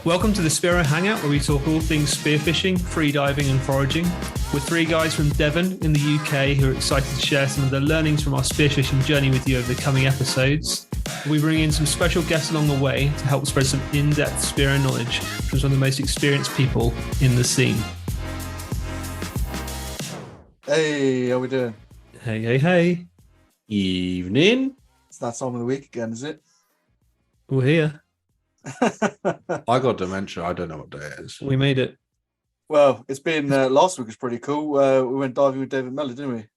Welcome to the Spearo Hangout, where we talk all things spearfishing, freediving and foraging. We're three guys from Devon in the UK who are excited to share some of the learnings from our spearfishing journey with you over the coming episodes. We bring in some special guests along the way to help spread some in-depth Spearo knowledge from some of the most experienced people in the scene. Hey, how we doing? Hey, hey, hey. Evening. It's that time of the week again, is it? We're here. I got dementia. I don't know what day it is. We made it. Well, it's been last week was pretty cool. We went diving with David Mellor, didn't we?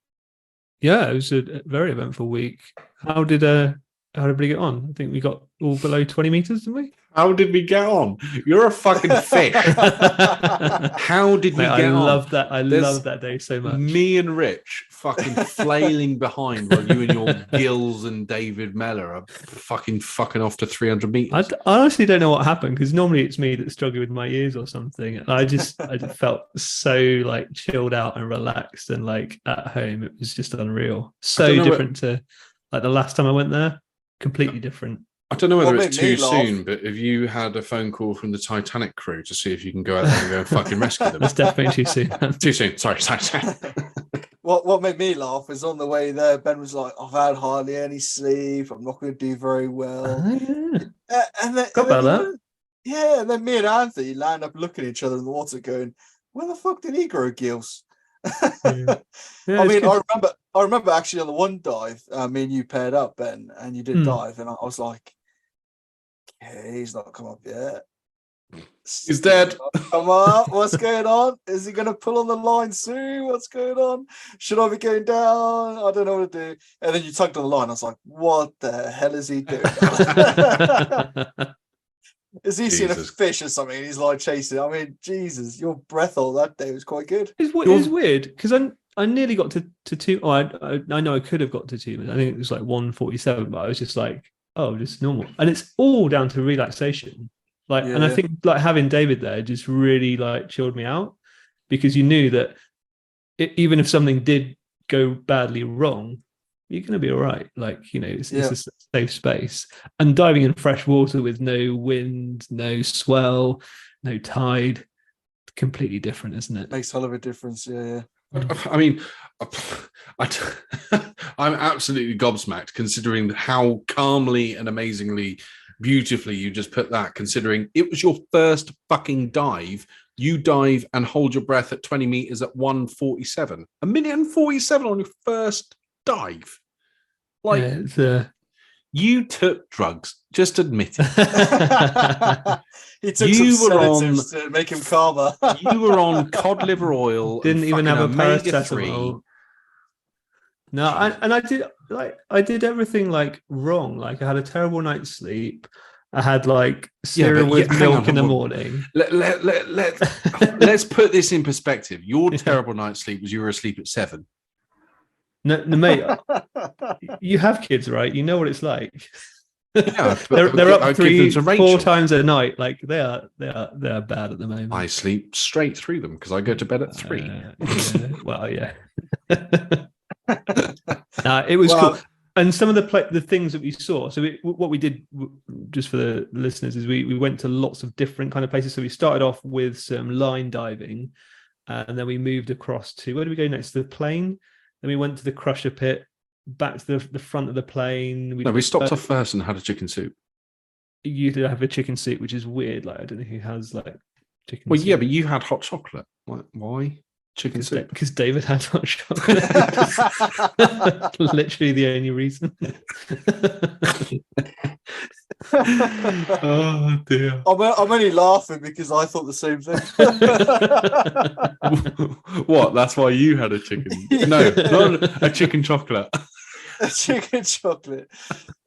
Yeah, it was a very eventful week. How did everybody get on? I think we got all below 20 meters, didn't we? How did we get on? You're a fucking fish. How did we get on? I love that. I love that day so much. Me and Rich fucking flailing behind while you and your Gills and David Mellor are fucking off to 300 meters. I honestly don't know what happened, because normally it's me that's struggling with my ears or something. And I just felt so like chilled out and relaxed and like at home. It was just unreal. So different to like the last time I went there. Completely different. I don't know whether it's too soon, but have you had a phone call from the Titanic crew to see if you can go out there and go and fucking rescue them? It's definitely too soon. Too soon. Sorry. What made me laugh is on the way there, Ben was like, I've had hardly any sleep. I'm not going to do very well. And then me and Anthony land up looking at each other in the water going, where the fuck did he grow gills? Yeah, I mean, I remember actually on the one dive, me and you paired up, Ben, and you did dive, and I was like, okay, he's not come up yet. He's dead. Come on, what's going on? Is he going to pull on the line soon? What's going on? Should I be going down? I don't know what to do. And then you tugged on the line. I was like, what the hell is he doing? Is he seeing a fish or something? And he's like chasing. I mean, Jesus, your breath all that day was quite good. It's weird because I nearly got to two. Oh, I know I could have got to 2 minutes. I think it was like 1:47, but I was just like, oh, just normal. And it's all down to relaxation. And I think like having David there just really like chilled me out, because you knew that even if something did go badly wrong, you're going to be all right. Like, you know, it's a safe space. And diving in fresh water with no wind, no swell, no tide, completely different, isn't it? Makes a hell of a difference. Yeah. I mean, I'm absolutely gobsmacked considering how calmly and amazingly beautifully you just put that, considering it was your first fucking dive. You dive and hold your breath at 20 meters at 1:47. 1:47 on your first dive. Like, you took drugs. Just admit it. He took some sedatives to make him calmer. You were on cod liver oil. Didn't even have a paracetamol. No, I did everything like wrong. Like I had a terrible night's sleep. I had like cereal with milk in the morning. Let's put this in perspective. Your terrible night's sleep was you were asleep at 7. No, mate. You have kids, right? You know what it's like. Yeah, they're up 3-4 times a night. Like they are bad at the moment. I sleep straight through them because I go to bed at 3. Well, yeah. It was cool. And some of the things that we saw. So what we did, just for the listeners, is we went to lots of different kind of places. So we started off with some line diving, and then we moved across to, where do we go next? The plane. Then we went to the crusher pit, back to the front of the plane. We stopped off first and had a chicken soup. You did have a chicken soup, which is weird. Like, I don't know who has like chicken soup. Well, yeah, but you had hot chocolate. Like, why chicken soup? Because David had hot chocolate. Literally the only reason. Oh dear. I'm only laughing because I thought the same thing. What? That's why you had a chicken? No, not a chicken chocolate. A chicken chocolate.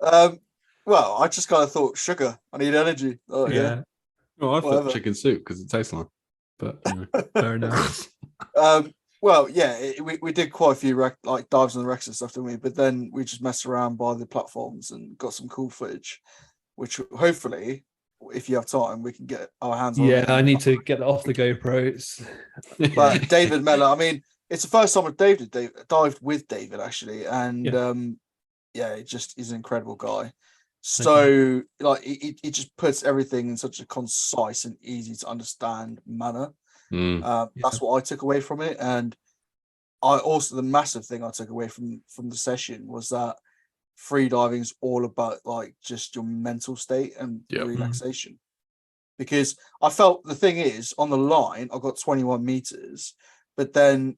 Well, I just kind of thought sugar. I need energy. Oh yeah. Well, I thought chicken soup because it tastes like. But anyway. Fair enough. Well, yeah, we did quite a few like dives on the wrecks and stuff, didn't we? But then we just messed around by the platforms and got some cool footage, which hopefully, if you have time, we can get our hands on. Yeah, I need to get that off the GoPros. But David Mellor, I mean, it's the first time I've dived with David actually, and it just is an incredible guy. So like it just puts everything in such a concise and easy to understand manner. That's what I took away from it. And I also, the massive thing I took away from the session was that free diving is all about like just your mental state and relaxation. Because I felt the thing is on the line, I got 21 meters, but then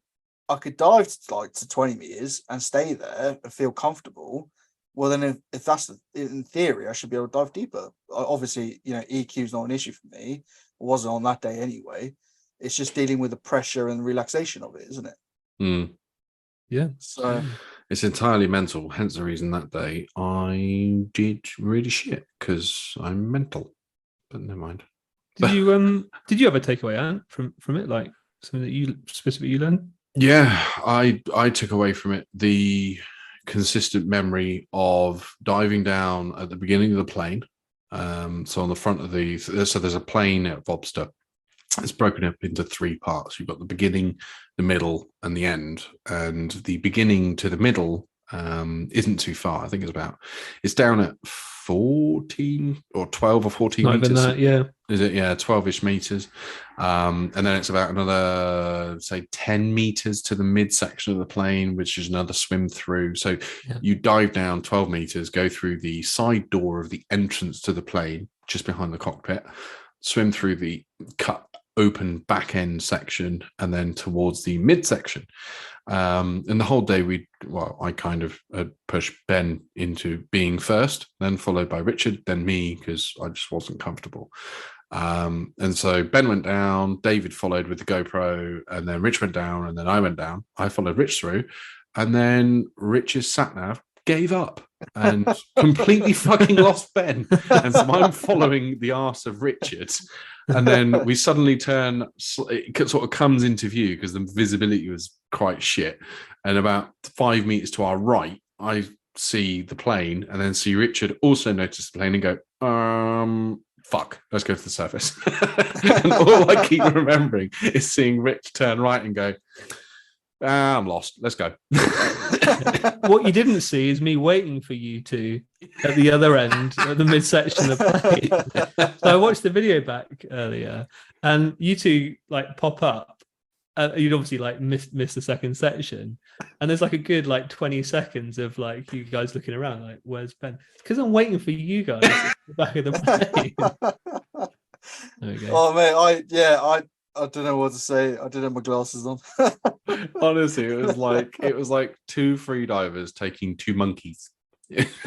I could dive to 20 meters and stay there and feel comfortable. Well, then if that's in theory, I should be able to dive deeper. Obviously, EQ is not an issue for me. It wasn't on that day anyway. It's just dealing with the pressure and the relaxation of it, isn't it? Yeah. So it's entirely mental. Hence the reason that day I did really shit because I'm mental. But never mind. Did you have a takeaway, Ant, from it, like something that you specifically learned? Yeah, I took away from it the consistent memory of diving down at the beginning of the plane. So on the front of so there's a plane at Vobster. It's broken up into 3 parts. You've got the beginning, the middle, and the end. And the beginning to the middle isn't too far. I think it's down at 14 or 12 or 14 Not meters. even that, yeah. Is it? Yeah, 12-ish meters. And then it's about another, say, 10 meters to the midsection of the plane, which is another swim through. So you dive down 12 meters, go through the side door of the entrance to the plane, just behind the cockpit, swim through the cut open back end section, and then towards the midsection. And the whole day I kind of pushed Ben into being first, then followed by Richard, then me, because I just wasn't comfortable. And so Ben went down, David followed with the GoPro, and then Rich went down, and then I went down. I followed Rich through, and then Rich's sat-nav gave up and completely fucking lost Ben. And so I'm following the arse of Richard. And then we suddenly turn, it sort of comes into view because the visibility was quite shit. And about 5 meters to our right, I see the plane, and then see Richard also notice the plane and go, fuck, let's go to the surface. And all I keep remembering is seeing Rich turn right and go, I'm lost. Let's go. What you didn't see is me waiting for you two at the other end, at the midsection of the plane. So I watched the video back earlier, and you two like pop up. You'd obviously like miss the second section, and there's like a good like 20 seconds of like you guys looking around, like, where's Ben? Because I'm waiting for you guys at the back of the plane. There we go. Oh mate, I don't know what to say. I didn't have my glasses on. Honestly, it was like 2 free divers taking 2 monkeys. It's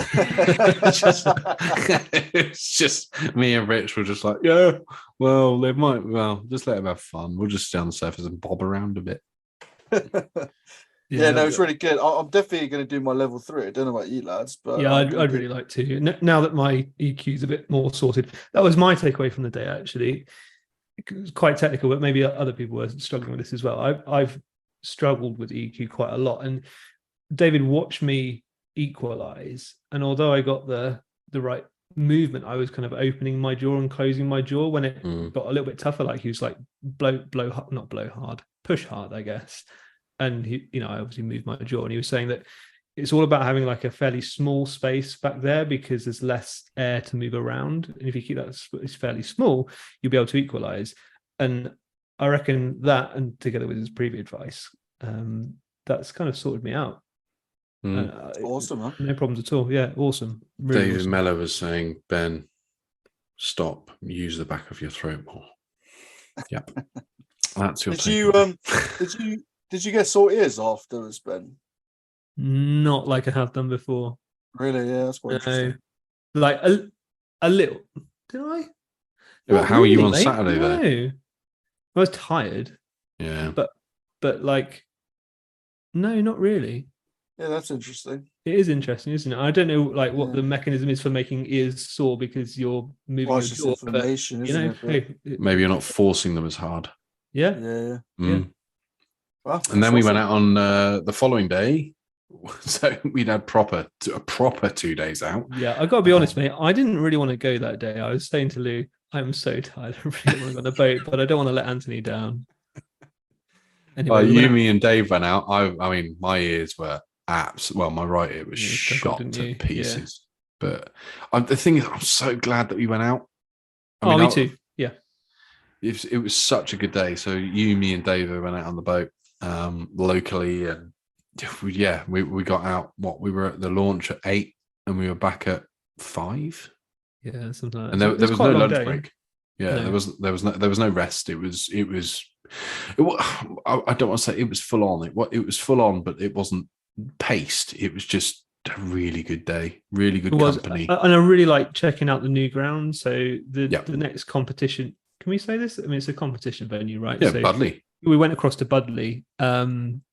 just me and Rich were just like, yeah, well, just let them have fun. We'll just stay on the surface and bob around a bit. No, it's really good. I'm definitely going to do my level 3. I don't know about you lads, but yeah, I'd really like to. Now that my EQ is a bit more sorted, that was my takeaway from the day. Actually, it was quite technical, but maybe other people were struggling with this as well. I've struggled with EQ quite a lot, and David watched me equalize, and although I got the right movement, I was kind of opening my jaw and closing my jaw when it got a little bit tougher. Like he was like push hard, I guess. And he, I obviously moved my jaw, and he was saying that it's all about having like a fairly small space back there because there's less air to move around. And if you keep that space fairly small, you'll be able to equalize. And I reckon that, and together with his previous advice, that's kind of sorted me out. Awesome, huh? No problems at all. Yeah, awesome. Really David awesome. Mellor was saying, Ben, stop, use the back of your throat more. Yep. That's your Did you get sore ears afterwards, Ben? Not like I have done before. Really? Yeah, that's quite interesting. Like a little. Did I? But how really, are you on mate. Saturday No. there? I was tired. Yeah. But like, no, not really. Yeah, that's interesting. It is interesting, isn't it? I don't know like what the mechanism is for making ears sore because you're moving your jaw. Inflammation, But, isn't it? Maybe you're not forcing them as hard. Yeah. Yeah. Well, and then we went out on the following day. So we'd had a proper 2 days out. Yeah, I got to be honest, mate. I didn't really want to go that day. I was saying to Lou, I'm so tired. I really want to go on the boat, but I don't want to let Anthony down. Anyway, me and Dave went out. I mean, my ears were my right ear was shot to pieces. But the thing is, I'm so glad that we went out. Me too. Yeah. It was such a good day. So you, me, and David went out on the boat locally, and we got out. We were at the launch at 8, and we were back at 5. Yeah, something like that. And there was no lunch break. Yeah, no. there was no rest. It was. I don't want to say it was full on. It was full on, but it wasn't paced. It was just a really good day, really good company. And I really like checking out the new ground. So the next competition. Can we say this? I mean, it's a competition venue, right? Yeah, so Budley. We went across to Budley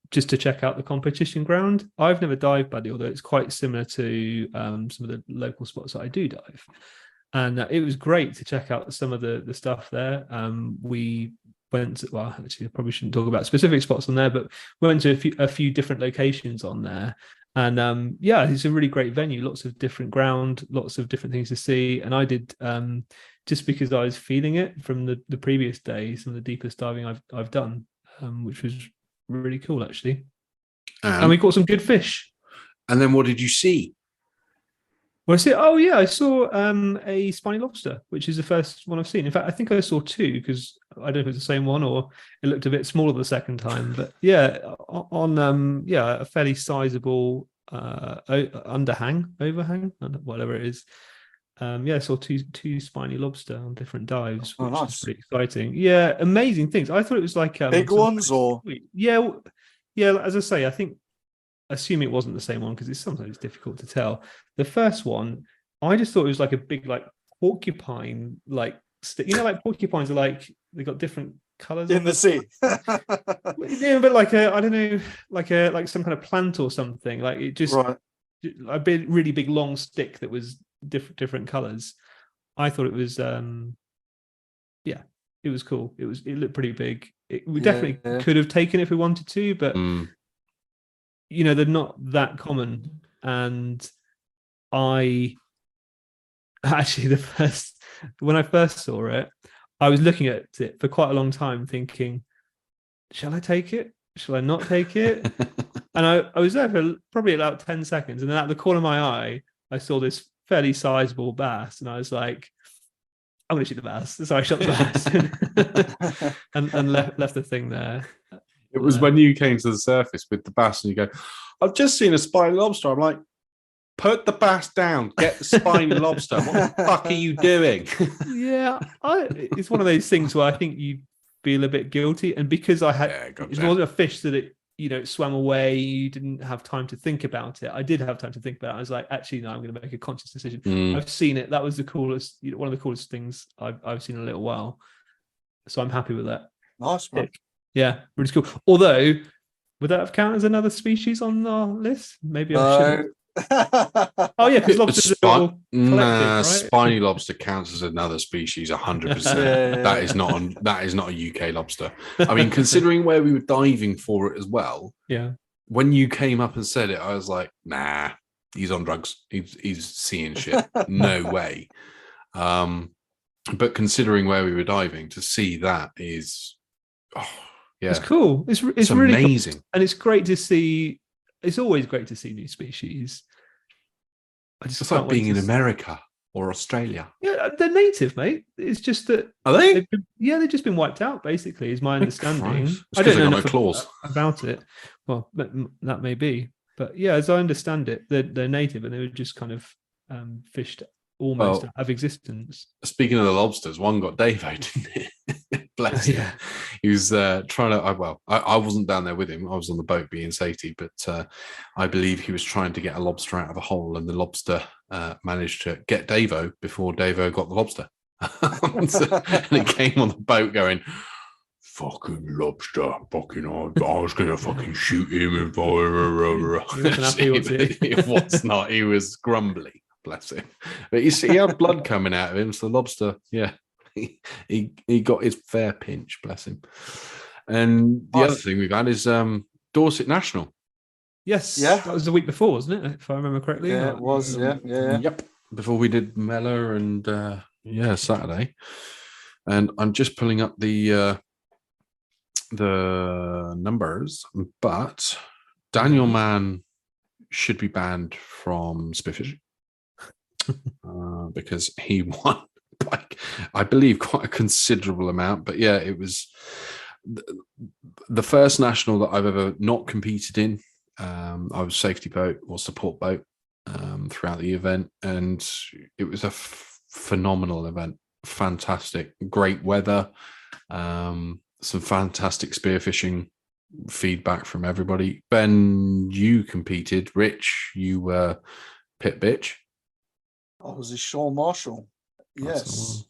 just to check out the competition ground. I've never dived Budley, although it's quite similar to some of the local spots that I do dive. And it was great to check out some of the stuff there. We went to, well, actually, I probably shouldn't talk about specific spots on there, but we went to a few different locations on there. And it's a really great venue, lots of different ground, lots of different things to see. And I did, just because I was feeling it from the previous day, some of the deepest diving I've done, which was really cool, actually. And we caught some good fish. And then what did you see? Well, I saw a spiny lobster, which is the first one I've seen. In fact, I think I saw 2 because I don't know if it's the same one or it looked a bit smaller the second time. But on a fairly sizable overhang, whatever it is. I saw two spiny lobster on different dives, which is pretty exciting. Yeah, amazing things. I thought it was like big ones or yeah. As I say, I think. Assume it wasn't the same one because it's sometimes difficult to tell. The first one, I just thought it was like a big like porcupine, like like porcupines are like they got different colors in the sea. Yeah, but like I don't know, like some kind of plant or something. Like it just a big, really big long stick that was different colors. I thought it was it was cool. It looked pretty big. We definitely could have taken it if we wanted to, but. They're not that common. And I actually, when I first saw it, I was looking at it for quite a long time thinking, shall I take it? Shall I not take it? And I was there for probably about 10 seconds. And then at the corner of my eye, I saw this fairly sizable bass. And I was like, I'm going to shoot the bass. So I shot the bass and left the thing there. It was when you came to the surface with the bass and you go, I've just seen a spiny lobster. I'm like, put the bass down, get the spiny lobster. What the fuck are you doing? Yeah, it's one of those things where I think you feel a bit guilty. And because it wasn't a fish that it swam away, you didn't have time to think about it. I did have time to think about it. I was like, actually, no, I'm going to make a conscious decision. I've seen it. That was the coolest, one of the coolest things I've seen in a little while. So I'm happy with that. Nice, man. Yeah, really cool. Although, would that have counted as another species on our list? Maybe I should. Oh yeah, because lobsters are all collected, right? Spiny lobster counts as another species, 100%. That is not a UK lobster. I mean, considering where we were diving for it as well. Yeah. When you came up and said it, I was like, nah, he's on drugs. He's seeing shit. No way. But considering where we were diving, to see that is. Yeah. It's cool. It's really amazing. Cool. And it's great to see. It's always great to see new species. It's like being in America or Australia. Yeah, they're native, mate. It's just that. Are they? They've just been wiped out, basically, is my understanding. I don't know enough about it. Well, that may be. But yeah, as I understand it, they're native and they were just kind of fished almost out of existence. Speaking of the lobsters, one got Davo, didn't it? Bless him. Yeah. He was trying to. I wasn't down there with him. I was on the boat being safety, but I believe he was trying to get a lobster out of a hole, and the lobster managed to get Davo before Davo got the lobster. And he came on the boat going, "Fucking lobster! Fucking! I was gonna fucking shoot him." And he wasn't happy, was he? He was not. He was grumbly. Bless him. But you see, he had blood coming out of him. So the lobster, he got his fair pinch. Bless him. And the other thing we've had is Dorset National. Yes, that was the week before, wasn't it? If I remember correctly. Yeah, it was. Yeah. Yep. Before we did Mella and Saturday, and I'm just pulling up the numbers, but Daniel Mann should be banned from spearfishing. because he won, like, I believe, quite a considerable amount. But yeah, it was the first national that I've ever not competed in. I was safety boat or support boat throughout the event, and it was a phenomenal event. Fantastic, great weather, some fantastic spearfishing feedback from everybody. Ben, you competed. Rich, you were pit bitch. I was a Shaw Marshall. Yes,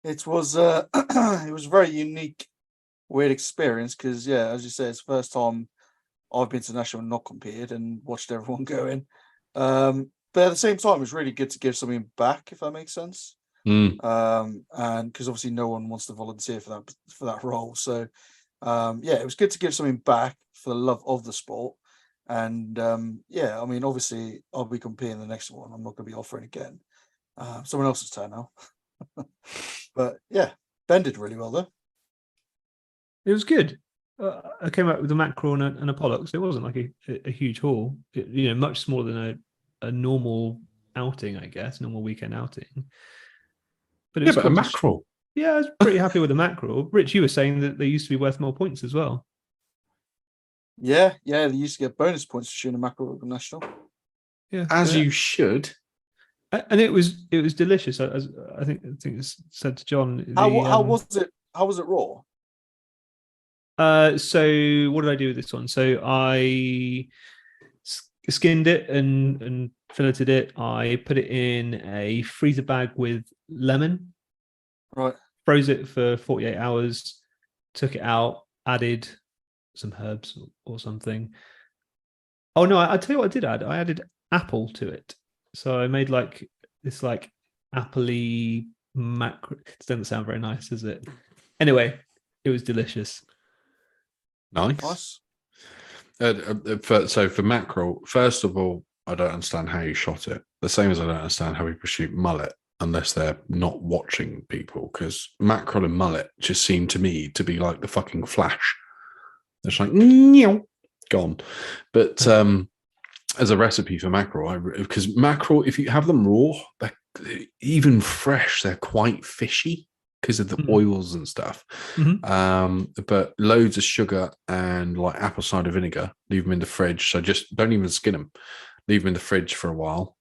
it was. It was a very unique, weird experience because, yeah, as you say, it's the first time I've been to national and not competed and watched everyone go in. But at the same time, it was really good to give something back, if that makes sense. And because obviously no one wants to volunteer for that role, so yeah, it was good to give something back for the love of the sport. And yeah, I mean, obviously I'll be competing the next one. I'm not going to be offering again. Someone else's turn now. But yeah, Ben did really well though. It was good. I came out with a mackerel and a pollock, so it wasn't like a huge haul. Much smaller than a normal outing, I guess, normal weekend outing. But it was a mackerel. Yeah, I was pretty happy with the mackerel. Rich, you were saying that they used to be worth more points as well. Yeah, they used to get bonus points for shooting a mackerel at national. Yeah, as you should. And it was delicious. As I think it's said to John. How was it? How was it raw? So what did I do with this one? So I skinned it and filleted it. I put it in a freezer bag with lemon. Right. Froze it for 48 hours. Took it out. Added some herbs or something. Oh no! I tell you what I did add. I added apple to it. So I made like this appley mackerel. It doesn't sound very nice, does it? Anyway, it was delicious. Nice. So for mackerel, first of all, I don't understand how you shot it. The same as I don't understand how people shoot mullet unless they're not watching people, because mackerel and mullet just seem to me to be like the fucking Flash. It's like gone. But as a recipe for mackerel, because mackerel, if you have them raw, even fresh, they're quite fishy because of the oils and stuff. But loads of sugar and like apple cider vinegar, leave them in the fridge. So just don't even skin them. Leave them in the fridge for a while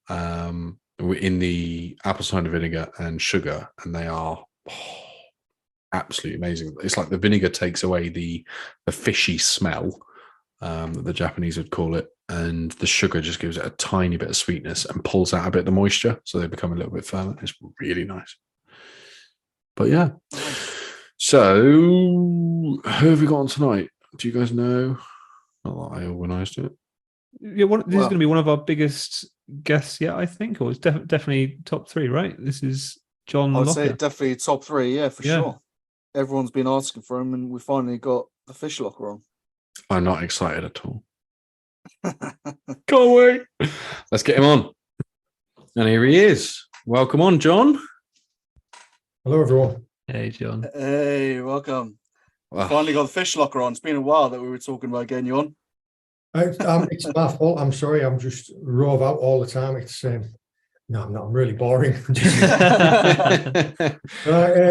in the apple cider vinegar and sugar, and they are absolutely amazing. It's like the vinegar takes away the fishy smell that the Japanese would call it, and the sugar just gives it a tiny bit of sweetness and pulls out a bit of the moisture, so they become a little bit firmer. It's really nice. But yeah, so who have we got on tonight? Do you guys know? Not that I organised it. Yeah, this is going to be one of our biggest guests yet, I think, or it's definitely top 3, right? This is John. I'd say definitely top 3, yeah, for sure. Everyone's been asking for him, and we finally got the fish locker on. I'm not excited at all. Can't wait. Let's get him on. And here he is. Welcome on, John. Hello, everyone. Hey, John. Hey, welcome. Finally got the fish locker on. It's been a while that we were talking about getting you on. It's my fault. I'm sorry. I'm just rove out all the time. It's no, I'm not. I'm really boring.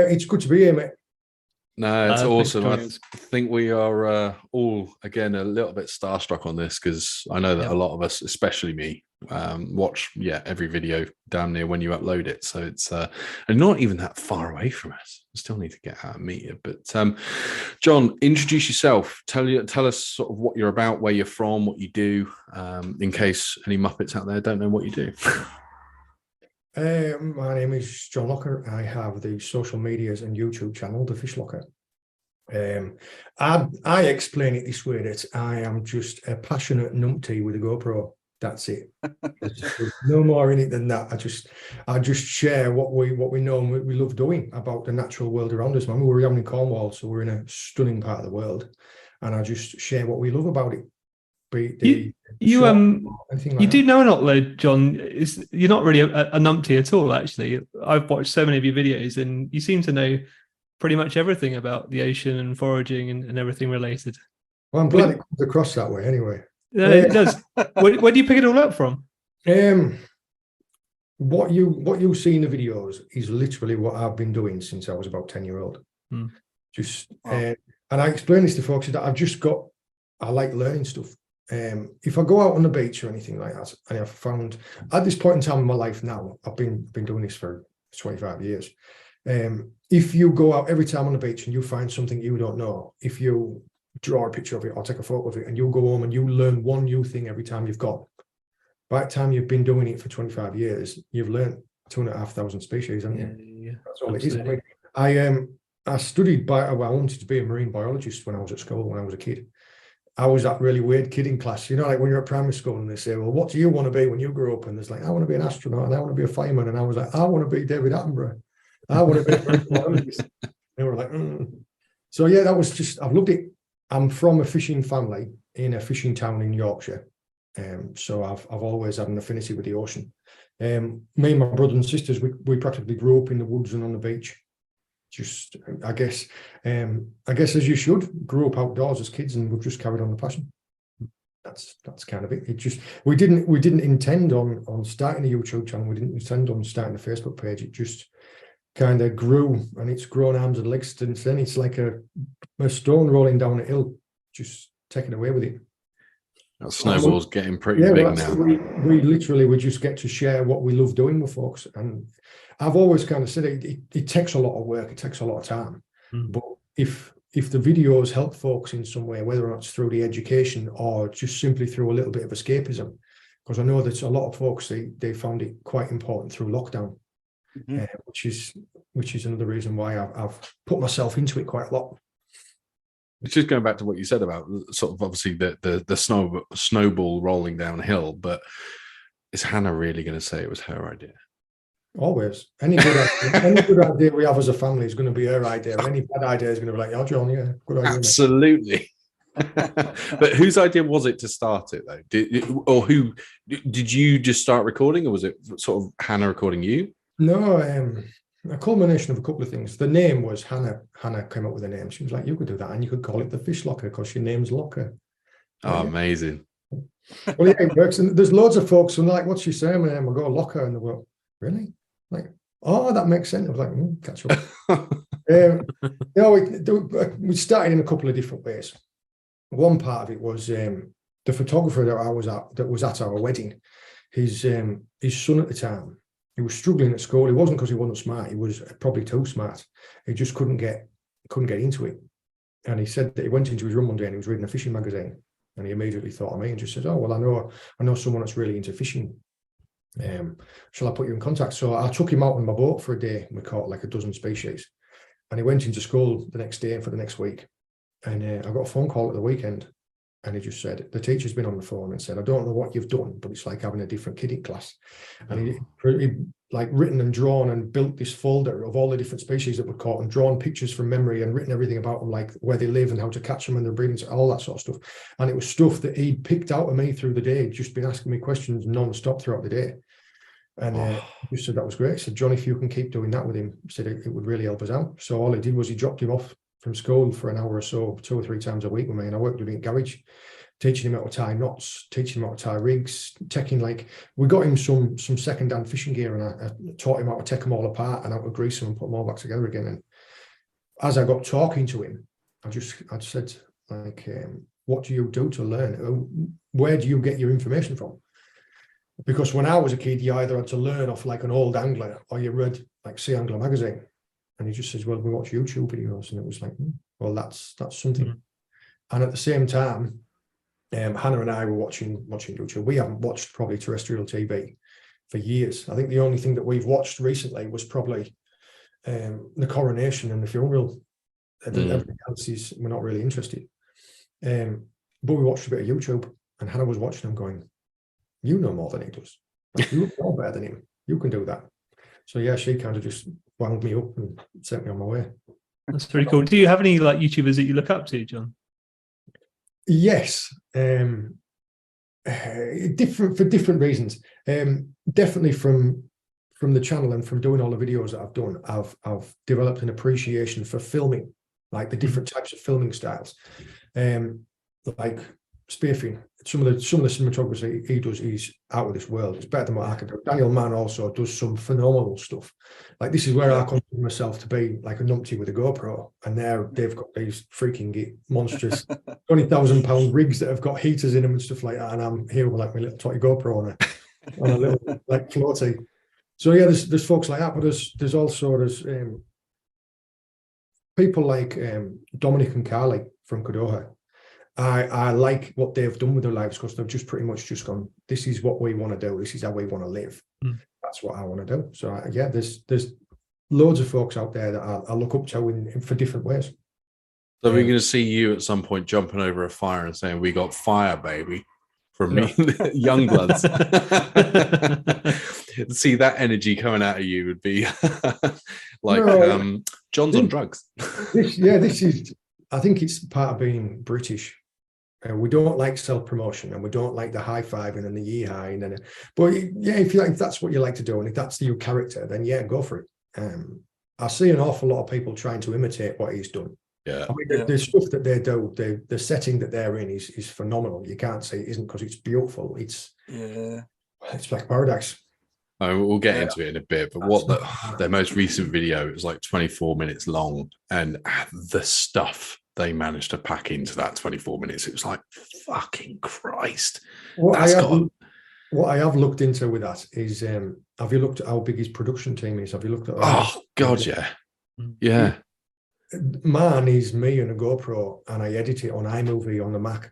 It's good to be here, mate. No, it's awesome. I think we are all, again, a little bit starstruck on this, because I know that a lot of us, especially me, watch every video damn near when you upload it. So it's and not even that far away from us. I still need to get out and meet you. But John, introduce yourself. Tell us sort of what you're about, where you're from, what you do, in case any Muppets out there don't know what you do. My name is John Locker. I have the social medias and YouTube channel, The Fish Locker. I explain it this way, that I am just a passionate numpty with a GoPro. That's it. There's no more in it than that. I just share what we know and we love doing about the natural world around us. Man, we're down in Cornwall, so we're in a stunning part of the world, and I just share what we love about it. You do know an lot, John. You're not really a numpty at all, actually. I've watched so many of your videos, and you seem to know pretty much everything about the ocean and foraging and everything related. Well, I'm glad it comes across that way anyway. Yeah, it does. Where do you pick it all up from? what you see in the videos is literally what I've been doing since I was about 10-year-old. Just and I explain this to folks that I like learning stuff. If I go out on the beach or anything like that, and I've found at this point in time in my life now, I've been doing this for 25 years. If you go out every time on the beach and you find something you don't know, if you draw a picture of it or take a photo of it and you go home and you learn one new thing every time you've gone, by the time you've been doing it for 25 years, you've learned 2,500 species, haven't you? Yeah, that's all absolutely. It is. I studied I wanted to be a marine biologist when I was at school, when I was a kid. I was that really weird kid in class, you know, like when you're at primary school and they say, well, what do you want to be when you grow up? And there's like, I want to be an astronaut and I want to be a fireman. And I was like, I want to be David Attenborough. I want to be a marine biologist. They were like, So yeah, that was just, I've loved it. I'm from a fishing family in a fishing town in Yorkshire. So I've always had an affinity with the ocean. Me and my brothers and sisters, we practically grew up in the woods and on the beach. Just, I guess as you should, grew up outdoors as kids, and we've just carried on the passion. That's kind of it. It just, we didn't intend on starting a YouTube channel. We didn't intend on starting a Facebook page. It just kind of grew, and it's grown arms and legs since then. It's like a stone rolling down a hill, just taking away with it. That snowball's getting pretty big now. We just get to share what we love doing with folks. And I've always kind of said it takes a lot of work, it takes a lot of time. But if the videos help folks in some way, whether or not it's through the education or just simply through a little bit of escapism, because I know that a lot of folks, they found it quite important through lockdown, which is another reason why I've put myself into it quite a lot. Just going back to what you said about sort of obviously the snowball rolling downhill, but is Hannah really going to say it was her idea? Always. Any good idea we have as a family is going to be her idea. And any bad idea is going to be like, oh, John, yeah, good idea. Absolutely. But whose idea was it to start it though? Did you just start recording, or was it sort of Hannah recording you? No, a culmination of a couple of things. The name was Hannah. Hannah came up with a name. She was like, you could do that, and you could call it the Fish Locker because your name's Locker. Oh, amazing. Well, yeah, it works. And there's loads of folks who are like, what's your surname? I go, Locker. And they go, really? Like, oh, that makes sense. I was like, catch up. We started in a couple of different ways. One part of it was the photographer that was at our wedding. His son at the time, he was struggling at school. It wasn't because he wasn't smart. He was probably too smart. He just couldn't get into it. And he said that he went into his room one day and he was reading a fishing magazine. And he immediately thought of me and just said, oh, well, I know someone that's really into fishing. Shall I put you in contact? So I took him out on my boat for a day. We caught like a dozen species. And he went into school the next day for the next week. And I got a phone call at the weekend. And he just said, the teacher's been on the phone and said, I don't know what you've done, but it's like having a different kid in class. And he like written and drawn and built this folder of all the different species that were caught and drawn pictures from memory and written everything about them, like where they live and how to catch them and their breeding, all that sort of stuff. And it was stuff that he'd picked out of me through the day. He'd just been asking me questions non-stop throughout the day. And he said, that was great. He said, John, if you can keep doing that with him, he said it would really help us out. So all he did was he dropped him off from school for an hour or so, 2 or 3 times a week with me. And I worked with him in garage, teaching him how to tie knots, teaching him how to tie rigs, we got him some second-hand fishing gear, and I taught him how to take them all apart and how to grease them and put them all back together again. And as I got talking to him, I said, like, what do you do to learn? Where do you get your information from? Because when I was a kid, you either had to learn off like an old angler or you read like Sea Angler magazine. And he just says, well, we watch YouTube videos. And it was like, well, that's something. And at the same time, Hannah and I were watching YouTube. We haven't watched probably terrestrial TV for years. I think the only thing that we've watched recently was probably the coronation and the funeral. Everything else is, we're not really interested. But we watched a bit of YouTube, and Hannah was watching them going, you know more than he does. Like, you know better than him. You can do that. So yeah, she kind of just wound me up and sent me on my way. That's pretty cool. Do you have any like YouTubers that you look up to, John? Yes, different for different reasons. Definitely from the channel and from doing all the videos that I've done, I've developed an appreciation for filming, like the different types of filming styles. Like spearfishing. Some of the cinematography he does is out of this world. It's better than what I can do. Daniel Mann also does some phenomenal stuff. Like this is where I consider myself to be like a numpty with a GoPro, and they've got these freaking monstrous £20,000 rigs that have got heaters in them and stuff like that. And I'm here with like my little totty GoPro on a little like floaty. So yeah, there's folks like that, but there's also people like Dominic and Carly from Kadoha. I like what they've done with their lives because they've just pretty much just gone, this is what we want to do. This is how we want to live. That's what I want to do. So yeah, there's loads of folks out there that I look up to for different ways. So we're going to see you at some point jumping over a fire and saying, "We got fire, baby," from me, young bloods. See that energy coming out of you would be like John's on drugs. This is. I think it's part of being British. We don't like self-promotion, and we don't like the high-fiving and the yee-hawing. But yeah, if that's what you like to do, and if that's your character, then yeah, go for it. I see an awful lot of people trying to imitate what he's done. Yeah, I mean, the stuff that they do, the setting that they're in is phenomenal. You can't say it isn't because it's beautiful. It's like paradise. We'll get into it in a bit, but what their most recent video, it was like 24 minutes long, and the stuff they managed to pack into that 24 minutes, it was like, fucking Christ. What I have looked into with that is, have you looked at how big his production team is? Have you looked at God, yeah. Man is me and a GoPro, and I edit it on iMovie on the Mac.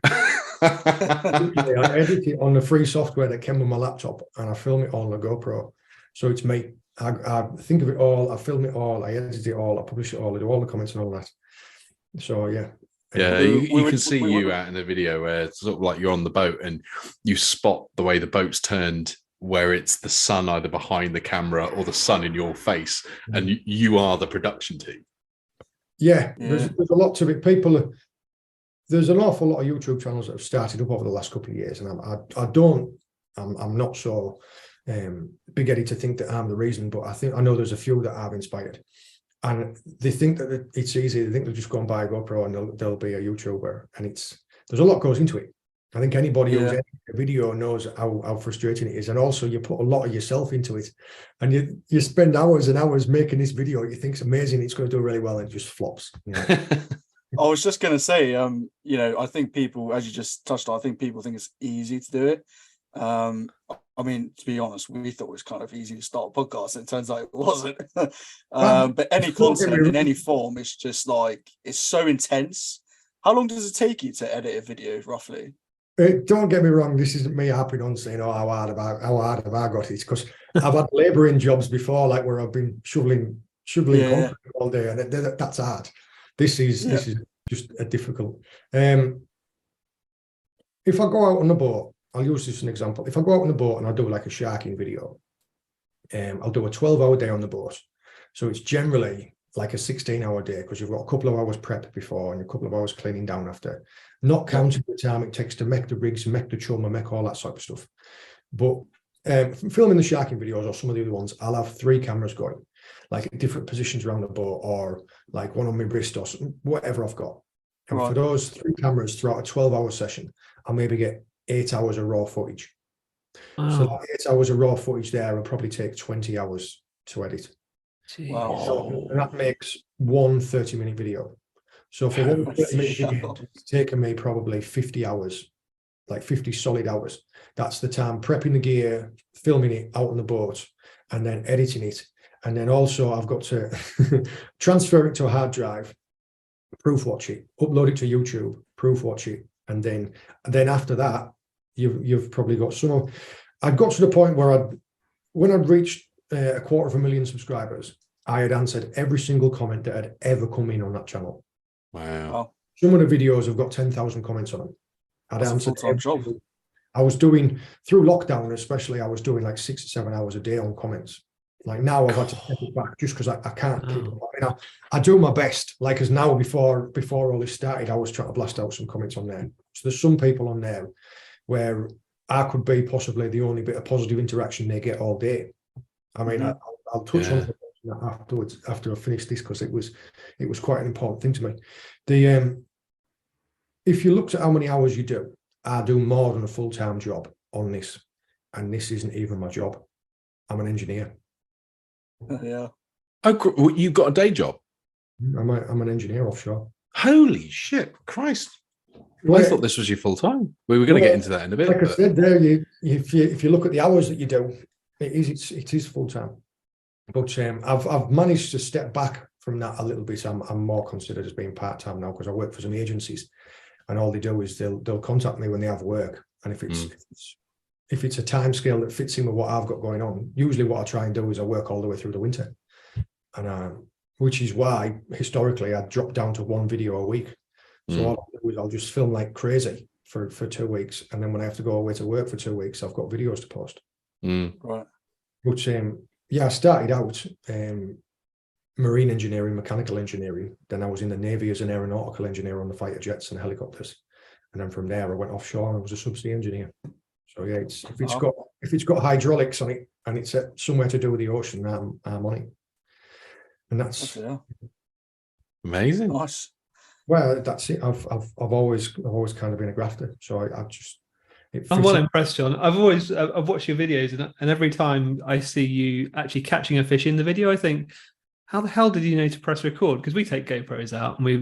I edit it on the free software that came with my laptop, and I film it on the GoPro. So it's me. I think of it all, I film it all, I edit it all, I publish it all, I do all the comments and all that. So yeah. Yeah, you can see you out in the video where it's sort of like you're on the boat and you spot the way the boat's turned, where it's the sun either behind the camera or the sun in your face, and you are the production team. Yeah. There's a lot to it. There's an awful lot of YouTube channels that have started up over the last couple of years, and I'm not so big-headed to think that I'm the reason, but I know there's a few that I've inspired, and they think that it's easy. They think they'll just go and buy a GoPro and they'll be a YouTuber, and there's a lot goes into it. I think anybody who's editing a video knows how frustrating it is, and also you put a lot of yourself into it, and you spend hours and hours making this video. You think it's amazing, it's going to do really well, and it just flops. You know? I was just going to say, I think people, as you just touched on, I think people think it's easy to do it. I mean, to be honest, we thought it was kind of easy to start a podcast, and it turns out it wasn't. But any content in any form, it's just like, it's so intense. How long does it take you to edit a video, roughly? Don't get me wrong, this isn't me harping on saying, how hard have I got it? Because I've had labouring jobs before, like where I've been shoveling concrete all day, and that's hard. This is just a difficult. If I go out on the boat, I'll use this as an example. If I go out on the boat and I do like a sharking video, I'll do a 12-hour day on the boat. So it's generally like a 16-hour day, because you've got a couple of hours prep before and a couple of hours cleaning down after, not counting the time it takes to make the rigs, make the chum, and make all that sort of stuff. But filming the sharking videos or some of the other ones, I'll have 3 cameras going, like at different positions around the boat, or like one on my wrist or whatever I've got. And for those 3 cameras throughout a 12-hour session, I'll maybe get 8 hours of raw footage. Wow. So that 8 hours of raw footage there will probably take 20 hours to edit. Wow. So, and that makes one 30-minute video. So for one 30-minute video, it's taken me probably 50 hours, like 50 solid hours. That's the time prepping the gear, filming it out on the boat, and then editing it. And then also I've got to transfer it to a hard drive, proof watch it, upload it to YouTube, proof watch it. And then after that, you've probably got some. I'd got to the point where when I'd reached 250,000 subscribers, I had answered every single comment that had ever come in on that channel. Wow. Some of the videos have got 10,000 comments on them. I'd answered every job. I was doing, through lockdown especially, I was doing like 6 or 7 hours a day on comments. Like now I've had to take it back just because I can't keep it. I mean, I do my best. Like as now before all this started, I was trying to blast out some comments on there. So there's some people on there where I could be possibly the only bit of positive interaction they get all day. I mean, I'll touch on that afterwards, after I finish this, because it was quite an important thing to me. If you looked at how many hours you do, I do more than a full-time job on this, and this isn't even my job. I'm an engineer. Yeah. Oh, you've got a day job? I'm an engineer offshore. Holy shit, Christ. I thought this was your full time. We were going to get into that in a bit. Like I said there, if you look at the hours that you do, it is full time. But I've managed to step back from that a little bit. I'm more considered as being part time now because I work for some agencies, and all they do is they'll contact me when they have work, and if it's a time scale that fits in with what I've got going on, usually what I try and do is I work all the way through the winter, and which is why historically I dropped down to one video a week. So all I'll do is I'll just film like crazy for 2 weeks, and then when I have to go away to work for 2 weeks, I've got videos to post. Right. But I started out marine engineering, mechanical engineering. Then I was in the Navy as an aeronautical engineer on the fighter jets and helicopters, and then from there I went offshore and I was a subsea engineer. So yeah, if it's got hydraulics on it and it's somewhere to do with the ocean, I'm on it, and that's amazing. Nice. Well, that's it. I've always kind of been a grafter, so I'm well impressed, John. I've watched your videos, and every time I see you actually catching a fish in the video, I think, how the hell did you know to press record? Because we take GoPros out and we,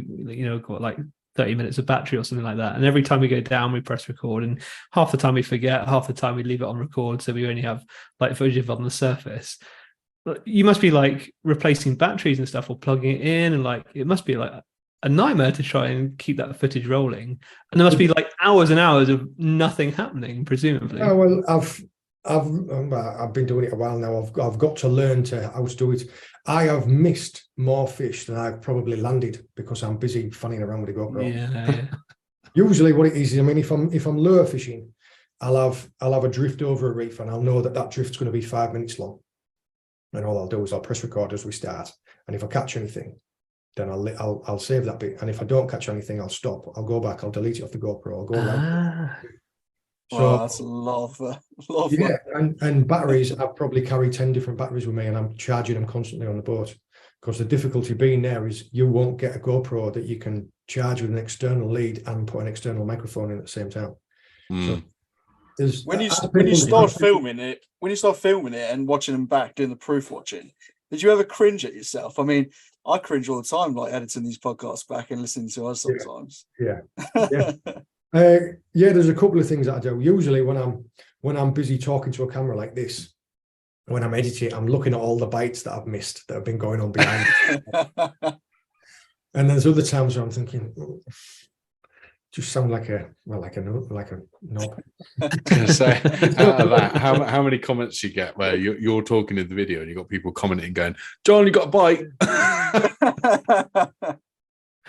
got like 30 minutes of battery or something like that. And every time we go down, we press record, and half the time we forget, half the time we leave it on record, so we only have like footage on the surface. But you must be like replacing batteries and stuff or plugging it in, and like it must be like a nightmare to try and keep that footage rolling, and there must be like hours and hours of nothing happening, presumably. Oh, well, I've been doing it a while now. I've got to learn how to do it. I have missed more fish than I've probably landed because I'm busy fanning around with the GoPro. Yeah. Usually, what it is, I mean, if I'm lure fishing, I'll have a drift over a reef, and I'll know that drift's going to be 5 minutes long, and all I'll do is I'll press record as we start, and if I catch anything, then I'll save that bit, and if I don't catch anything, I'll stop. I'll go back. I'll delete it off the GoPro. I'll go around. So that's a lot of yeah, and batteries. I've probably carried 10 different batteries with me, and I'm charging them constantly on the boat. Because the difficulty being there is you won't get a GoPro that you can charge with an external lead and put an external microphone in at the same time. So when you start filming it and watching them back doing the proof watching, did you ever cringe at yourself? I mean, I cringe all the time, like editing these podcasts back and listening to us sometimes. Yeah. There's a couple of things that I do. Usually when I'm busy talking to a camera like this, when I'm editing, I'm looking at all the bites that I've missed that have been going on behind. And there's other times where I'm thinking, just sound like a knob. I was going to say, out of that, how many comments you get where you're talking in the video and you've got people commenting going, John, you got a bite.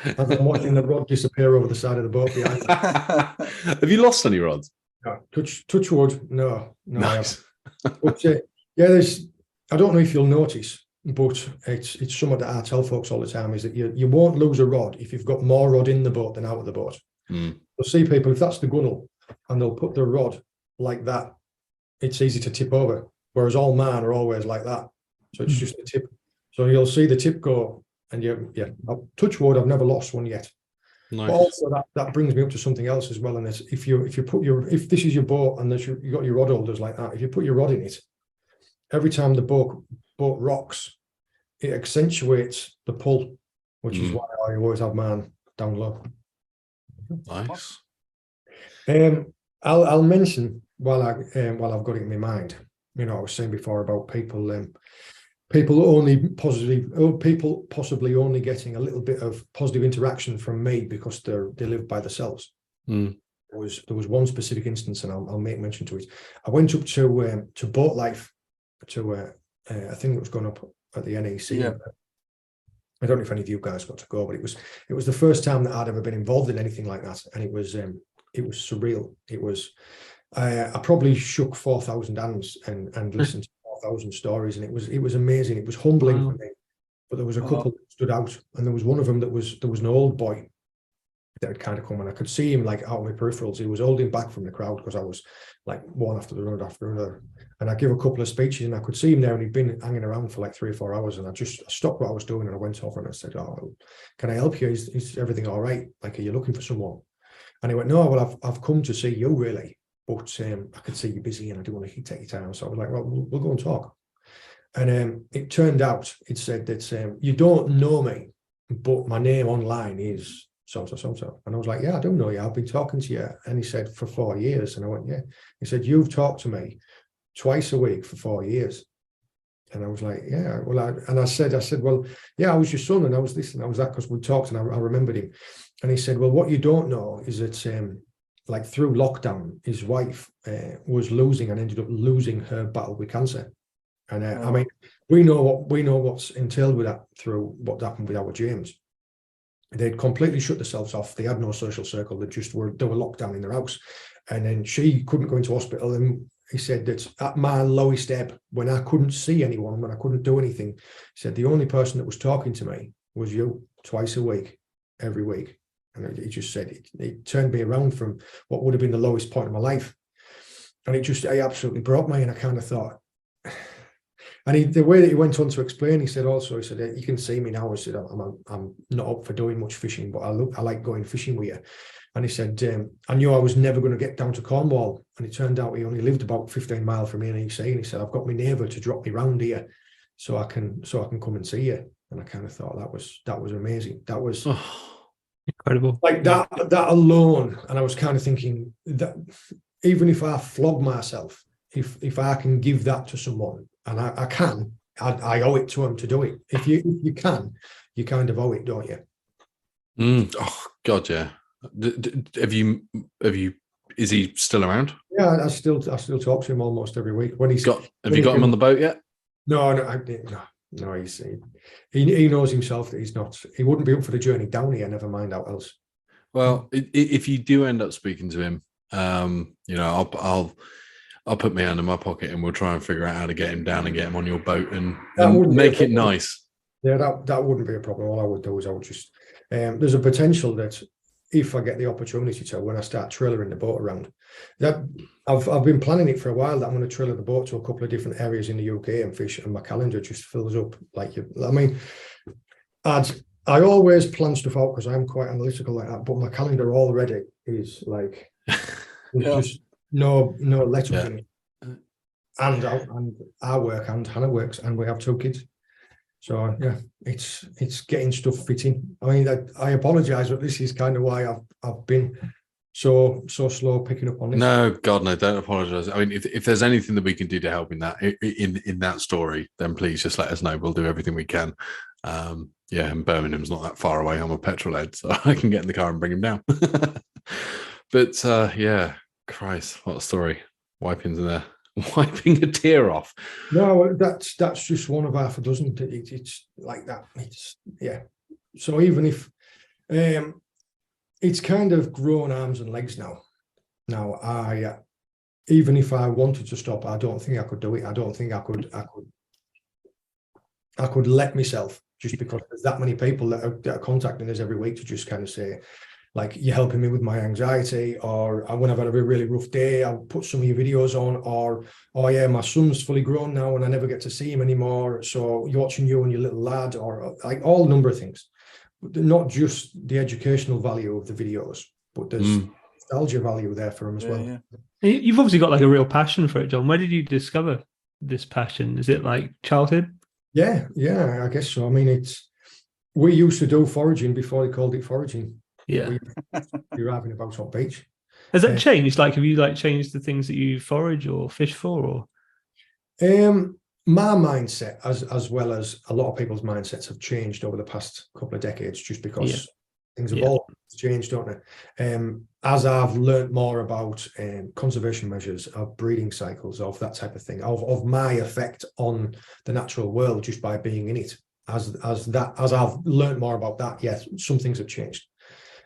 As I'm watching the rod disappear over the side of the boat behind me. Have you lost any rods? No, touch wood. No. Nice. But there's, I don't know if you'll notice, but it's something that I tell folks all the time, is that you won't lose a rod if you've got more rod in the boat than out of the boat. You'll see people, if that's the gunnel and they'll put the rod like that, it's easy to tip over, whereas all mine are always like that, so it's just the tip. So you'll see the tip go, and touch wood, I've never lost one yet. Nice. But also that brings me up to something else as well, and it's if this is your boat and you got your rod holders like that, if you put your rod in it, every time the boat rocks, it accentuates the pull, which is why I always have mine down low. Nice. I'll mention while I've got it in my mind. I was saying before about people possibly only getting a little bit of positive interaction from me because they live by themselves. There was one specific instance, and I'll make mention to it. I went up to Boat Life to a thing that was going up at the NEC. Yeah. I don't know if any of you guys got to go, but it was the first time that I'd ever been involved in anything like that, and it was surreal. It was I probably shook 4,000 hands and listened to 4,000 stories, and it was amazing. It was humbling for me, but there was a couple that stood out, and there was one of them there was an old boy that had kind of come, and I could see him like out of my peripherals. He was holding back from the crowd because I was like one after another. And I give a couple of speeches, and I could see him there, and he'd been hanging around for like 3 or 4 hours. And I just stopped what I was doing, and I went over and I said, "Oh, can I help you? Is everything all right? Like, are you looking for someone?" And he went, no, well, I've come to see you really, but I could see you're busy and I do want to take your time. So I was like, well, we'll go and talk. And it turned out, it said that you don't know me, but my name online is so. And I was like, yeah, I do know you. I've been talking to you. And he said, for 4 years. And I went, yeah. He said, you've talked to me twice a week for 4 years. And I was like, yeah. Well, I said, well, yeah, I was your son and I was this and I was that, because we talked and I remembered him. And he said, well, what you don't know is that like through lockdown, his wife was losing and ended up losing her battle with cancer. And I mean, we know what's entailed with that through what happened with our James. They'd completely shut themselves off. They had no social circle. They were locked down in their house. And then she couldn't go into hospital. And he said that at my lowest ebb, when I couldn't see anyone, when I couldn't do anything, he said the only person that was talking to me was you, twice a week, every week. And he just said it turned me around from what would have been the lowest point of my life. And it absolutely broke me. And I kind of thought, and the way that he went on to explain, he said, you can see me now. I said, I'm not up for doing much fishing, but I like going fishing with you. And he said, I knew I was never going to get down to Cornwall. And it turned out he only lived about 15 miles from here. And he said, I've got my neighbour to drop me round here so I can come and see you. And I kind of thought that was amazing. That was incredible. Like that alone. And I was kind of thinking that even if I flog myself, if I can give that to someone, and I owe it to him to do it. If you can, you kind of owe it, don't you? Oh God, yeah. Have you? Is he still around? Yeah, I still talk to him almost every week. Have you got him on the boat yet? No. He knows himself that he's not. He wouldn't be up for the journey down here. Never mind out else. Well, if you do end up speaking to him, I'll put my hand in my pocket and we'll try and figure out how to get him down and get him on your boat and make it nice. Yeah, that wouldn't be a problem. All I would do is I would just there's a potential that if I get the opportunity to, when I start trailering the boat around, that I've been planning it for a while, that I'm going to trailer the boat to a couple of different areas in the UK and fish, and my calendar just fills up. I always plan stuff out because I'm quite analytical like that, but my calendar already is like there's just no let up in it. And I work and Hannah works and we have 2 kids. So yeah, it's getting stuff fitting. I mean, I apologise, but this is kind of why I've been so slow picking up on this. No, God, no, don't apologise. I mean, if there's anything that we can do to help in that story, then please just let us know. We'll do everything we can. Yeah, and Birmingham's not that far away. I'm a petrol head, so I can get in the car and bring him down. But yeah, Christ, what a story! Wiping a tear off. No, that's just one of half a dozen. It's like that. Yeah. So even if it's kind of grown arms and legs now. Now even if I wanted to stop, I don't think I could do it. I don't think I could let myself, just because there's that many people that are contacting us every week to just kind of say, like, you're helping me with my anxiety, or when I've had a really rough day, I'll put some of your videos on, or, oh yeah, my son's fully grown now and I never get to see him anymore, so you're watching you and your little lad, or like all number of things. But not just the educational value of the videos, but there's nostalgia value there for them as well. Yeah. You've obviously got like a real passion for it, John. Where did you discover this passion? Is it like childhood? Yeah, I guess so. I mean, we used to do foraging before they called it foraging. Yeah. You're having about on beach. Has that changed? Like, have you like changed the things that you forage or fish for? Or my mindset, as well as a lot of people's mindsets, have changed over the past couple of decades, just because things have all changed, don't they? As I've learned more about conservation measures, of breeding cycles, of that type of thing, of my effect on the natural world just by being in it. As I've learned more about that, yes, some things have changed.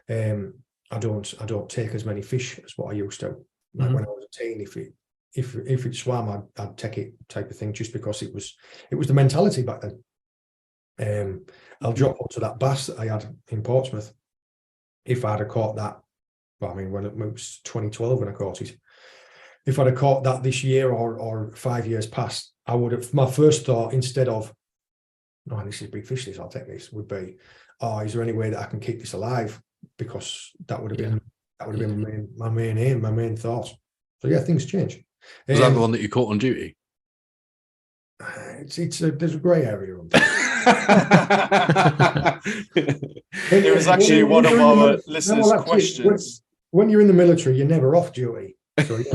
I don't take as many fish as what I used to. Like when I was a teen, if it swam, I'd take it, type of thing, just because it was the mentality back then. I'll drop up to that bass that I had in Portsmouth. If I'd have caught that, well, I mean, when it was 2012 when I caught it, if I'd have caught that this year or 5 years past, I would have, my first thought, instead of, oh, this is big fish, I'll take this, would be, oh, is there any way that I can keep this alive? Because that would have been That would have been my main aim, my main thought. So yeah, things change. Was that the one that you caught on duty? There's a grey area on It was actually one of our listeners' questions. When you're in the military, you're never off duty. So yeah.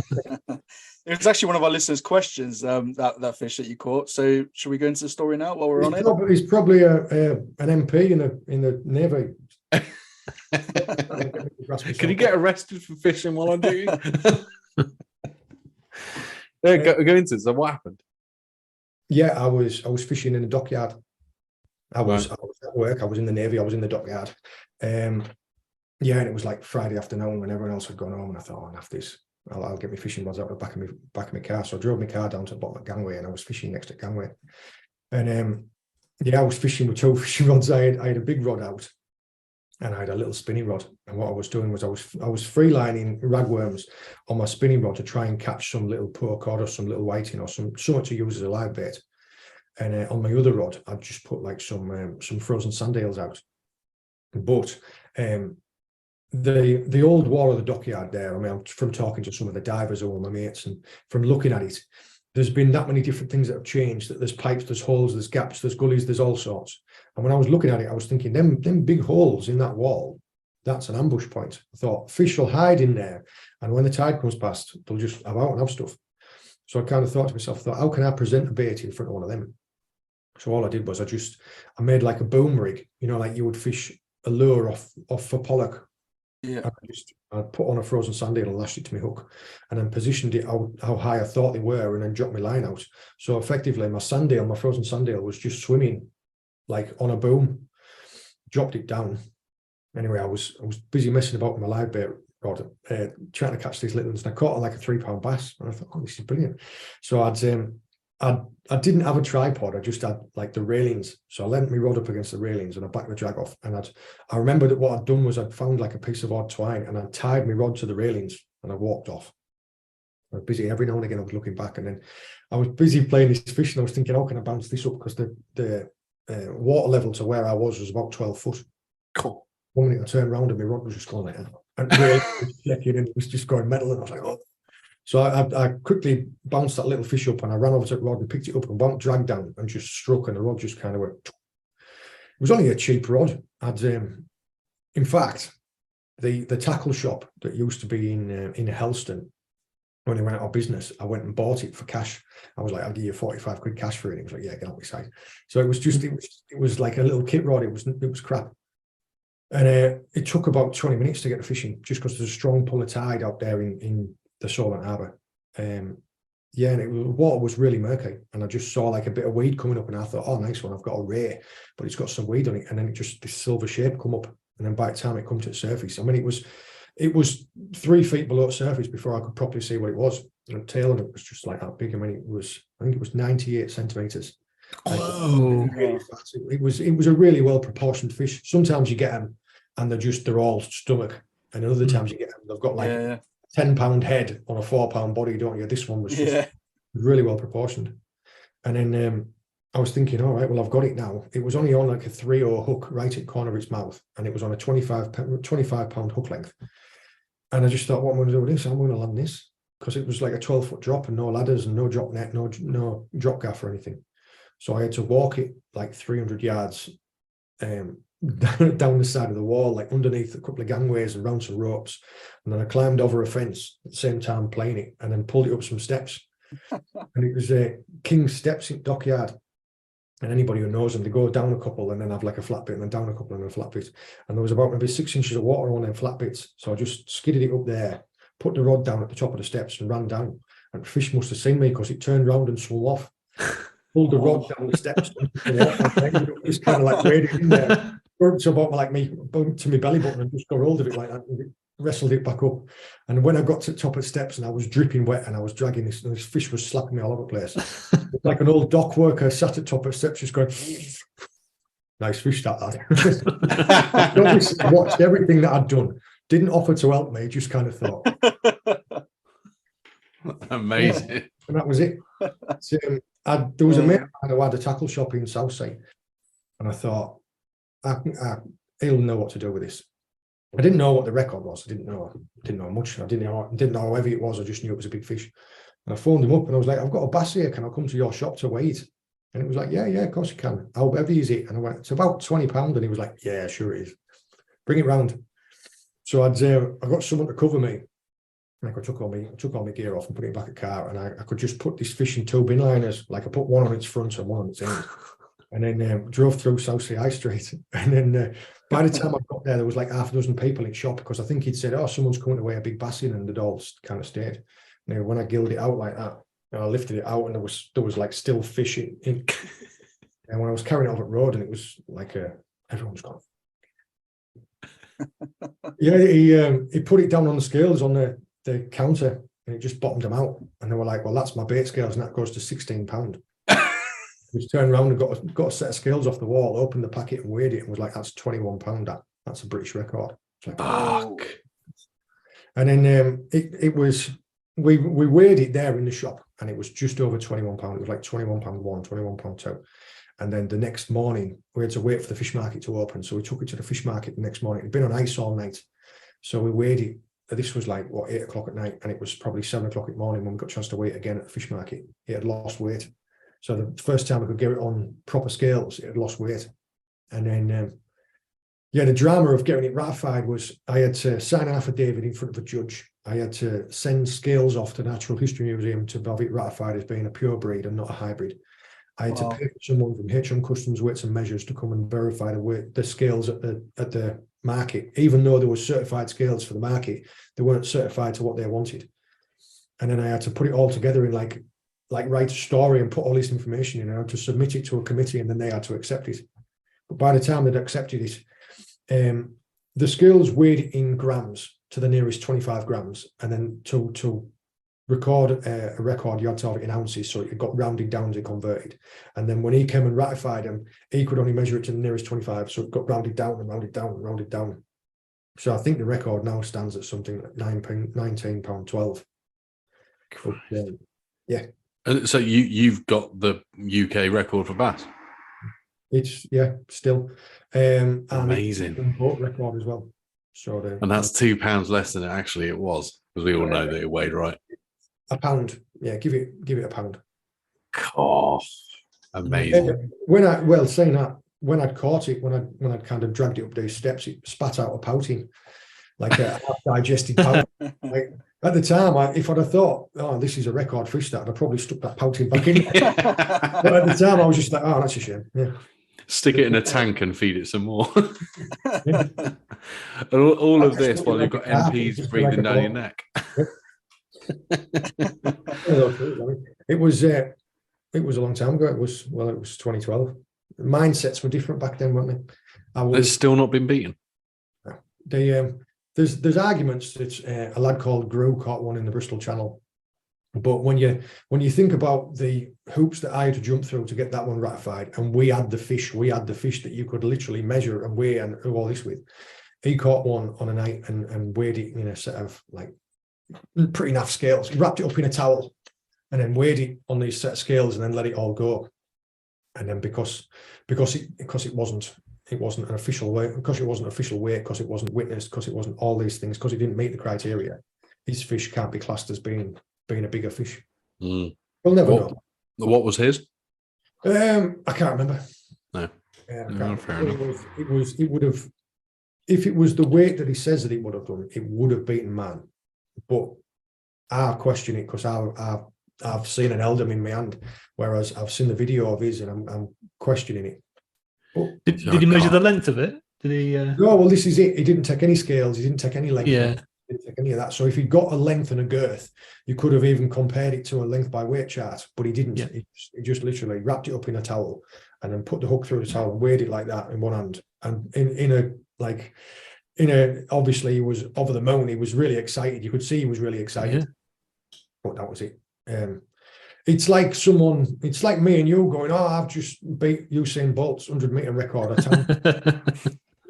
It was actually one of our listeners' questions, that fish that you caught. So should we go into the story now while we're on it? He's probably an MP in the Navy. Can you get arrested for fishing while on duty? Go into it. So what happened? Yeah, I was fishing in the dockyard. I was at work. I was in the Navy. I was in the dockyard. Yeah, and it was like Friday afternoon when everyone else had gone home, and I thought, after this, I'll get my fishing rods out the back of my car. So I drove my car down to the bottom of the gangway, and I was fishing next to the gangway. And yeah, I was fishing with 2 fishing rods. I had a big rod out, and I had a little spinning rod. And what I was doing was I was freelining ragworms on my spinning rod to try and catch some little poor cod or some little whiting or something to use as a live bait. And on my other rod, I'd just put like some frozen sand eels out. But the old wall of the dockyard there, I mean, from talking to some of the divers who were my mates and from looking at it, there's been that many different things that have changed, that there's pipes, there's holes, there's gaps, there's gullies, there's all sorts. And when I was looking at it, I was thinking, them big holes in that wall, that's an ambush point. I thought, fish will hide in there, and when the tide comes past, they'll just have out and have stuff. So I kind of thought to myself, how can I present a bait in front of one of them? So all I did was I made like a boom rig, like you would fish a lure off for pollock. Yeah. I'd put on a frozen sand eel and lashed it to my hook, and then positioned it how high I thought they were, and then dropped my line out. So effectively, my frozen sand eel was just swimming like on a boom. Dropped it down. Anyway, I was busy messing about with my live bait rod, trying to catch these little ones. And I caught like a 3-pound bass, and I thought, oh, this is brilliant. So I didn't have a tripod. I just had like the railings. So I leant my rod up against the railings and I backed the drag off. And I remember that what I'd done was I'd found like a piece of odd twine, and I tied my rod to the railings, and I walked off. I was busy every now and again. I was looking back, and then I was busy playing this fish, and I was thinking, how can I bounce this up? Because the water level to where I was about 12 foot. Cool. One minute I turned around and my rod was just going like that. And really checking, and it was just going metal, and I was like, oh. So I quickly bounced that little fish up, and I ran over to the rod and picked it up and dragged down and just struck, and the rod just kind of went. It was only a cheap rod. In fact, the tackle shop that used to be in Helston, when they went out of business, I went and bought it for cash. I was like, I'll give you 45 quid cash for it. And he was like, yeah, get out my side. So it was like a little kit rod. It was crap. And it took about 20 minutes to get the fishing, just because there's a strong pull of tide out there in the Solent Harbour. Yeah, and the water was really murky, and I just saw like a bit of weed coming up, and I thought, oh, nice one, I've got a ray, but it's got some weed on it. And then this silver shape come up, and then by the time it come to the surface, I mean, it was 3 feet below the surface before I could properly see what it was. And the tail on it was just like that big. I mean, I think it was 98 centimeters. Oh, it was a really well proportioned fish. Sometimes you get them and they're all stomach, and other times you get them, they've got like 10-pound head on a 4-pound body, don't you? This one was just really well proportioned. And then I was thinking, all right, well, I've got it now. It was only on like a 3/0 hook right at the corner of its mouth, and it was on a 25-pound hook length. And I just thought, what am I going to do with this? I'm going to land this, because it was like a 12-foot drop and no ladders and no drop net, no drop gaff or anything. So I had to walk it like 300 yards down the side of the wall, like underneath a couple of gangways and round some ropes. And then I climbed over a fence at the same time playing it, and then pulled it up some steps. And it was King's Steps in Dockyard. And anybody who knows them, they go down a couple and then have like a flat bit, and then down a couple and then a flat bit. And there was about maybe 6 inches of water on them flat bits. So I just skidded it up there, put the rod down at the top of the steps and ran down. And the fish must have seen me, because it turned round and swung off. Pulled the rod down the steps and just kind of like waded in there. Burnt to about like me, bumped to my belly button, and just got hold of it like that, and wrestled it back up. And when I got to the top of the steps and I was dripping wet and I was dragging this fish was slapping me all over the place. Like an old dock worker sat at the top of the steps just going, nice fish that lad. I watched everything that I'd done. Didn't offer to help me, just kind of thought. Amazing. Yeah, and that was it. So, there was a mate who had a tackle shop in Southside, and I thought, he'll know what to do with this. I didn't know what the record was. I didn't know much. I didn't know how heavy it was. I just knew it was a big fish. And I phoned him up and I was like, I've got a bass here. Can I come to your shop to weigh it? And it was like, yeah, of course you can. How heavy is it? And I went, it's about 20 pounds. And he was like, yeah, sure it is. Bring it round. So I got someone to cover me. Like I took all my gear off and put it back in the car, and I could just put this fishing tube inliners. Like I put one on its front and one on its end, and then drove through South Sea High Street. And then by the time I got there was like half a dozen people in shop, because I think he'd said, "Oh, someone's coming to weigh a big bass in," and they'd all kind of stayed. Now when I gilled it out like that, and I lifted it out, and there was like still fish in. And when I was carrying it off at road, and it was like everyone's gone. Yeah, he put it down on the scales on the counter, and it just bottomed them out. And they were like, well, that's my bait scales, and that goes to 16 pounds. He turned around and got a set of scales off the wall, opened the packet and weighed it, and was like, that's 21 pounds. That's a British record. Like, fuck. And then it was, we weighed it there in the shop, and it was just over 21 pounds. It was like 21 pound 1, 21 pound 2. And then the next morning, we had to wait for the fish market to open. So we took it to the fish market the next morning. It'd been on ice all night. So we weighed it. This was like, 8 o'clock at night. And it was probably 7 o'clock in the morning when we got a chance to weigh it again at the fish market. It had lost weight. So the first time I could get it on proper scales, it had lost weight. And then, the drama of getting it ratified was I had to sign an affidavit in front of a judge. I had to send scales off to the Natural History Museum to have it ratified as being a pure breed and not a hybrid. I had to pay for someone from HM Customs Weights and Measures to come and verify the scales at the market. Even though there were certified scales for the market, they weren't certified to what they wanted. And then I had to put it all together in like write a story and put all this information in. I had to submit it to a committee, and then they had to accept it. But by the time they'd accepted it, the scales weighed in grams to the nearest 25 grams, and then to record a record, you had to have it in ounces, so it got rounded down to converted. And then when he came and ratified them, he could only measure it to the nearest 25, so it got rounded down and rounded down and rounded down. So I think the record now stands at something like £19.12. Yeah. And so you've got the UK record for bass. It's still and amazing boat record as well. So and that's £2 less than it was, because we all know that it weighed right. A pound, give it a pound. Oh, amazing. When I'd caught it, when I'd kind of dragged it up these steps, it spat out a pouting, like a half-digested pouting. Like, at the time, if I'd have thought, oh, this is a record fish, I'd have probably stuck that pouting back in. But at the time, I was just like, oh, that's a shame. Yeah. Stick it in a tank and feed it some more. all of this while you've got MPs breathing down your neck. It was a long time ago. It was 2012. Mindsets were different back then, weren't they? It's still not been beaten. There's arguments that a lad called Grew caught one in the Bristol Channel, but when you think about the hoops that I had to jump through to get that one ratified, and we had the fish that you could literally measure and weigh and do all this with. He caught one on a night and weighed it in a set of like pretty naff scales. He wrapped it up in a towel and then weighed it on these set of scales and then let it all go. And then because it wasn't an official weight, because it wasn't official weight, because it wasn't witnessed, because it wasn't all these things, because it didn't meet the criteria, his fish can't be classed as being a bigger fish. Mm. We'll never know. What was his? I can't remember. No. Fair enough. It would have, if it was the weight that he says that it would have done, it would have beaten man. But I question it because I've seen an eldom in my hand, whereas I've seen the video of his and I'm questioning it. But, did he measure the length of it? Did he? No, well, this is it. He didn't take any scales. He didn't take any length. Yeah. He didn't take any of that. So if he got a length and a girth, you could have even compared it to a length by weight chart, but he didn't. Yeah. He just literally wrapped it up in a towel and then put the hook through the towel and weighed it like that in one hand. And obviously he was over the moon. He was really excited. You could see he was really excited. Yeah. But that was it. It's like me and you going, oh, I've just beat Usain Bolt's 100-meter record.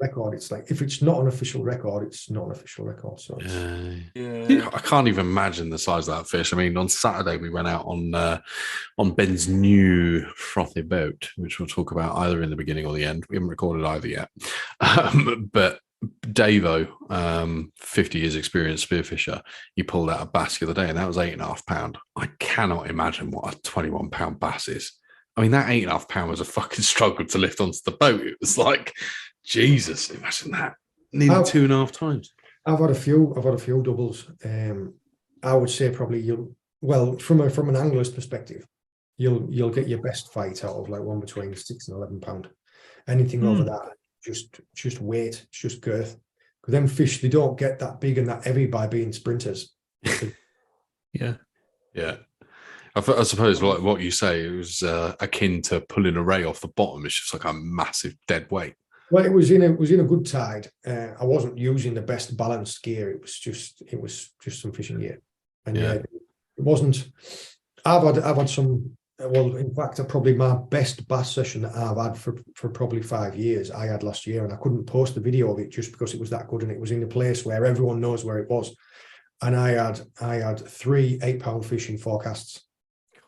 Record. It's like, if it's not an official record, it's not an official record. So I can't even imagine the size of that fish. I mean, on Saturday we went out on Ben's new frothy boat, which we'll talk about either in the beginning or the end. We haven't recorded either yet, but Davo, 50 years experience spearfisher, he pulled out a bass the other day, and that was 8.5 pound. I cannot imagine what a 21 pound bass is. I mean, that 8.5 pound was a fucking struggle to lift onto the boat. It was like, Jesus, imagine that. Nearly 2.5 times. I've had a few doubles. I would say probably from an angler's perspective, you'll get your best fight out of like one between 6 and 11 pound. Anything over that, just weight, it's just girth. Because them fish, they don't get that big and that heavy by being sprinters. Yeah. I suppose, like what you say, it was akin to pulling a ray off the bottom. It's just like a massive dead weight. Well, it was in a good tide. I wasn't using the best balanced gear. It was just some fishing gear, and it wasn't. I've had some. Well, in fact, probably my best bass session that I've had for probably 5 years. I had last year, and I couldn't post the video of it just because it was that good, and it was in a place where everyone knows where it was. And I had 3 8-pound fish in 4 casts.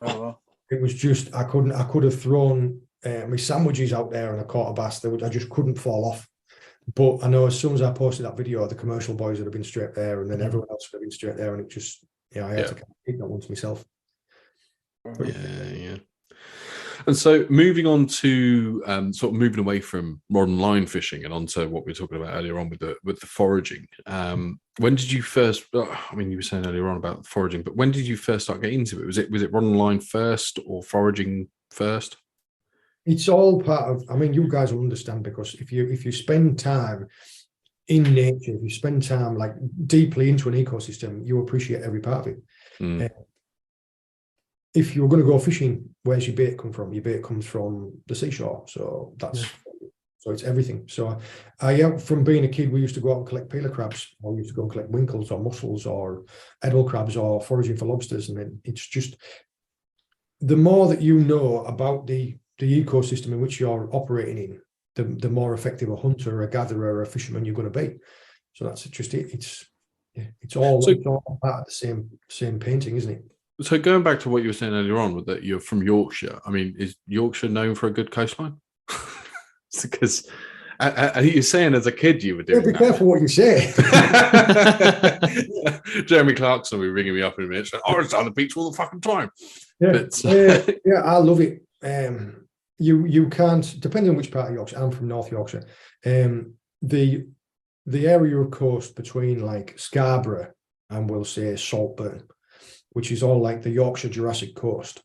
Oh, well. It was just I could have thrown my sandwiches out there and I caught a bass. I just couldn't fall off. But I know as soon as I posted that video, the commercial boys would have been straight there, and then everyone else would have been straight there, and it just I had to keep that one to myself. Yeah. And so moving on to sort of moving away from modern line fishing and onto what we were talking about earlier on with the foraging. When did you first? I mean, you were saying earlier on about foraging, but when did you first start getting into it? Was it rod and line first or foraging first? It's all part of. I mean, you guys will understand, because if you spend time in nature, if you spend time like deeply into an ecosystem, you appreciate every part of it. If you're going to go fishing, where's your bait come from? Your bait comes from the seashore, so so it's everything. So from being a kid, we used to go out and collect peeler crabs, or we used to go and collect winkles or mussels or edible crabs, or foraging for lobsters. And then it's just the more that you know about the ecosystem in which you're operating in, the more effective a hunter, a gatherer, a fisherman you're going to be. So that's just it. It's all part of the same painting, isn't it? So going back to what you were saying earlier on, with that you're from Yorkshire. I mean, is Yorkshire known for a good coastline? Because you're saying as a kid you were doing. Be careful what you say. Jeremy Clarkson will be ringing me up in a minute. I was on the beach all the fucking time. Yeah, I love it. You can't, depending on which part of Yorkshire. I'm from North Yorkshire. The area of coast between like Scarborough and we'll say Saltburn, which is all like the Yorkshire Jurassic Coast.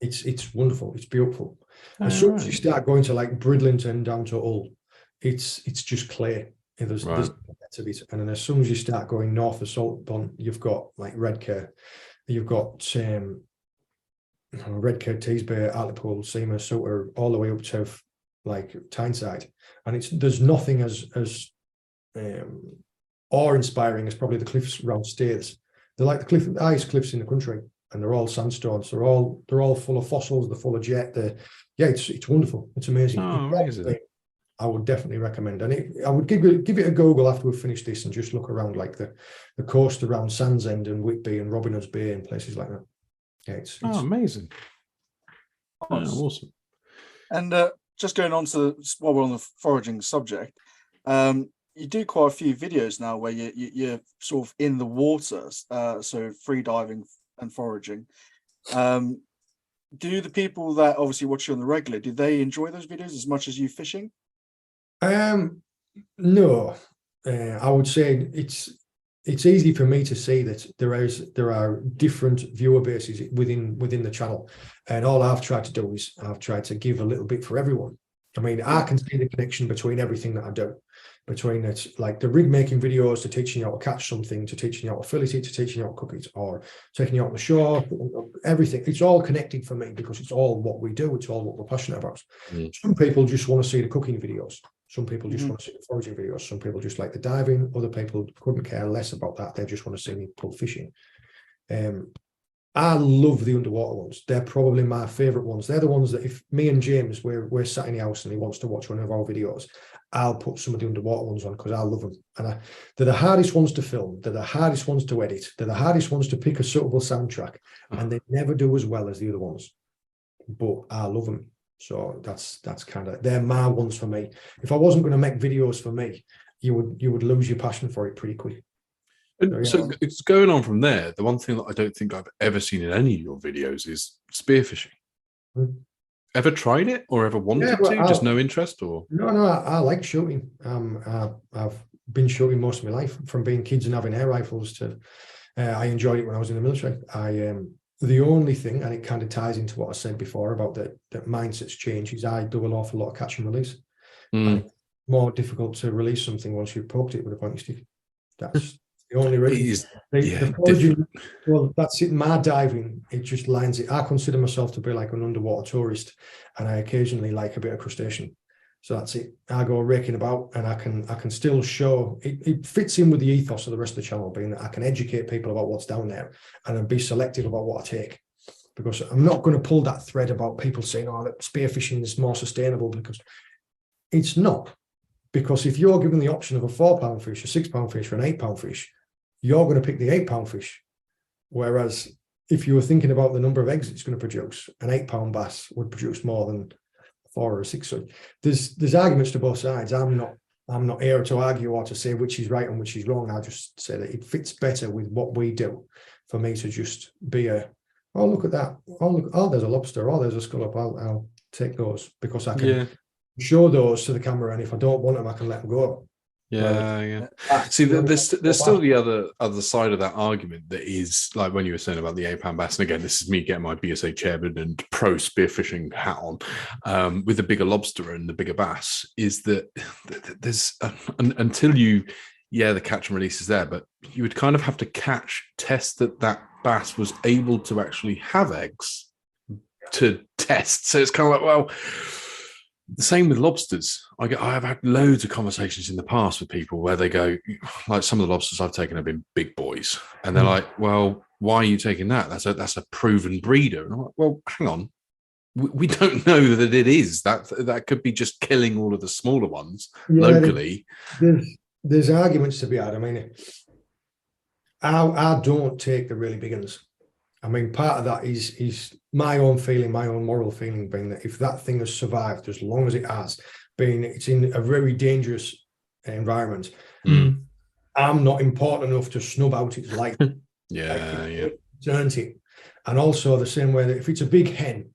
It's wonderful. It's beautiful. As soon as you start going to like Bridlington down to Hull, it's just clay. There's a bit of it. And then as soon as you start going north of Saltburn, you've got like Redcar, you've got Redcar, Teesby, Hartlepool, Seamer, Suter, all the way up to like Tyneside. And there's nothing as awe-inspiring as probably the cliffs around Staithes. They're like the highest cliffs in the country, and they're all sandstones. They're all full of fossils. They're full of jet. It's wonderful. It's amazing. Oh, amazing. I would definitely recommend, and I would give it a Google after we've finished this and just look around like the coast around Sandsend and Whitby and Robin Hood's Bay and places like that. Yeah, it's amazing. Awesome. And just going on to while we're on the foraging subject, you do quite a few videos now where you're sort of in the water, so free diving and foraging. Do the people that obviously watch you on the regular, do they enjoy those videos as much as you fishing? No, I would say it's easy for me to see that there are different viewer bases within the channel, and all I've tried to do is I've tried to give a little bit for everyone. I mean, I can see the connection between everything that I do, between it, like the rig making videos, to teaching you how to catch something, to teaching you how to fillet it, to teaching you how to cook it, or taking you out on the shore, everything. It's all connected for me because it's all what we do. It's all what we're passionate about. Some people just want to see the cooking videos. Some people just want to see the foraging videos. Some people just like the diving. Other people couldn't care less about that. They just want to see me pull fishing. I love the underwater ones. They're probably my favorite ones. They're the ones that if me and James, we're sat in the house and he wants to watch one of our videos, I'll put some of the underwater ones on because I love them. And they're the hardest ones to film. They're the hardest ones to edit. They're the hardest ones to pick a suitable soundtrack. And they never do as well as the other ones. But I love them. So that's kind of, they're my ones for me. If I wasn't going to make videos for me, you would lose your passion for it pretty quick. And so it's going on from there. The one thing that I don't think I've ever seen in any of your videos is spearfishing. Ever tried it or ever wanted to? Just no interest, or no? I like shooting. I've been shooting most of my life, from being kids and having air rifles to. I enjoyed it when I was in the military. The only thing, and it kind of ties into what I said before about that mindset's change, is I do an awful lot of catch and release. And it's more difficult to release something once you've poked it with a pointy stick. That's the only reason. Well, that's it. My diving, it just lines it. I consider myself to be like an underwater tourist, and I occasionally like a bit of crustacean. So that's it. I go raking about, and I can still show. It fits in with the ethos of the rest of the channel, being that I can educate people about what's down there, and then be selective about what I take. Because I'm not going to pull that thread about people saying, "Oh, that spearfishing is more sustainable," because it's not. Because if you're given the option of a 4-pound fish, a 6-pound fish, or an 8-pound fish, you're going to pick the 8-pound fish. Whereas if you were thinking about the number of eggs it's going to produce, an 8-pound bass would produce more than 4 or 6. So there's arguments to both sides. I'm not here to argue or to say which is right and which is wrong. I just say that it fits better with what we do for me to just be oh, look at that. Oh, there's a lobster. Oh, there's a scallop. I'll take those, because I can show those to the camera, and if I don't want them, I can let them go. See, there's still the other side of that argument, that is like when you were saying about the 8-pound bass, and again, this is me getting my BSA chairman and pro spearfishing hat on, with the bigger lobster and the bigger bass, is that there's until the catch and release is there, but you would kind of have to test that bass was able to actually have eggs to test. So it's kind of like, well, the same with lobsters. I've had loads of conversations in the past with people where they go, like, some of the lobsters I've taken have been big boys, and they're like, well, why are you taking that? That's a proven breeder. And I'm like, well, hang on, we don't know that it is. That could be just killing all of the smaller ones locally. There's arguments to be had. I mean, I don't take the really big ones. I mean, part of that is my own feeling, my own moral feeling, being that if that thing has survived as long as it has, being it's in a very dangerous environment, I'm not important enough to snub out its life. It's earned it. And also the same way that if it's a big hen,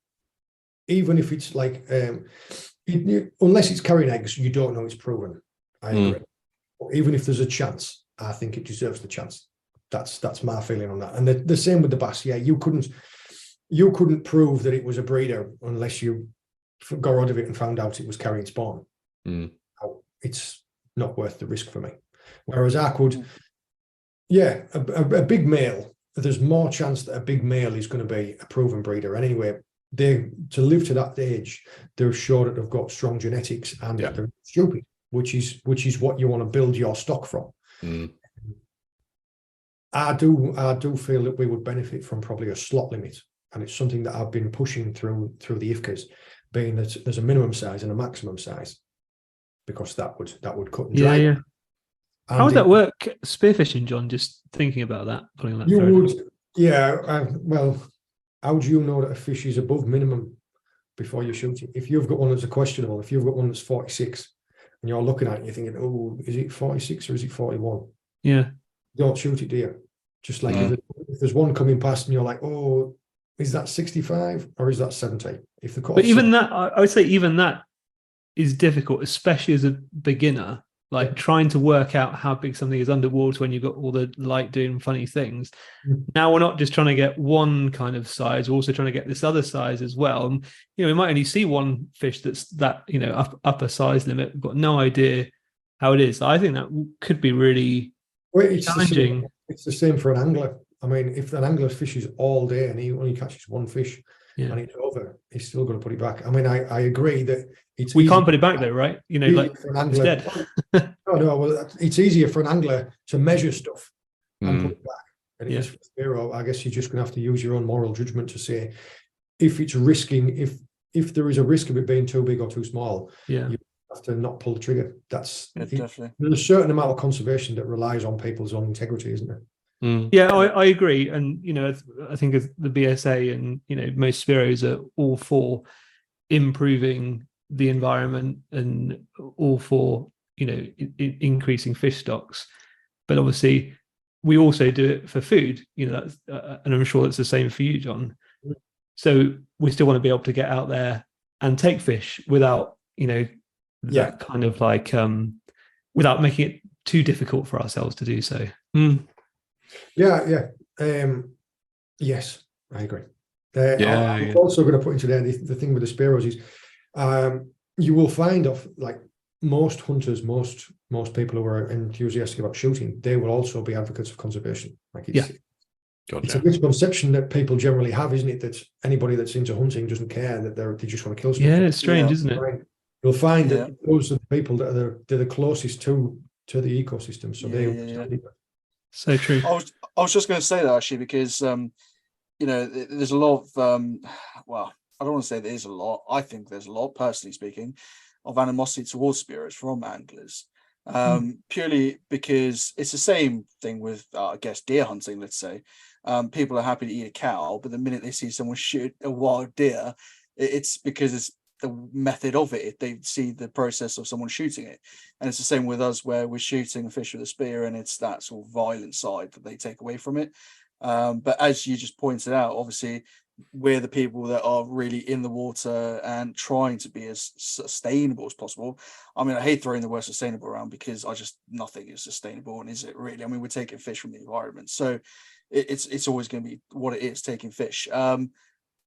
even if it's like, unless it's carrying eggs, you don't know it's proven. I agree. But even if there's a chance, I think it deserves the chance. That's my feeling on that. And the same with the bass. Yeah, you couldn't prove that it was a breeder unless you got rid of it and found out it was carrying spawn. It's not worth the risk for me. Whereas I could, a big male, there's more chance that a big male is going to be a proven breeder. And anyway, to live to that age, they're sure that they've got strong genetics and they're stupid, which is what you want to build your stock from. I do feel that we would benefit from probably a slot limit, and it's something that I've been pushing through the IFCAs, being that there's a minimum size and a maximum size, because that would cut and dry. How would that work spearfishing, John? Just thinking about that, putting that. You would, well, how do you know that a fish is above minimum before you shoot it? If you've got one that's a questionable, if you've got one that's 46, and you're looking at it, and you're thinking, oh, is it 46 or is it 41? Yeah. Don't shoot it, do you? Just like if there's one coming past and you're like, oh, is that 65 or is that 70? If the but even that, I would say even that is difficult, especially as a beginner, like trying to work out how big something is underwater when you've got all the light doing funny things. Now we're not just trying to get one kind of size, we're also trying to get this other size as well. And, we might only see one fish that's that, upper size limit. We've got no idea how it is. I think that could be really challenging. It's the same for an angler. I mean, if an angler fishes all day and he only catches one fish and it's over, he's still going to put it back. I mean, I agree that we can't put it back though, right? Like for an angler, it's dead. Well, it's easier for an angler to measure stuff and put it back. And it's zero. I guess you're just going to have to use your own moral judgment to say if it's risking, if there is a risk of it being too big or too small, you have to not pull the trigger. Definitely. There's a certain amount of conservation that relies on people's own integrity, isn't there? Yeah, I agree. And, I think the BSA and, most Spiros are all for improving the environment and all for, increasing fish stocks. But obviously, we also do it for food. That's and I'm sure it's the same for you, John. So we still want to be able to get out there and take fish without that kind of like without making it too difficult for ourselves to do so. Yes, I agree. I'm also going to put into there the thing with the spearos is you will find like most hunters, most people who are enthusiastic about shooting, they will also be advocates of conservation. Like it's a misconception that people generally have, isn't it? That anybody that's into hunting doesn't care, that they just want to kill stuff. Yeah, it's strange, isn't it? You'll find that those are the people that they're the closest to the ecosystem. So so true. I was just going to say that actually, because there's a lot of well, I don't want to say there's a lot. I think there's a lot, personally speaking, of animosity towards spearos from anglers. Purely because it's the same thing with I guess deer hunting, let's say. People are happy to eat a cow, but the minute they see someone shoot a wild deer, it's because it's the method of it. They see the process of someone shooting it. And it's the same with us, where we're shooting a fish with a spear, and it's that sort of violent side that they take away from it. But as you just pointed out, obviously we're the people that are really in the water and trying to be as sustainable as possible. I mean, I hate throwing the word sustainable around, because nothing is sustainable, and is it really? I mean, we're taking fish from the environment, so it's always going to be what it is, taking fish.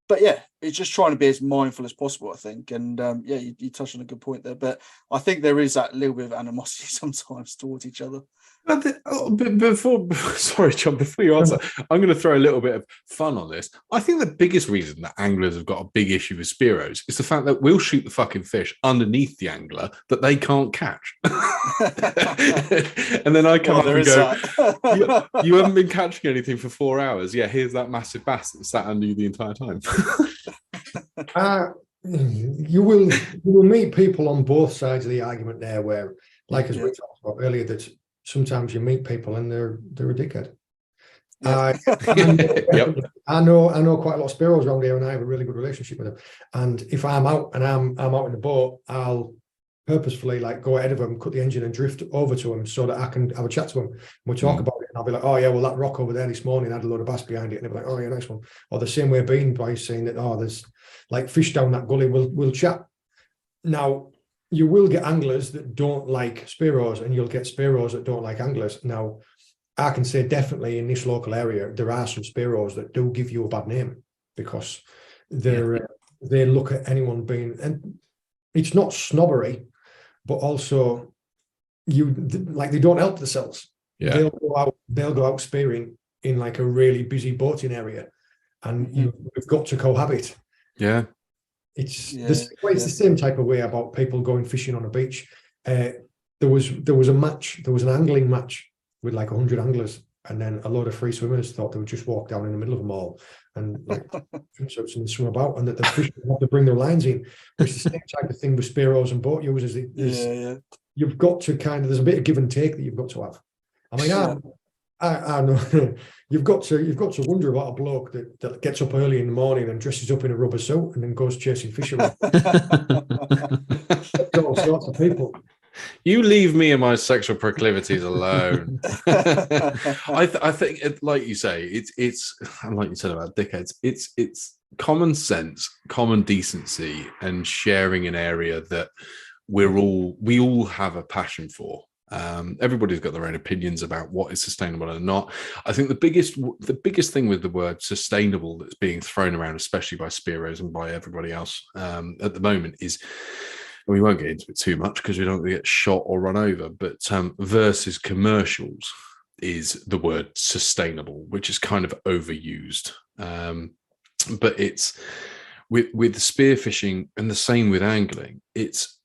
But yeah, it's just trying to be as mindful as possible, I think. And you touched on a good point there. But I think there is that little bit of animosity sometimes towards each other. Sorry, John, before you answer, I'm going to throw a little bit of fun on this. I think the biggest reason that anglers have got a big issue with spearos is the fact that we'll shoot the fucking fish underneath the angler that they can't catch. And then I come up and go, you haven't been catching anything for 4 hours. Yeah, here's that massive bass that sat under you the entire time. You will meet people on both sides of the argument there, where, like as we talked about earlier, that sometimes you meet people and they're a dickhead. I know quite a lot of spearos around here, and I have a really good relationship with them. And if I'm out and I'm out in the boat, I'll purposefully like go ahead of them, cut the engine and drift over to them so that I can have a chat to them. And we'll talk about it, and I'll be like, oh yeah, well that rock over there this morning had a load of bass behind it, and they'll be like, oh yeah, nice one. Or the same way Bean by saying that, oh, there's like fish down that gully, we'll chat. Now you will get anglers that don't like spearos, and you'll get spearos that don't like anglers. Now I can say definitely in this local area there are some spearos that do give you a bad name, because they look at anyone being, and it's not snobbery, but also they don't help themselves. They'll go out spearing in like a really busy boating area, and you've got to cohabit. It's the same type of way about people going fishing on a beach. There was an angling match with like 100 anglers, and then a load of free swimmers thought they would just walk down in the middle of them all and like swim about, and that the fish have to bring their lines in. But it's the same type of thing with spearos and boat users. You've got to there's a bit of give and take that you've got to have. I mean, I know you've got to wonder about a bloke that gets up early in the morning and dresses up in a rubber suit and then goes chasing fish around. All sorts of people. You leave me and my sexual proclivities alone. I think, like you say, it's like you said about dickheads. It's common sense, common decency, and sharing an area that we all have a passion for. Everybody's got their own opinions about what is sustainable and not. I think the biggest thing with the word sustainable that's being thrown around, especially by spearos and by everybody else at the moment, is, and we won't get into it too much because we don't want to get shot or run over, but versus commercials is the word sustainable, which is kind of overused. But it's with spearfishing, and the same with angling, it's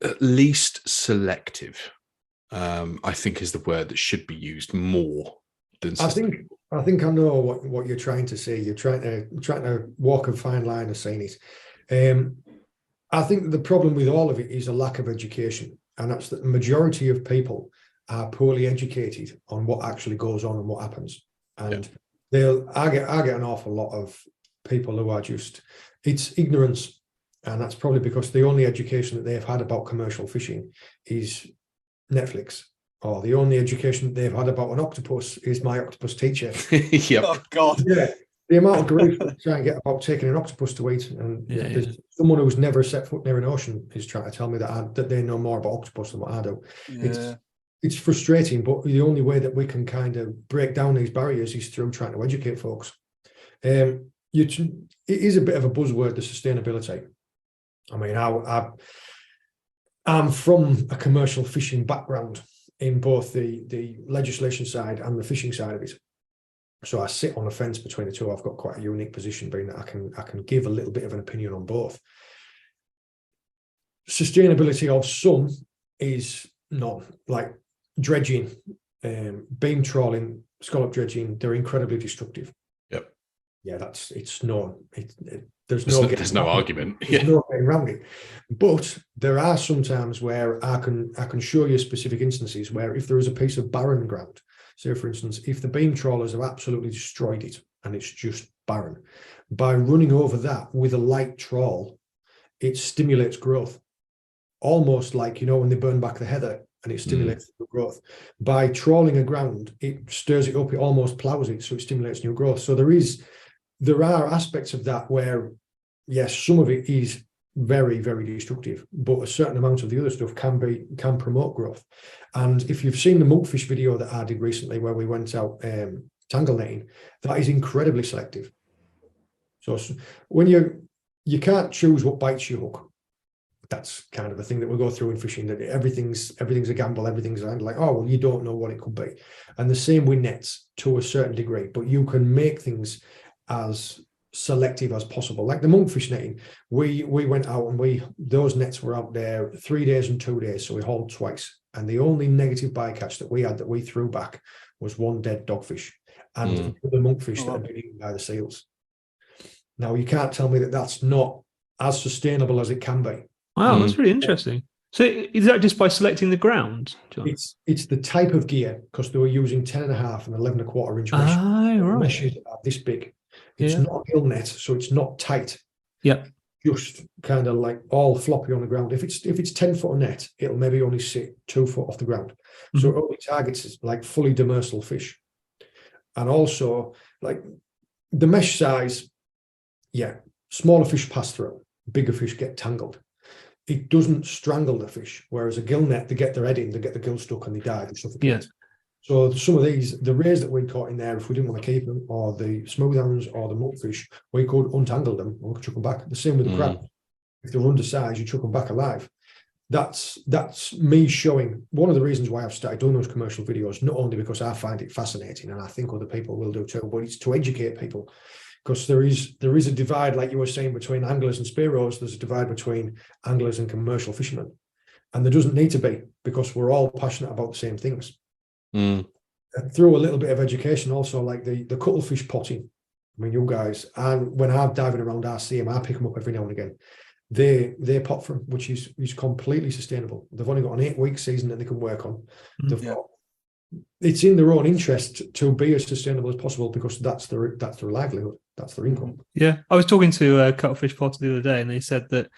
at least selective. I think is the word that should be used more than sustainable. I think I know what you're trying to say. You're trying to walk a fine line of saying it. I think the problem with all of it is a lack of education, and that's that the majority of people are poorly educated on what actually goes on and what happens. And I get an awful lot of people who are just, it's ignorance, and that's probably because the only education that they've had about commercial fishing is Netflix, or the only education they've had about an octopus is My Octopus Teacher. Yep. Oh God. Yeah. The amount of grief they try and get about taking an octopus to eat, and there's someone who's never set foot near an ocean is trying to tell me that they know more about octopus than what I do. Yeah. It's frustrating, but the only way that we can kind of break down these barriers is through trying to educate folks. It is a bit of a buzzword, the sustainability. I mean, I'm from a commercial fishing background in both the legislation side and the fishing side of it. So I sit on a fence between the two. I've got quite a unique position, being that I can give a little bit of an opinion on both. Sustainability of some is not, like dredging, beam trawling, scallop dredging. They're incredibly destructive. Yep. Yeah, there's no argument. There's no getting around it. But there are some times where I can show you specific instances where if there is a piece of barren ground, so for instance, if the beam trawlers have absolutely destroyed it and it's just barren, by running over that with a light trawl, it stimulates growth. Almost like, when they burn back the heather and it stimulates new growth. By trawling a ground, it stirs it up, it almost plows it, so it stimulates new growth. So there are aspects of that where, yes, some of it is very, very destructive, but a certain amount of the other stuff can promote growth. And if you've seen the monkfish video that I did recently, where we went out tangle netting, that is incredibly selective. So when you can't choose what bites you hook. That's kind of a thing that we go through in fishing, that everything's a gamble, everything's like, oh, well, you don't know what it could be. And the same with nets to a certain degree, but you can make things as selective as possible. Like the monkfish netting, we went out and those nets were out there 3 days and 2 days, so we hauled twice. And the only negative bycatch that we had that we threw back was one dead dogfish and the monkfish that had been eaten by the seals. Now, you can't tell me that that's not as sustainable as it can be. Wow, that's really interesting. So is that just by selecting the ground, John? It's the type of gear, because they were using 10.5 and 11.25 inch mesh. Right. Meshes are this big. It's not a gill net, so it's not tight. Yeah. Just kind of like all floppy on the ground. If it's 10 foot of net, it'll maybe only sit 2 foot off the ground. So it only targets like fully demersal fish. And also, like the mesh size, smaller fish pass through, bigger fish get tangled. It doesn't strangle the fish, whereas a gill net, they get their head in, they get the gill stuck and they die and suffocate. Yeah. So some of the rays that we caught in there, if we didn't want to keep them, or the smoothhounds or the monkfish, we could untangle them and we could chuck them back. The same with the crab. If they're undersized, you chuck them back alive. That's me showing one of the reasons why I've started doing those commercial videos, not only because I find it fascinating and I think other people will do too, but it's to educate people. Because there is a divide, like you were saying, between anglers and spearos. There's a divide between anglers and commercial fishermen. And there doesn't need to be, because we're all passionate about the same things. Through a little bit of education also, like the cuttlefish potting. I mean, you guys, and when I'm diving around, I see them, I pick them up every now and again. They pot from, which is completely sustainable. They've only got an 8-week season that they can work on. It's in their own interest to be as sustainable as possible, because that's their livelihood, that's their income. Yeah, I was talking to a cuttlefish potter the other day, and they said that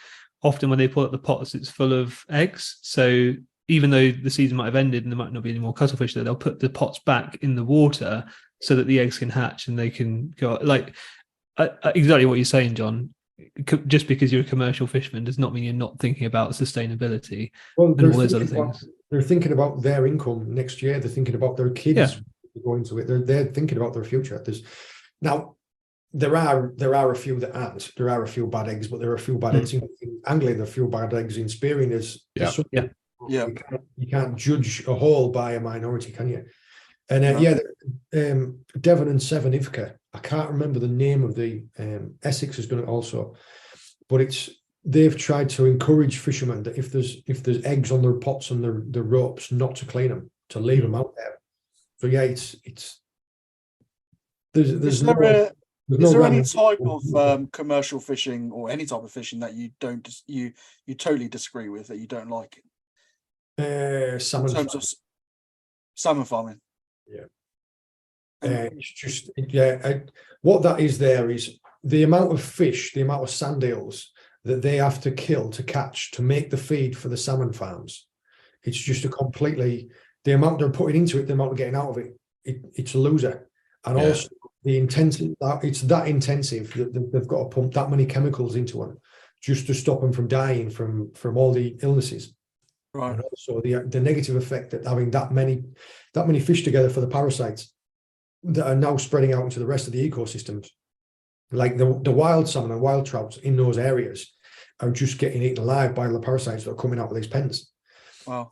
often when they pull up the pots, it's full of eggs. So even though the season might have ended and there might not be any more cuttlefish there, they'll put the pots back in the water so that the eggs can hatch and they can go. Like exactly what you're saying, John. Just because you're a commercial fisherman does not mean you're not thinking about sustainability and all those other things. They're thinking about their income next year. They're thinking about their kids going to it. They're thinking about their future. There are a few that aren't. There are a few bad eggs, but there are a few bad eggs in angling. There are a few bad eggs in spearing. You can't judge a whole by a minority, can you? And Devon and Seven Ivka. I can't remember the name of the Essex has done it also, but they've tried to encourage fishermen that if there's eggs on their pots and their ropes, not to clean them, to leave them out there. So is there any type of commercial fishing or any type of fishing that you totally disagree with, that you don't like? Salmon in terms of salmon farming. It's just what that is there is the amount of fish, the amount of sand eels that they have to kill to catch to make the feed for the salmon farms It's just a completely, the amount they're putting into it, the amount they're getting out of it, it's a loser. And also the intensity, it's that intensive that they've got to pump that many chemicals into them just to stop them from dying from all the illnesses. Right. And also the negative effect that having that many fish together for the parasites that are now spreading out into the rest of the ecosystems. Like the wild salmon and wild trouts in those areas are just getting eaten alive by the parasites that are coming out of these pens. Wow.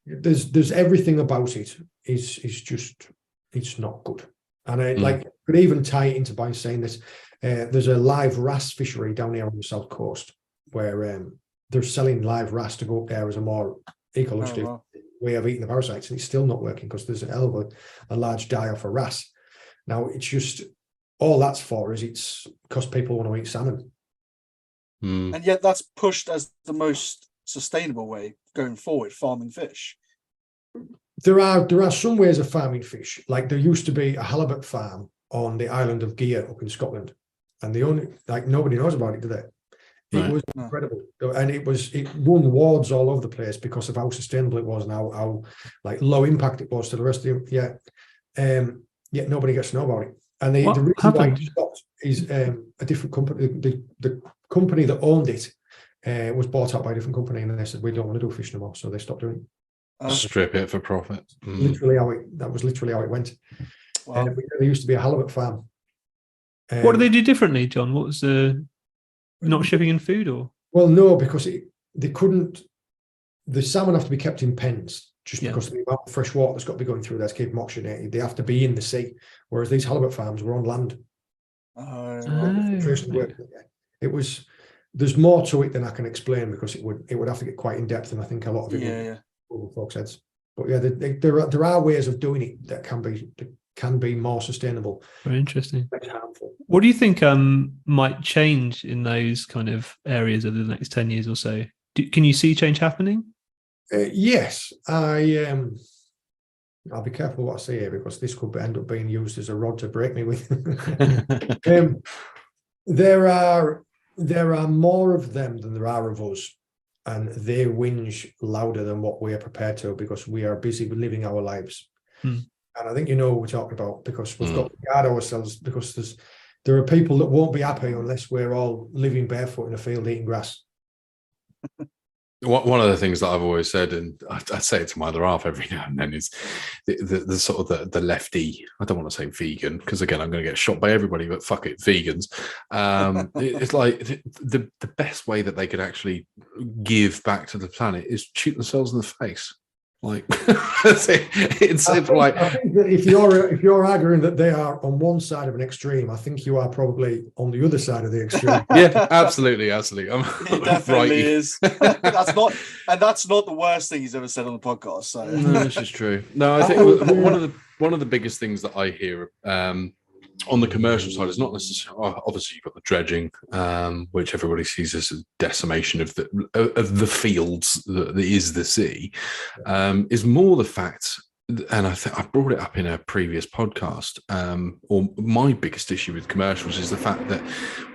There's everything about it is just, it's not good. And I like could even tie it into by saying this. There's a live wrasse fishery down here on the south coast where they're selling live wrasse to go up there as a more ecologically way of eating the parasites, and it's still not working because there's a hell of a large die-off for wrasse. Now it's just all that's for is it's because people want to eat salmon. And yet that's pushed as the most sustainable way going forward, farming fish. There are some ways of farming fish. Like there used to be a halibut farm on the island of Gigha up in Scotland, and nobody knows about it, do they? It was incredible, and it won awards all over the place because of how sustainable it was and how like low impact it was to the rest of the yet nobody gets to know about it. And the reason why it stopped is a different company. The company that owned it was bought out by a different company, and they said we don't want to do fish no more, so they stopped doing it. Strip it for profit. That was literally how it went. Wow. There used to be a halibut farm. What do they do differently, John? What was not shipping in food, or? Well, no, because they couldn't. The salmon have to be kept in pens just because of the amount of fresh water that's got to be going through there to keep them oxygenated. They have to be in the sea, whereas these halibut farms were on land. It was. There's more to it than I can explain because it would have to get quite in depth, and I think a lot of it over folks' heads. But there are ways of doing it that can be more sustainable. Very interesting. Less harmful. What do you think might change in those kind of areas over the next 10 years or so? Can you see change happening? Yes, I'll be careful what I say here because this could end up being used as a rod to break me with. There are more of them than there are of us, and they whinge louder than what we are prepared to because we are busy with living our lives. And I think you know what we're talking about because we've got to guard ourselves because there are people that won't be happy unless we're all living barefoot in a field eating grass. One of the things that I've always said, and I say it to my other half every now and then, is the sort of the lefty. I don't want to say vegan because again I'm going to get shot by everybody, but fuck it, vegans. It's like the best way that they could actually give back to the planet is shoot themselves in the face. Like it's like I think that if you're arguing that they are on one side of an extreme, I think you are probably on the other side of the extreme. Yeah, absolutely. It definitely is. That's not the worst thing he's ever said on the podcast. So no, this is true. No, I think one of the biggest things that I hear on the commercial side is not necessarily obviously you've got the dredging, which everybody sees as a decimation of the fields that is the sea, is more the fact, and I think I brought it up in a previous podcast, or my biggest issue with commercials is the fact that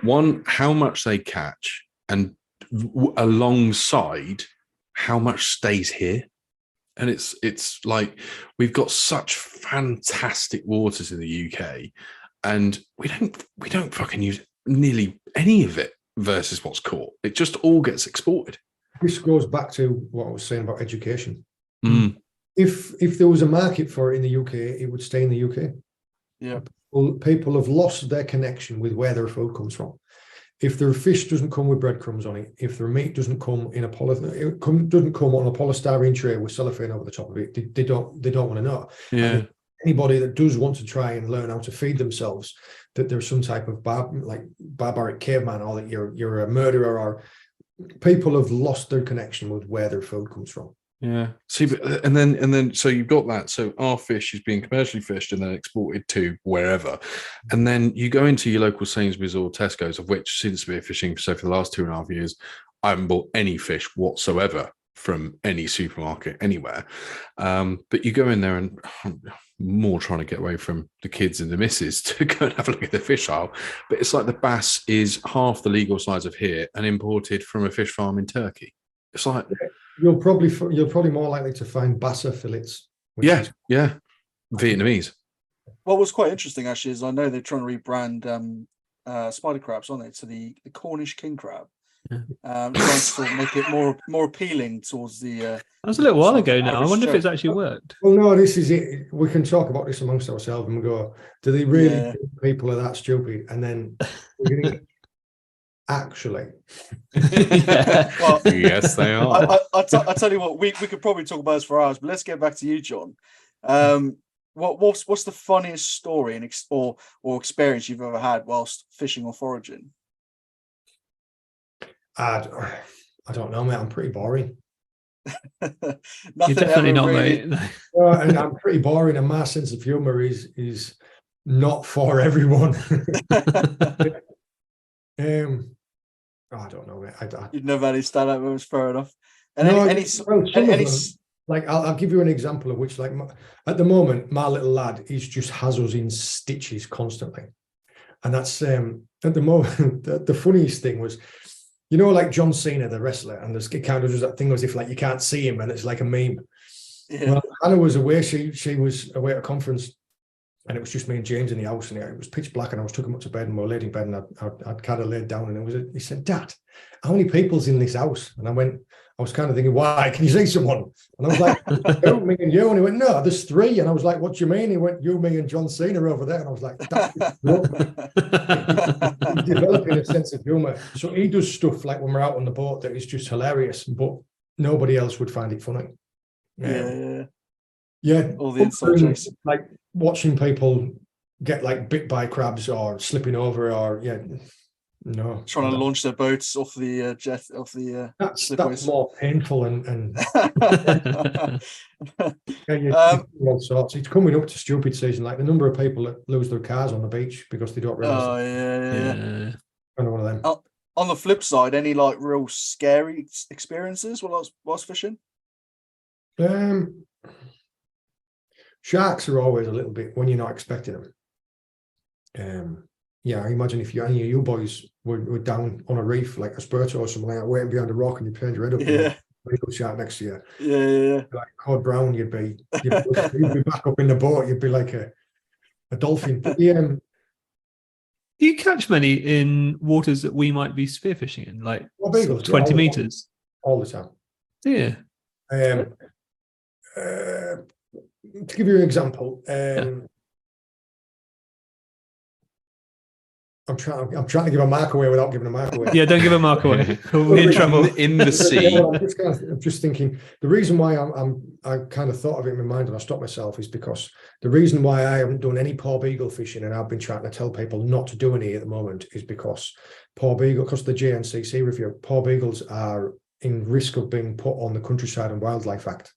one, how much they catch, and alongside how much stays here. And it's like we've got such fantastic waters in the UK, and we don't fucking use nearly any of it versus what's caught. It just all gets exported. This goes back to what I was saying about education. If there was a market for it in the UK, it would stay in the UK. Yeah. Well, people have lost their connection with where their food comes from. If their fish doesn't come with breadcrumbs on it, if their meat doesn't come in doesn't come on a polystyrene tray with cellophane over the top of it, they don't want to know. Yeah. Anybody that does want to try and learn how to feed themselves, that there's some type of barbaric caveman, or that you're a murderer, or people have lost their connection with where their food comes from. Yeah. See, and then so you've got that. So our fish is being commercially fished and then exported to wherever. And then you go into your local Sainsbury's or Tesco's, of which since spearfishing for the last 2.5 years, I haven't bought any fish whatsoever from any supermarket anywhere. But you go in there, and I'm more trying to get away from the kids and the missus to go and have a look at the fish aisle. But it's like the bass is half the legal size of here and imported from a fish farm in Turkey. It's like, You're probably more likely to find bassa fillets. Yeah. Vietnamese. What was quite interesting actually is I know they're trying to rebrand spider crabs, aren't they, to the Cornish king crab. Trying to sort of make it more appealing towards the. That was a little while ago now. I wonder if it's actually worked. Well, no, this is it. We can talk about this amongst ourselves and we go, do they really think people are that stupid? And then we're going to actually. Well, yes, they are. I tell you what, we could probably talk about this for hours, but let's get back to you, John. What's the funniest story or experience you've ever had whilst fishing or foraging? I don't know, mate. I'm pretty boring. You're definitely not, really... mate. And I'm pretty boring, and my sense of humour is not for everyone. I don't know, mate. You've never had any stand-up moments, fair enough. And I'll give you an example of which, like, at the moment, my little lad, he's just has us in stitches constantly, and that's at the moment. The funniest thing was, you know, like John Cena, the wrestler, and there's kind of just that thing as if like you can't see him and it's like a meme. Yeah. Well, Hannah was away. She was away at a conference, and it was just me and James in the house, and it was pitch black, and I was took him up to bed, and we were laid in bed, and I'd kind of laid down, and he said, "Dad, how many people's in this house?" And I was kind of thinking, "Why? Can you see someone?" And I was like, "Oh, me and you." And he went, "No, there's 3." And I was like, "What do you mean?" He went, "You, me, and John Cena over there." And I was like, he's developing a sense of humor. So he does stuff like when we're out on the boat that is just hilarious, but nobody else would find it funny. Yeah. All the inside jokes. Like watching people get like bit by crabs or slipping over or no. Trying to launch their boats off the jet, off the that's more painful and all sorts. It's coming up to stupid season, like the number of people that lose their cars on the beach because they don't realize. Oh yeah. Kind of one of them. On the flip side, any like real scary experiences whilst fishing? Sharks are always a little bit when you're not expecting them. I imagine if any of you boys were down on a reef like a spurter or something like that, waiting behind a rock, and you turned your head up, and a little shark next to you. Yeah. Like Cod Brown, you'd be back up in the boat. You'd be like a dolphin. But, do you catch many in waters that we might be spearfishing in, like 20 meters? All the time. Yeah. To give you an example, I'm trying to give a mark away without giving a mark away. Yeah, don't give a mark away. We're in trouble. In the sea. I'm just thinking the reason why I kind of thought of it in my mind and I stopped myself is because the reason why I haven't done any poor beagle fishing and I've been trying to tell people not to do any at the moment is because because of the JNCC review, poor beagles are in risk of being put on the Countryside and Wildlife Act,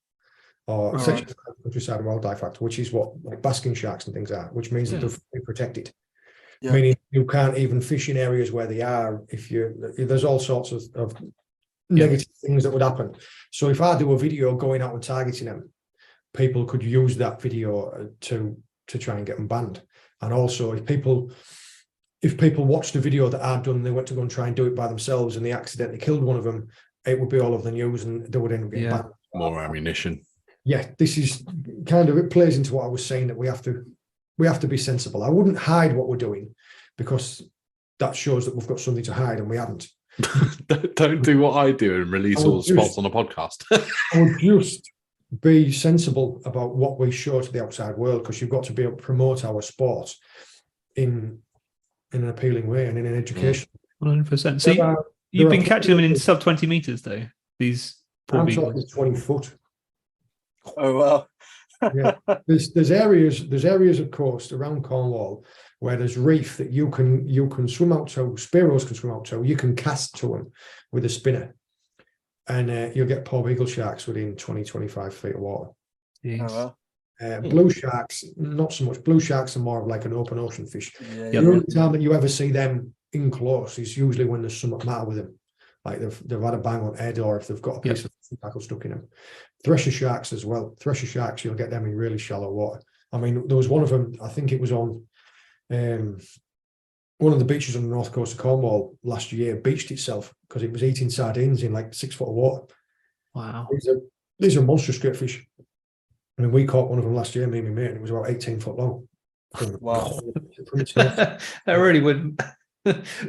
or Section 5 of the Countryside and Wildlife Act, which is what like basking sharks and things are, which means that they're fully protected. Yeah. Meaning you can't even fish in areas where they are there's all sorts of negative things that would happen. So if I do a video going out and targeting them, people could use that video to try and get them banned. And also if people watched the video that I'd done and they went to go and try and do it by themselves and they accidentally killed one of them, it would be all over the news and they would end up getting banned. More ammunition. Yeah, this is kind of, it plays into what I was saying, that we have to be sensible. I wouldn't hide what we're doing because that shows that we've got something to hide and we haven't. Don't do what I do and release all the spots on a podcast. I would just be sensible about what we show to the outside world, because you've got to be able to promote our sport in an appealing way and in an education. 100%. So you've been catching them in sub 20 meters though, these poor beagles. I'm talking 20 foot. Oh wow. Yeah, there's areas of coast around Cornwall where there's reef that you can swim out to, sparrows can swim out to, you can cast to them with a spinner, and you'll get poor beagle sharks within 20-25 feet of water. Oh, wow. Blue sharks, not so much. Blue sharks are more of like an open ocean fish. Yeah, the only time that you ever see them in close is usually when there's something matter with them, like they've had a bang on head, or if they've got a piece of tackle stuck in them. Thresher sharks as well. Thresher sharks, you'll get them in really shallow water. I mean, there was one of them, I think it was on one of the beaches on the north coast of Cornwall last year, beached itself because it was eating sardines in like 6 foot of water. Wow. These are monstrous great fish. I mean, we caught one of them last year, me and my mate, and it was about 18 foot long. Wow. That really would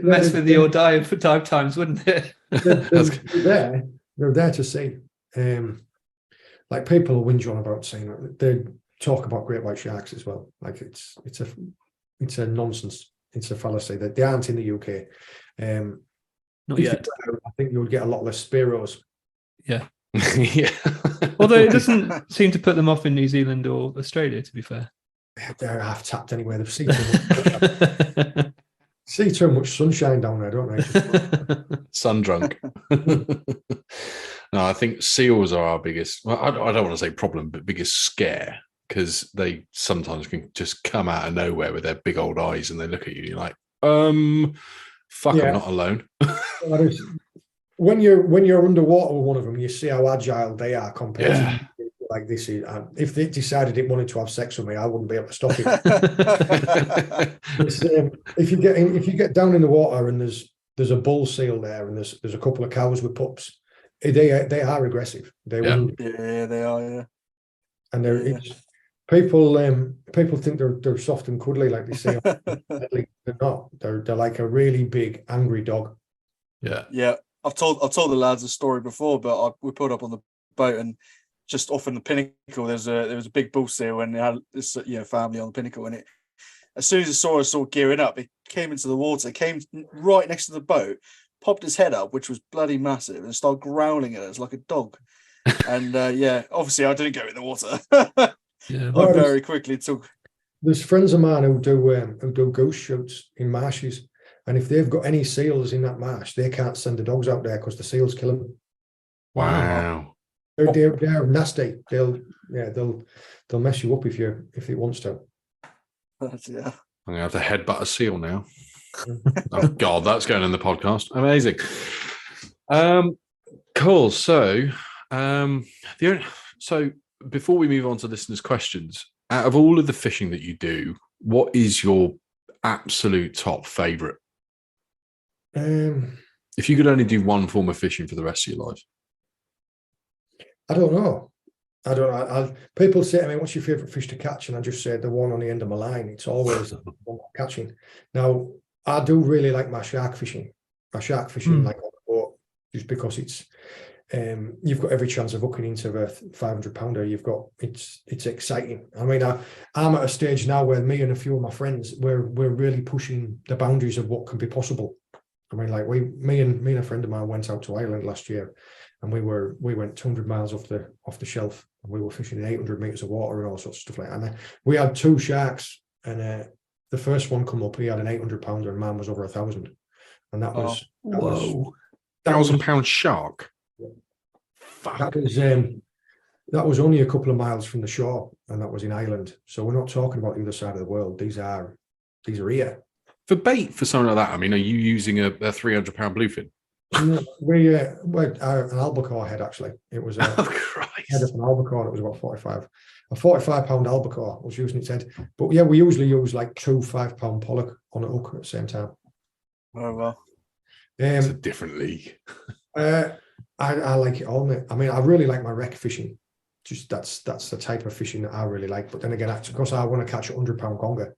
mess with your dive for dive times, wouldn't it? They're there to see. Like people whinge on about saying they talk about great white sharks as well. Like it's a nonsense. It's a fallacy that they aren't in the UK. Not yet. I think you would get a lot less spearos. Yeah. Yeah. Although it doesn't seem to put them off in New Zealand or Australia, to be fair. They're half tapped anyway. They've seen too much sunshine down there, don't they? Sun drunk. No, I think seals are our biggest, well, I don't want to say problem, but biggest scare, because they sometimes can just come out of nowhere with their big old eyes and they look at you and you're like, fuck, yeah. I'm not alone. When you're underwater with one of them, you see how agile they are compared to like this. If they decided it wanted to have sex with me, I wouldn't be able to stop it. If you get down in the water and there's a bull seal there and there's a couple of cows with pups, they are aggressive. They are. Yeah, and people think they're soft and cuddly like they say. They're not. They're like a really big angry dog. Yeah. I've told the lads a story before, but we put up on the boat and just off in the pinnacle, there was a big bull seal and they had this family on the pinnacle, and as soon as it saw us all gearing up, it came into the water, it came right next to the boat, popped its head up, which was bloody massive, and started growling at us like a dog. And obviously I didn't go in the water. I very quickly took. There's friends of mine who do goose shoots in marshes, and if they've got any seals in that marsh, they can't send the dogs out there because the seals kill them. Wow. They're nasty. They'll mess you up if it wants to. Yeah. I'm gonna have to headbutt a seal now. Oh God, that's going in the podcast. Amazing. Cool. So, so before we move on to listeners' questions, out of all of the fishing that you do, what is your absolute top favorite? If you could only do one form of fishing for the rest of your life. I don't know. People say to me, what's your favorite fish to catch? And I just say the one on the end of my line. It's always the one I'm catching. Now, I do really like my shark fishing. Like on the boat, just because it's you've got every chance of hooking into a 500-pounder. It's exciting. I mean, I'm at a stage now where me and a few of my friends we're really pushing the boundaries of what can be possible. I mean, like me and a friend of mine went out to Ireland last year, and we went 200 miles off the shelf, and we were fishing in 800 meters of water and all sorts of stuff like that. And we had two sharks, and the first one come up, he had an 800-pounder, and mine was over 1,000, and that was 1,000-pound shark. Fuck. That was only a couple of miles from the shore, and that was in Ireland. So we're not talking about the other side of the world. These are here. For bait for something like that, I mean, are you using a 300-pound bluefin? We an albacore head, actually. It was a head of an albacore. It was about 45. A 45-pound albacore was using its head. But yeah, we usually use like 2 5-pound pollock on a hook at the same time. Oh well. It's a different league. I like it all, mate. I mean, I really like my wreck fishing. Just that's the type of fishing that I really like. But then again, because I want to catch a 100-pound conger.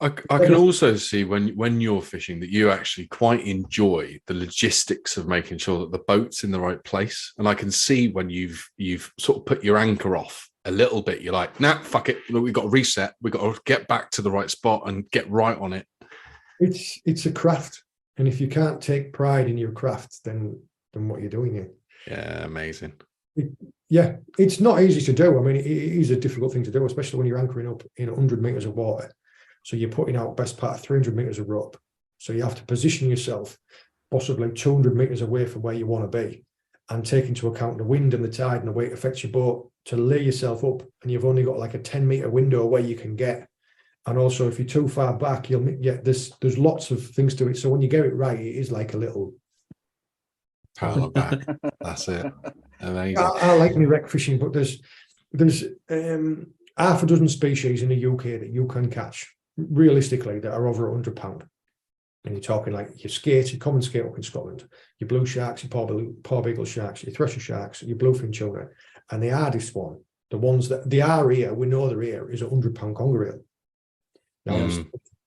I can also see when you're fishing that you actually quite enjoy the logistics of making sure that the boat's in the right place. And I can see when you've sort of put your anchor off a little bit, you're like, nah, fuck it. We've got to reset. We've got to get back to the right spot and get right on it. It's a craft. And if you can't take pride in your craft, then what you're doing here. Yeah, amazing. It's not easy to do. I mean, it is a difficult thing to do, especially when you're anchoring up in 100 meters of water. So you're putting out best part of 300 meters of rope. So you have to position yourself possibly 200 meters away from where you want to be, and take into account the wind and the tide and the way it affects your boat to lay yourself up. And you've only got like a 10-meter window where you can get. And also, if you're too far back, there's lots of things to it. So when you get it right, it is like a little pat on the back. That's it. Amazing. I like me wreck fishing, but there's half a dozen species in the UK that you can catch realistically that are over 100 pound. And you're talking like your skate, your common skate up in Scotland, your blue sharks, your paw beagle sharks, your thresher sharks, your bluefin tuna. And the hardest one, the ones that they are here, we know they're here, is a 100-pound conger eel. Now,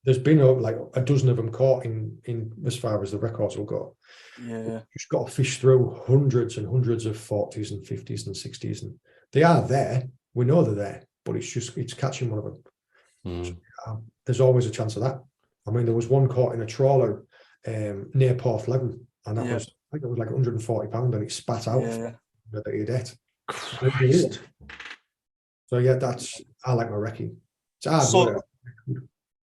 there's been like a dozen of them caught in as far as the records will go. Yeah. You've just got to fish through hundreds and hundreds of 40s and 50s and 60s. And they are there. We know they're there, but it's catching one of them. So, there's always a chance of that. I mean, there was one caught in a trawler near Port Leven, and that was, I think it was like 140 pounds, and it spat out that he'd ate. Christ. So yeah, I like my recce. It's hard work.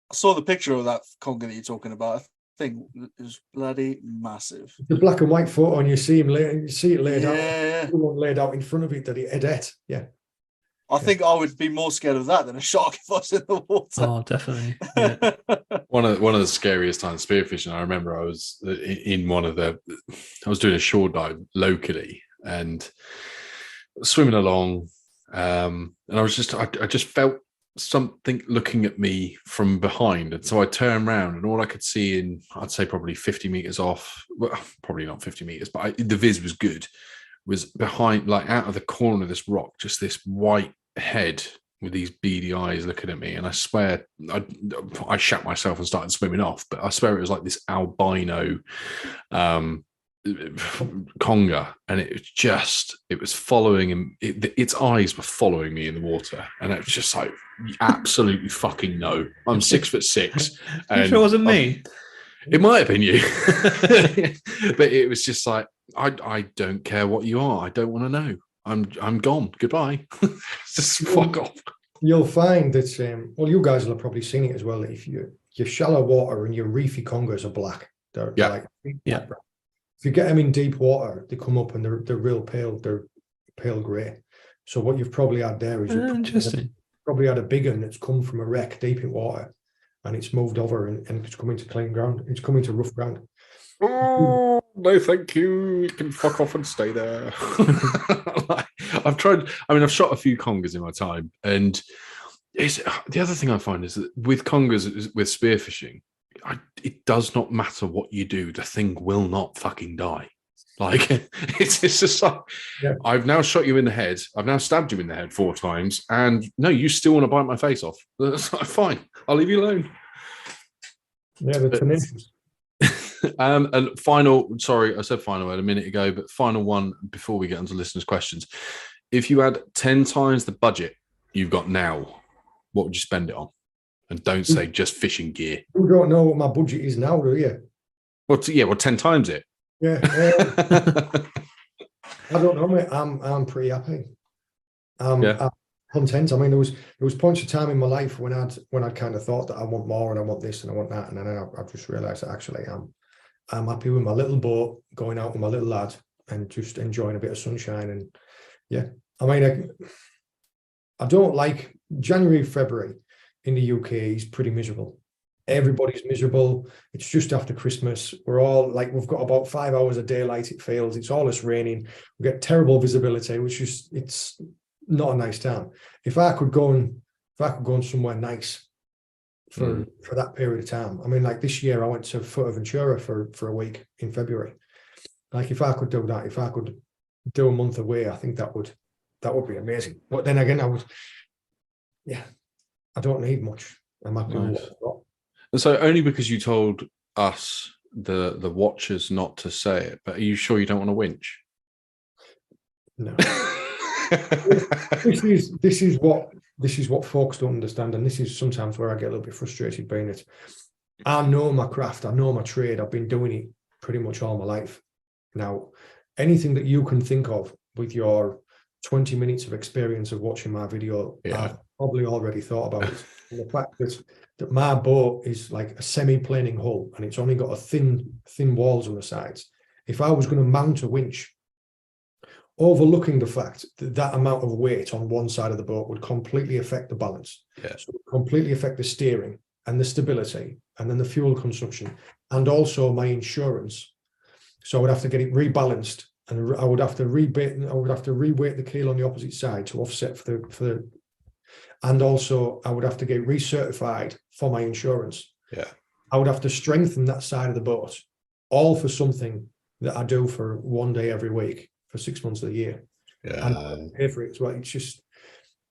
I saw the picture of that conger that you're talking about. I think it was bloody massive. The black and white photo, and you see it laid out. Yeah. Everyone laid out in front of it that it had ate. Yeah. I think I would be more scared of that than a shark if I was in the water. Oh, definitely. Yeah. One of the scariest times spearfishing, I remember I was in I was doing a shore dive locally and swimming along, and I just felt something looking at me from behind, and so I turned around, and all I could see in, I'd say probably 50 meters off, well, probably not 50 meters, but the viz was good, was behind, like out of the corner of this rock, just this white head with these beady eyes looking at me. And I swear I shat myself and started swimming off, but I swear it was like this albino conger, and it was following him. Its eyes were following me in the water, and it was just like, absolutely fucking no. I'm 6'6". You sure it wasn't me? It might have been you. But it was just like, I don't care what you are. I don't want to know. I'm gone. Goodbye. Just fuck off. You'll find that, well, you guys will have probably seen it as well. If your shallow water and your reefy congers are black, they're like, if you get them in deep water, they come up and they're real pale. They're pale grey. So what you've probably had there is interesting. Probably had a big one that's come from a wreck deep in water, and it's moved over and it's coming to clean ground. It's coming to rough ground. Oh, no, thank you. You can fuck off and stay there. I've shot a few congers in my time, and the other thing I find is that with congers, with spearfishing, it does not matter what you do, the thing will not fucking die. Like, it's just like, I've now shot you in the head, I've now stabbed you in the head 4 times, and no, you still want to bite my face off. That's like, fine, I'll leave you alone. Yeah, they're tenacious. And final, sorry, I said final a minute ago, but final one before we get into listeners' questions. If you had 10 times the budget you've got now, what would you spend it on? And don't say just fishing gear. You don't know what my budget is now, do you? Well, 10 times it. Yeah. I don't know, mate. I'm pretty happy. I'm content. I mean, there was points of time in my life when I'd kind of thought that I want more and I want this and I want that, and then I've just realised that actually I'm happy with my little boat, going out with my little lad and just enjoying a bit of sunshine. And yeah, I mean, I don't like January, February in the UK is pretty miserable. Everybody's miserable. It's just after Christmas. We're all like, we've got about 5 hours of daylight. It feels it's always raining. We get terrible visibility, which is, it's not a nice time. If I could go on somewhere nice for that period of time. I mean, like this year I went to Fuerteventura for a week in February. Like if I could do that, if I could do a month away, I think that would be amazing. But then again, I don't need much. I'm happy with what I've got. And so only because you told us the watchers not to say it, but are you sure you don't want to winch? No. This is what folks don't understand, and this is sometimes where I get a little bit frustrated being it. I know my craft, I know my trade, I've been doing it pretty much all my life. Now, anything that you can think of with your 20 minutes of experience of watching my video, I've probably already thought about it. And the fact that my boat is like a semi-planing hull and it's only got a thin walls on the sides. If I was going to mount a winch, overlooking the fact that that amount of weight on one side of the boat would completely affect the balance, so completely affect the steering and the stability, and then the fuel consumption, and also my insurance. So I would have to get it rebalanced, and I would have to reweight the keel on the opposite side to offset for and also I would have to get recertified for my insurance. Yeah. I would have to strengthen that side of the boat, all for something that I do for 1 day every week for 6 months of the year. Yeah. And I pay for it as well. It's just,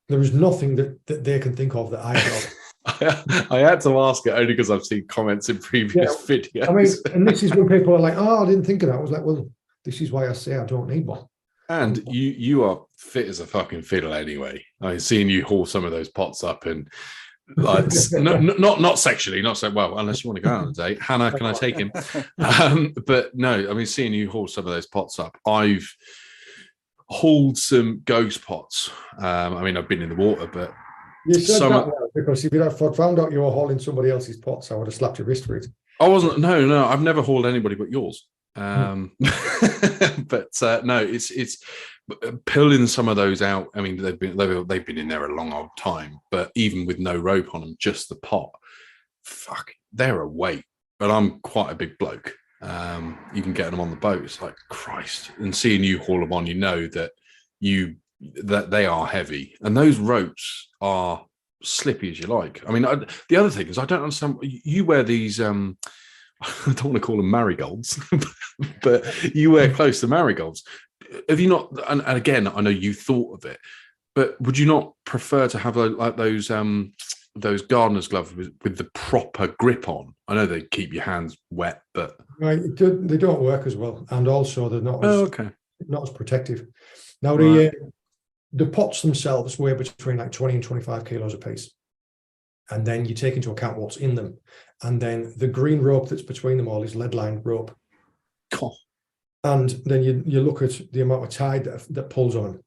there is nothing that they can think of that I've got. I had to ask it only because I've seen comments in previous videos. I mean, and this is when people are like, "Oh, I didn't think of that." I was like, "Well, this is why I say I don't need one." And you are fit as a fucking fiddle anyway. I've seen you haul some of those pots up and like not sexually, not so well, unless you want to go out on a date. Hannah, can I take him? But no, I mean, seeing you haul some of those pots up, I've hauled some ghost pots. I mean, I've been in the water, but you said that well, because if you had found out you were hauling somebody else's pots, I would have slapped your wrist for it. I wasn't. No, I've never hauled anybody but yours. But no, it's pulling some of those out. I mean, they've been in there a long old time, but even with no rope on them, just the pot, fuck, they're a weight. But I'm quite a big bloke. You can get them on the boat. It's like Christ, and seeing you haul them on, you know that they are heavy, and those ropes are slippy as you like. I mean, the other thing is I don't understand. You wear these. I don't want to call them marigolds, but you wear close to marigolds. Have you not? And again, I know you thought of it, but would you not prefer to have like those gardener's gloves with the proper grip on? I know they keep your hands wet, but right, they don't work as well, and also they're not not as protective. Now the pots themselves weigh between like 20 and 25 kilos a piece. And then you take into account what's in them. And then the green rope that's between them all is lead-lined rope. Cool. And then you look at the amount of tide that pulls on.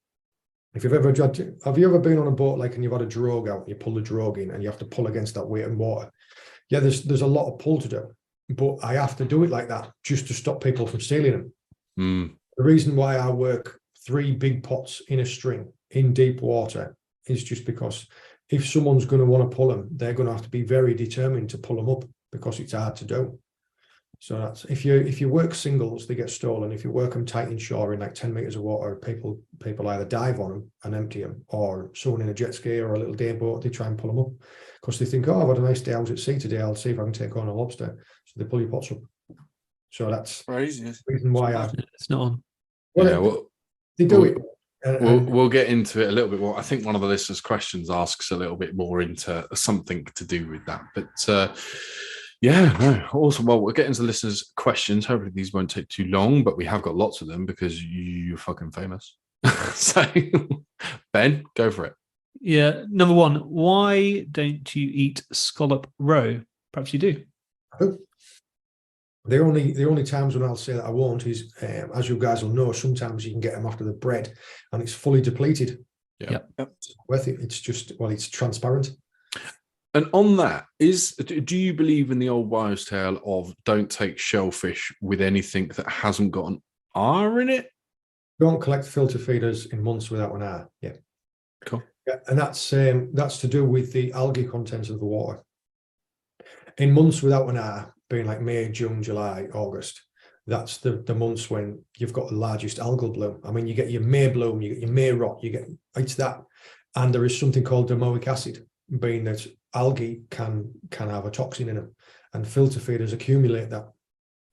Have you ever been on a boat and you've had a drogue out, you pull the drogue in and you have to pull against that weight and water? Yeah, there's a lot of pull to do, but I have to do it like that just to stop people from stealing them. The reason why I work 3 big pots in a string in deep water is just because if someone's going to want to pull them, they're going to have to be very determined to pull them up because it's hard to do. So that's if you work singles, they get stolen. If you work them tight inshore in like 10 meters of water, people either dive on them and empty them, or someone in a jet ski or a little day boat, they try and pull them up because they think, oh, I've had a nice day out at sea today. I'll see if I can take on a lobster. So they pull your pots up. So that's crazy. The reason why it's not on. They do it. We'll get into it a little bit more. I think one of the listeners' questions asks a little bit more into something to do with that. But awesome. Well, we'll get into the listeners' questions. Hopefully these won't take too long, but we have got lots of them because you're fucking famous. So, Ben, go for it. Yeah. Number 1, why don't you eat scallop roe? Perhaps you do. The only times when I'll say that I won't is, as you guys will know, sometimes you can get them after the bread and it's fully depleted. Yeah. It's worth it. It's just, it's transparent. And on that, do you believe in the old wives' tale of don't take shellfish with anything that hasn't got an R in it? Don't collect filter feeders in months without an R. Yeah. Cool. Yeah, and that's to do with the algae content of the water. In months without an R, being like May, June, July, August, that's the months when you've got the largest algal bloom. I mean, you get your May bloom, you get your May rot, it's that. And there is something called domoic acid, being that algae can have a toxin in them, and filter feeders accumulate that.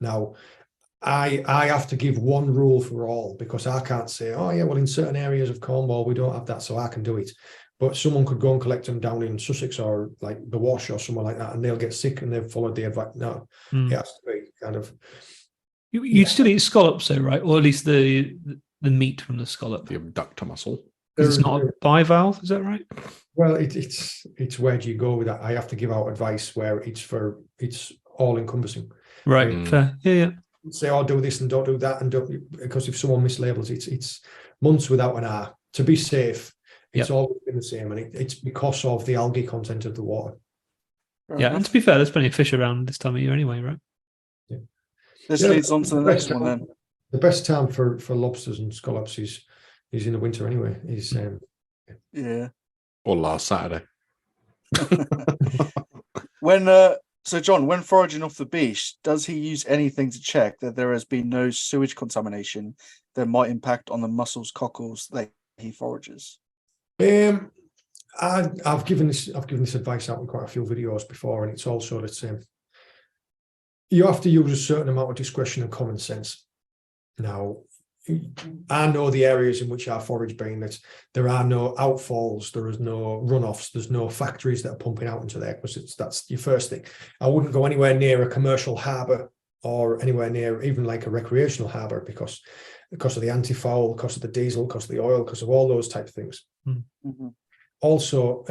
Now, I have to give one rule for all, because I can't say, oh yeah, well, in certain areas of Cornwall we don't have that, so I can do it. But someone could go and collect them down in Sussex or like the Wash or somewhere like that, and they'll get sick and they've followed the advice. No, it has to be kind of. You still eat scallops, though, right? Or at least the meat from the scallop. The abductor muscle. It's not a bivalve, is that right? Well, it's where do you go with that? I have to give out advice where it's all encompassing. Right. Fair. Yeah. Say, oh, do this and don't do that, and don't, because if someone mislabels it's months without an R to be safe. It's always been the same, and it's because of the algae content of the water. Yeah, and to be fair, there's plenty of fish around this time of year anyway, right? Yeah. This leads on to the next one then. The best time for lobsters and scallops is in the winter anyway. Or last Saturday. So John, when foraging off the beach, does he use anything to check that there has been no sewage contamination that might impact on the mussels, cockles that he forages? I've given this advice out in quite a few videos before, and it's also that you have to use a certain amount of discretion and common sense. Now, I know the areas in which I forage being that there are no outfalls, there is no runoffs, there's no factories that are pumping out into there, because that's your first thing. I wouldn't go anywhere near a commercial harbour or anywhere near even like a recreational harbour because of the anti-foul, because of the diesel, because of the oil, because of all those type of things. Mm-hmm. Also,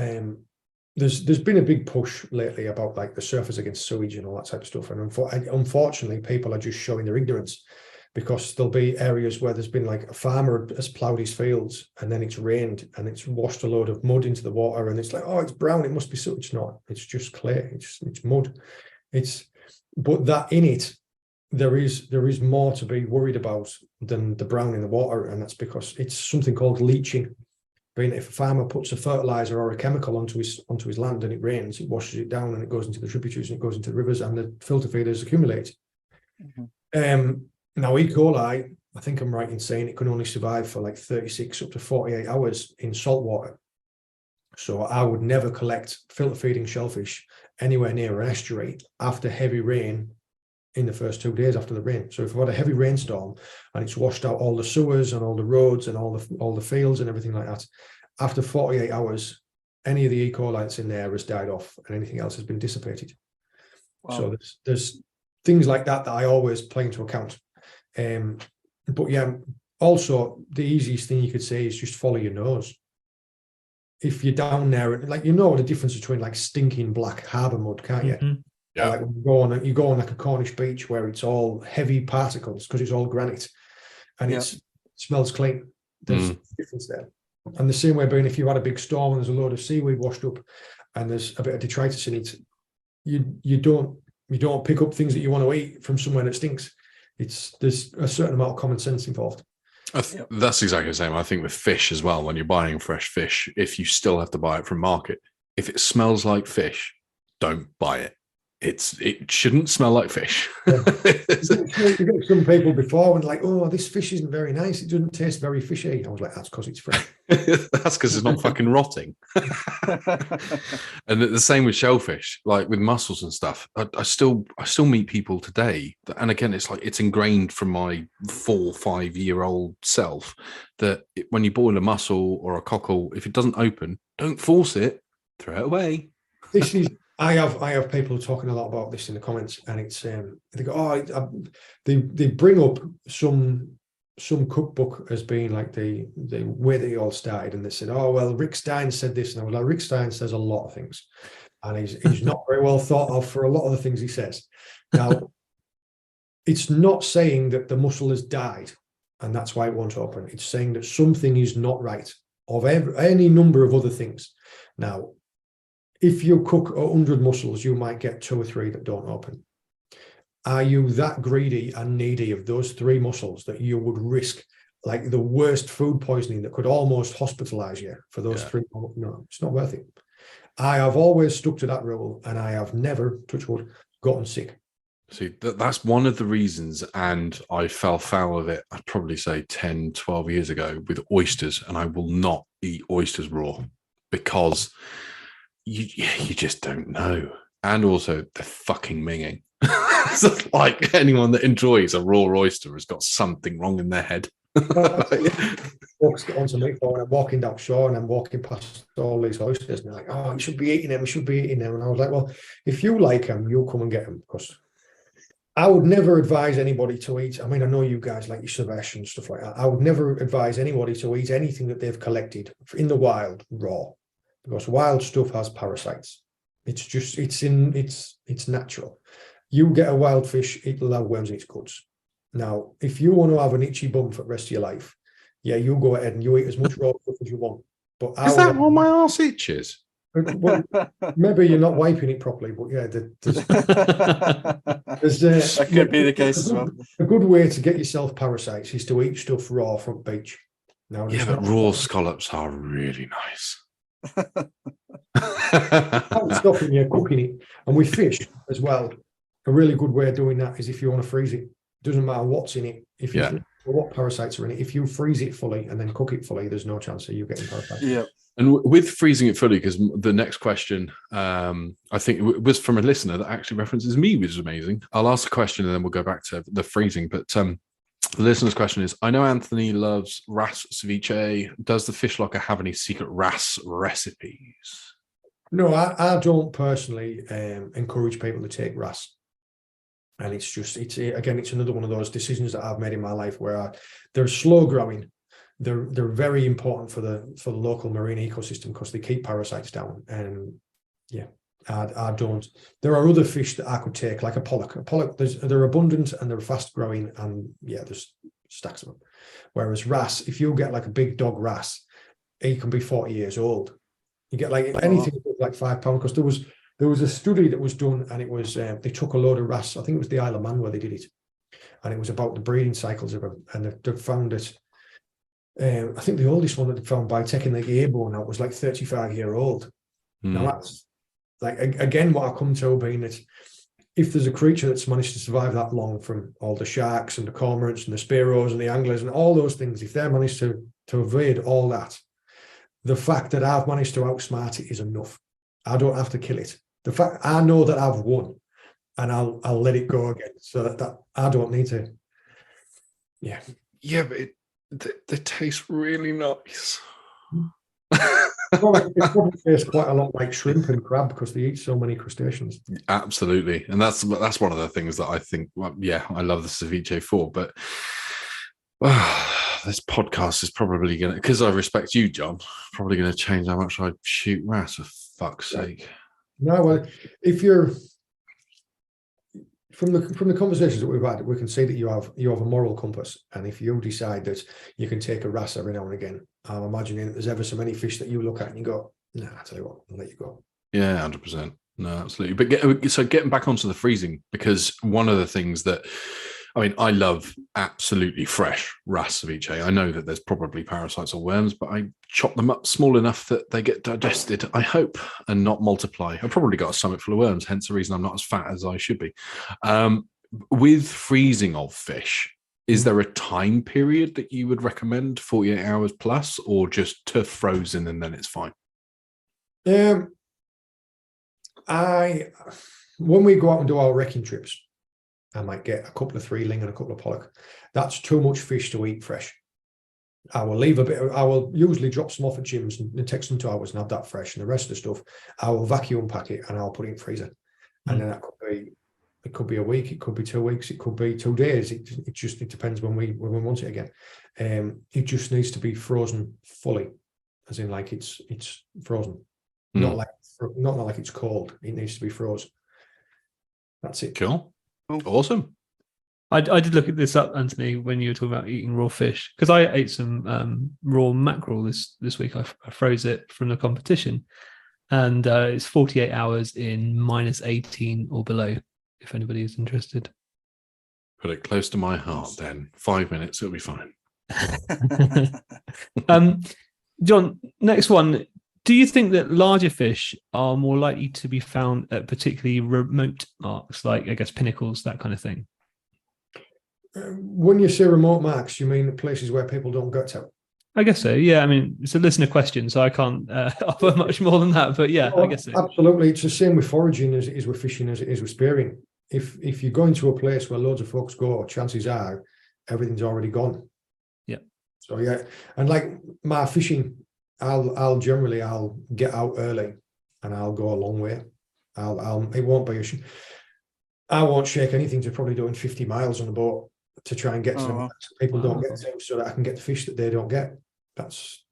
there's been a big push lately about like the surfers against sewage and all that type of stuff, and unfortunately people are just showing their ignorance, because there'll be areas where there's been like a farmer has ploughed his fields and then it's rained and it's washed a load of mud into the water, and it's like, oh, it's brown, it must be sewage. It's not, it's just clay, it's mud. But that in it, there is more to be worried about than the brown in the water, and that's because it's something called leaching. Being if a farmer puts a fertilizer or a chemical onto his land and it rains, it washes it down and it goes into the tributaries and it goes into the rivers, and the filter feeders accumulate. Mm-hmm. Now, E. coli, I think I'm right in saying it can only survive for like 36 up to 48 hours in salt water. So I would never collect filter feeding shellfish anywhere near an estuary after heavy rain in the first 2 days after the rain. So if I've had a heavy rainstorm and it's washed out all the sewers and all the roads and all the fields and everything like that, after 48 hours, any of the E. coli that's in there has died off and anything else has been dissipated. Wow. So there's things like that I always play into account. But yeah, also the easiest thing you could say is just follow your nose. If you're down there, like, you know the difference between like stinking black harbour mud, can't you? Mm-hmm. Yeah. Like when you go on like a Cornish beach where it's all heavy particles because it's all granite and it smells clean. There's a difference there. And the same way being, if you had a big storm and there's a load of seaweed washed up and there's a bit of detritus in it, you don't pick up things that you want to eat from somewhere that stinks. There's a certain amount of common sense involved. That's exactly the same. I think with fish as well, when you're buying fresh fish, if you still have to buy it from market, if it smells like fish, don't buy it. It shouldn't smell like fish. Yeah. You get some people before and like, oh, this fish isn't very nice, it doesn't taste very fishy. I was like, that's because it's fresh. That's because it's not fucking rotting. And the same with shellfish, like with mussels and stuff. I still meet people today and again, it's like it's ingrained from my 4-5-year-old self that when you boil a mussel or a cockle, if it doesn't open, don't force it, throw it away. This is I have people talking a lot about this in the comments, and it's they go, they bring up some cookbook as being like the way that it all started, and they said, oh well, Rick Stein said this, and I was like, Rick Stein says a lot of things, and he's not very well thought of for a lot of the things he says. Now, it's not saying that the mussel has died and that's why it won't open. It's saying that something is not right of any number of other things. Now, if you cook 100 mussels, you might get 2 or 3 that don't open. Are you that greedy and needy of those 3 mussels that you would risk like the worst food poisoning that could almost hospitalize you for those 3? No, it's not worth it. I have always stuck to that rule, and I have never, touch wood, gotten sick. See, that's one of the reasons, and I fell foul of it, I'd probably say 10, 12 years ago with oysters, and I will not eat oysters raw because you just don't know. And also, they're fucking minging. So, like, anyone that enjoys a raw oyster has got something wrong in their head. Folks get onto me when I'm walking down shore and I'm walking past all these oysters, and they're like, oh, you should be eating them, you should be eating them. And I was like, well, if you like them, you'll come and get them, because I would never advise anybody to eat. I mean, I know you guys like your Savesh and stuff like that. I would never advise anybody to eat anything that they've collected in the wild raw, because wild stuff has parasites. It's just, it's natural. You get a wild fish, it'll have worms in its guts. Now, if you want to have an itchy bum for the rest of your life, yeah, you go ahead and you eat as much raw stuff as you want. But is that why my arse itches? Well, maybe you're not wiping it properly, but yeah, that could be the case as well. A good way to get yourself parasites is to eat stuff raw from the beach. Now, yeah, but raw scallops are really nice. Not stopping you cooking it. And with fish as well, a really good way of doing that is if you want to freeze it. Doesn't matter what's in it. If you what parasites are in it, if you freeze it fully and then cook it fully, there's no chance of you getting parasites. Yeah. And with freezing it fully, because the next question, I think it was from a listener that actually references me, which is amazing. I'll ask a question and then we'll go back to the freezing. But the listener's question is, I know Anthony loves wrasse ceviche. Does the Fish Locker have any secret wrasse recipes? No, I don't personally encourage people to take wrasse. And it's another one of those decisions that I've made in my life where they're slow growing. They're very important for the local marine ecosystem because they keep parasites down. And yeah, I don't. There are other fish that I could take, like a pollock. They're abundant and they're fast growing, and yeah, there's stacks of them. Whereas wrasse, if you get like a big dog wrasse, he can be 40 years old. You get like anything like £5 because there was a study that was done, and it was they took a load of wrasse. I think it was the Isle of Man where they did it, and it was about the breeding cycles of them, and they found it. I think the oldest one that they found by taking the ear bone out was like 35-year-old. Now that's like again what I come to being that if there's a creature that's managed to survive that long from all the sharks and the cormorants and the spearos and the anglers and all those things, if they're managed to evade all that, the fact that I've managed to outsmart it is enough. I don't have to kill it. The fact I know that I've won, and I'll let it go again, so that I don't need to. Yeah, but they taste really nice. It probably tastes quite a lot like shrimp and crab because they eat so many crustaceans. Absolutely, and that's one of the things that I think. Well, yeah, I love the ceviche for, but this podcast is probably going to, because I respect you, John, probably going to change how much I shoot wrasse. For fuck's sake. No, well, if you're from the conversations that we've had, we can see that you have a moral compass, and if you decide that you can take a wrasse every now and again, I'm imagining that there's ever so many fish that you look at and you go, "Nah, I tell you what, I'll let you go." Yeah, 100%. No, absolutely. But so getting back onto the freezing, because one of the things that, I mean, I love absolutely fresh wrasse ceviche. I know that there's probably parasites or worms, but I chop them up small enough that they get digested, I hope, and not multiply. I've probably got a stomach full of worms, hence the reason I'm not as fat as I should be. With freezing of fish, is there a time period that you would recommend, 48 hours plus, or just to frozen and then it's fine? When we go out and do our wrecking trips, I might get a couple of 3-ling and a couple of pollock. That's too much fish to eat fresh. I will leave a bit. I will usually drop some off at gyms and it takes them 2 hours and have that fresh. And the rest of the stuff, I will vacuum pack it and I'll put it in freezer. And then it could be a week, it could be 2 weeks, it could be 2 days. It depends when we want it again. It just needs to be frozen fully, as in like it's frozen, not like it's cold. It needs to be frozen. That's it. Cool. Awesome. I did look at this up, Anthony, when you were talking about eating raw fish, because I ate some raw mackerel this week. I froze it from the competition, and it's 48 hours in -18 or below, if anybody is interested. Put it close to my heart then. 5 minutes, it'll be fine. John, next one. Do you think that larger fish are more likely to be found at particularly remote marks, like, I guess, pinnacles, that kind of thing? When you say remote marks, you mean places where people don't get to? I guess so, yeah. I mean, it's a listener question, so I can't offer much more than that, but yeah, I guess so. Absolutely. It's the same with foraging as it is with fishing, as it is with spearing. If you go into a place where loads of folks go, chances are everything's already gone. Yeah. So, yeah. And like my fishing, I'll generally get out early and I'll go a long way. It won't be I won't shake anything to probably doing 50 miles on a boat to try and get to them. People don't get to, so that I can get the fish that they don't get. There's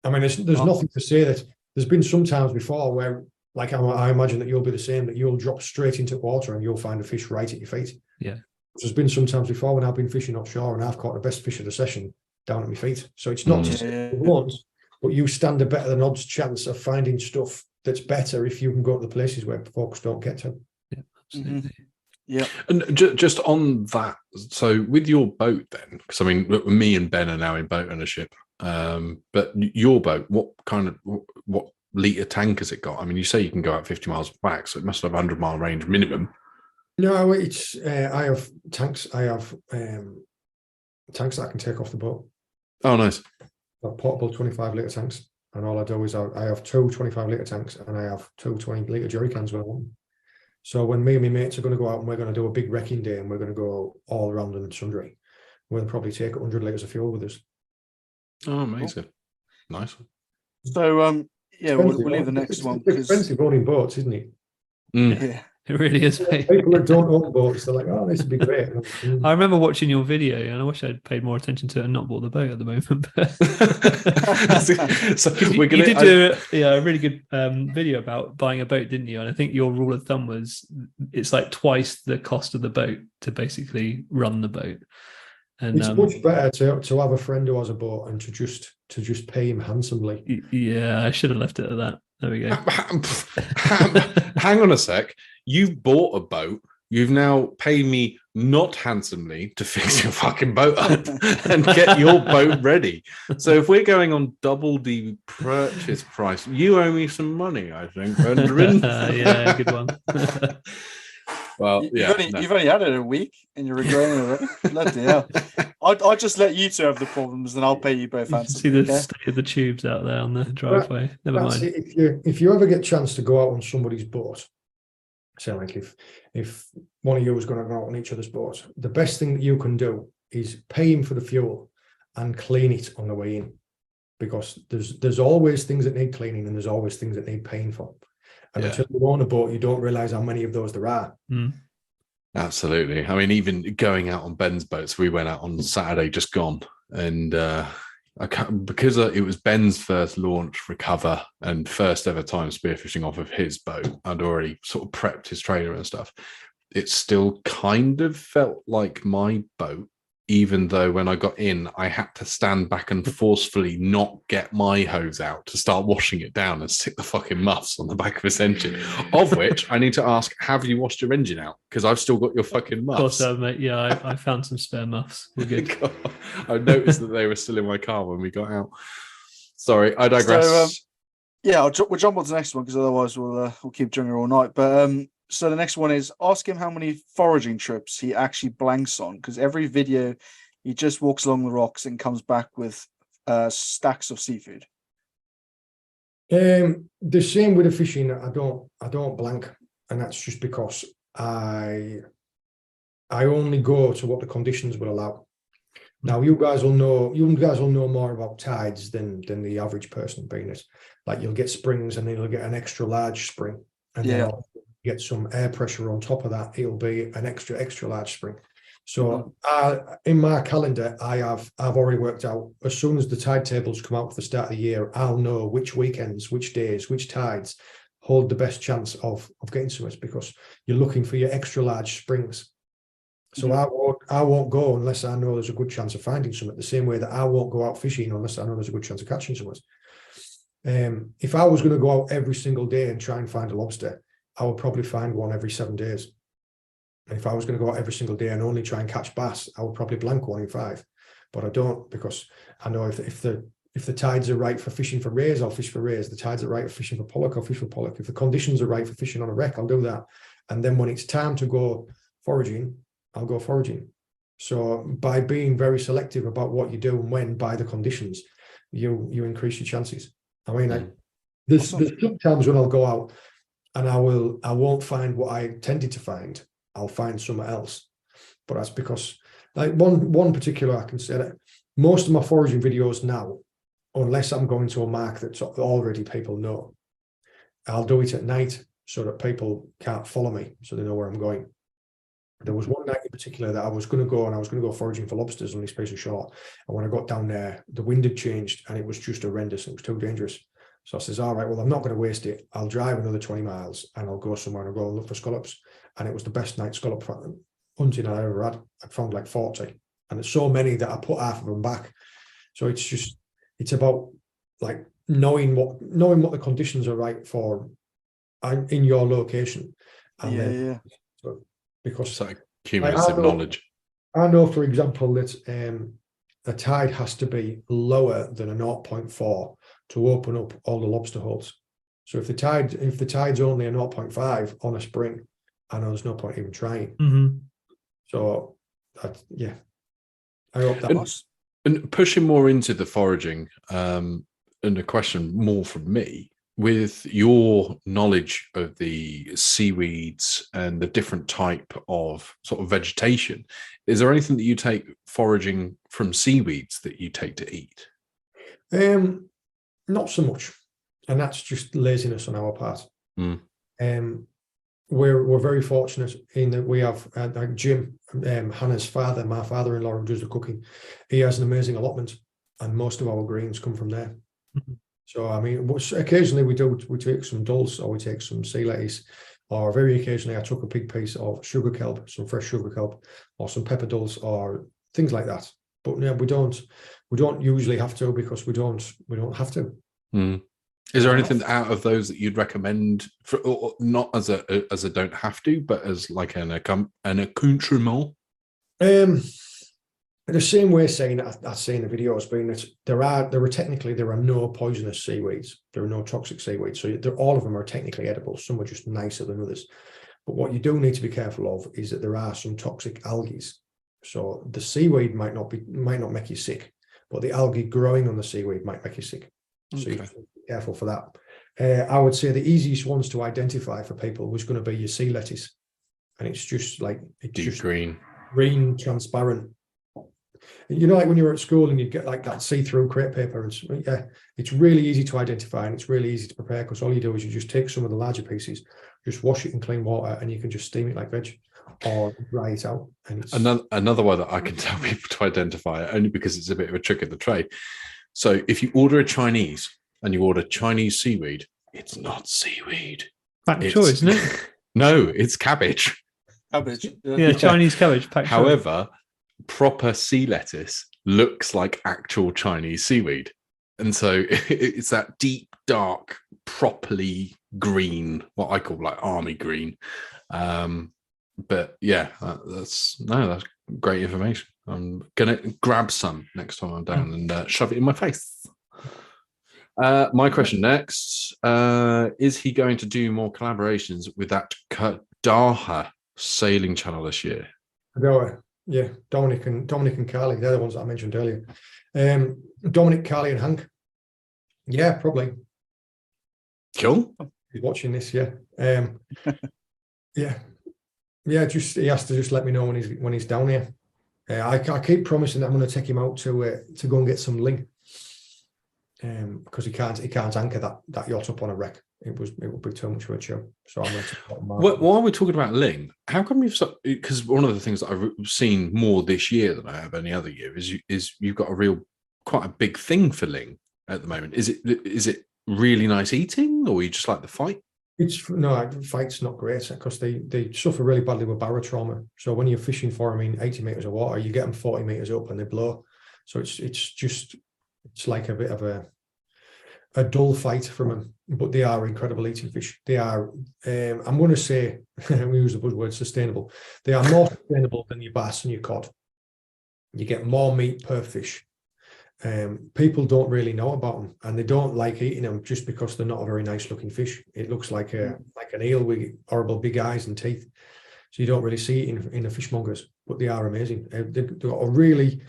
nothing to say that there's been some times before where, like, I imagine that you'll be the same, that you'll drop straight into water and you'll find a fish right at your feet. Yeah. There's been some times before when I've been fishing offshore and I've caught the best fish of the session down at my feet. So it's not just once, but you stand a better than odds chance of finding stuff that's better if you can go to the places where folks don't get to. Yeah, absolutely. Yeah. And just on that, so with your boat then, because I mean, me and Ben are now in boat ownership, but your boat, what litre tank has it got? I mean, you say you can go out 50 miles back, so it must have 100-mile range minimum. No, it's I have tanks. I have tanks that I can take off the boat. Oh, nice. Portable 25-litre tanks. And all I do is I have two 25-litre tanks and I have two 20-litre jerry cans when I want them. So when me and my mates are going to go out and we're going to do a big wrecking day and we're going to go all around and sundry, we'll probably take 100 litres of fuel with us. Oh, amazing. Nice. So, yeah, we'll leave the next one. It's expensive owning boats, isn't it? Yeah. It really is. People that don't own boats, they're like, oh, this would be great. I remember watching your video, and I wish I'd paid more attention to it and not bought the boat at the moment. So you did do a really good video about buying a boat, didn't you? And I think your rule of thumb was it's like twice the cost of the boat to basically run the boat. And it's much better to have a friend who has a boat and to just pay him handsomely. Yeah, I should have left it at that. There we go. Hang on a sec. You've bought a boat. You've now paid me not handsomely to fix your fucking boat up and get your boat ready. So if we're going on double the purchase price, you owe me some money, I think, Benjamin. Yeah, good one. Well, yeah, you've only had it a week and you're regretting it already. Bloody hell. I'll just let you two have the problems, and I'll pay you both handsomely. See the state of the tubes out there on the driveway. Never mind. If you ever get a chance to go out on somebody's boat, say like if one of you is going to go out on each other's boat, the best thing that you can do is pay him for the fuel and clean it on the way in, because there's always things that need cleaning and there's always things that need paying for. And until you own a boat, you don't realize how many of those there are. Absolutely. I mean, even going out on Ben's boats, we went out on Saturday just gone, and because it was Ben's first launch recover and first ever time spearfishing off of his boat, I'd already sort of prepped his trailer and stuff. It still kind of felt like my boat, even though when I got in, I had to stand back and forcefully not get my hose out to start washing it down and stick the fucking muffs on the back of his engine. Of which I need to ask, have you washed your engine out? Because I've still got your fucking muffs. Of course I have, mate. Yeah, I found some spare muffs. We're good. I noticed that they were still in my car when we got out. Sorry, I digress. So, yeah, we'll jump on to the next one because otherwise we'll keep doing it all night. But so the next one is ask him how many foraging trips he actually blanks on, because every video he just walks along the rocks and comes back with stacks of seafood. The same with the fishing. I don't blank, and that's just because I only go to what the conditions will allow. Now you guys will know more about tides than the average person, being it like you'll get springs and then you'll get an extra large spring, and then get some air pressure on top of that. It'll be an extra large spring. So in my calendar, I've already worked out as soon as the tide tables come out for the start of the year, I'll know which weekends, which days, which tides hold the best chance of getting to us, because you're looking for your extra large springs. So I won't go unless I know there's a good chance of finding something, the same way that I won't go out fishing unless I know there's a good chance of catching something. If I was going to go out every single day and try and find a lobster, I would probably find one every 7 days. And if I was going to go out every single day and only try and catch bass, I would probably blank 1 in 5. But I don't, because I know if the tides are right for fishing for rays, I'll fish for rays. The tides are right for fishing for pollock, I'll fish for pollock. If the conditions are right for fishing on a wreck, I'll do that. And then when it's time to go foraging, I'll go foraging. So by being very selective about what you do and when by the conditions, you increase your chances. I mean, there's sometimes when I'll go out and I won't find what I intended to find. I'll find somewhere else. But that's because, like one particular, I can say that most of my foraging videos now, unless I'm going to a mark that already people know, I'll do it at night so that people can't follow me, so they know where I'm going. There was one night in particular that I was going to go foraging for lobsters on this piece of shore. And when I got down there, the wind had changed and it was just horrendous. It was too dangerous. So I says, all right, well, I'm not going to waste it. I'll drive another 20 miles and I'll go somewhere and I'll go and look for scallops. And it was the best night scallop hunting I ever had. I found like 40. And there's so many that I put half of them back. So it's about like knowing what the conditions are right for in your location. And so, because it's like cumulative knowledge. I know, for example, that a tide has to be lower than a 0.4 to open up all the lobster holes. So if the tide's only a 0.5 on a spring, I know there's no point even trying. Mm-hmm. So I hope that and pushing more into the foraging. a question more from me. With your knowledge of the seaweeds and the different type of sort of vegetation, is there anything that you take foraging from seaweeds that you take to eat? Not so much, and that's just laziness on our part. We're very fortunate in that we have like Jim, Hannah's father, my father-in-law, who does the cooking. He has an amazing allotment, and most of our greens come from there. So I mean, occasionally we take some dulse, or we take some sea lettuce, or very occasionally I took a big piece of sugar kelp, some fresh sugar kelp, or some pepper dulse, or things like that. But yeah, we don't usually have to, because we don't have to. Is there anything out of those that you'd recommend for, or not as a don't have to, but as like an accoutrement? The same way saying I say in the videos, being that there are no poisonous seaweeds, there are no toxic seaweeds, so all of them are technically edible. Some are just nicer than others. But what you do need to be careful of is that there are some toxic algae. So the seaweed might not make you sick, but the algae growing on the seaweed might make you sick. So you have to be careful for that. I would say the easiest ones to identify for people was going to be your sea lettuce, and it's just like deep green, transparent. You know, like when you were at school and you'd get like that see-through crepe paper, and yeah, it's really easy to identify, and it's really easy to prepare, because all you do is you just take some of the larger pieces, just wash it in clean water, and you can just steam it like veg or dry it out. And it's another way that I can tell people to identify it, only because it's a bit of a trick of the trade. So if you order a Chinese and you order Chinese seaweed, it's not seaweed. Factual, isn't it? No, it's cabbage. Cabbage. Yeah, Chinese cabbage. However, proper sea lettuce looks like actual Chinese seaweed. And so it's that deep, dark, properly green, what I call like army green. But yeah, that's great information. I'm going to grab some next time I'm down and shove it in my face. My question next, is he going to do more collaborations with that Kadaha sailing channel this year? Yeah, Dominic and Carly, they're the ones that I mentioned earlier. Dominic, Carly, and Hank. Yeah, probably. Cool. He's watching this, yeah. Yeah. Just he has to just let me know when he's down here. I keep promising that I'm going to take him out to go and get some ling. Because he can't anchor that yacht up on a wreck. It would be too much for a show. So I'm going to. While we're talking about ling, how come because one of the things that I've seen more this year than I have any other year is you've got quite a big thing for ling at the moment. Is it really nice eating, or you just like the fight? The fight's not great, because they suffer really badly with barotrauma. So when you're fishing for them in 80 meters of water, you get them 40 meters up and they blow. So it's like a bit of a dull fight from them, but they are incredible eating fish. They are, I'm going to say, we use the buzzword sustainable. They are more sustainable than your bass and your cod. You get more meat per fish. People don't really know about them, and they don't like eating them just because they're not a very nice looking fish. It looks like an eel with horrible big eyes and teeth. So you don't really see it in the fishmongers, but they are amazing. They've got a really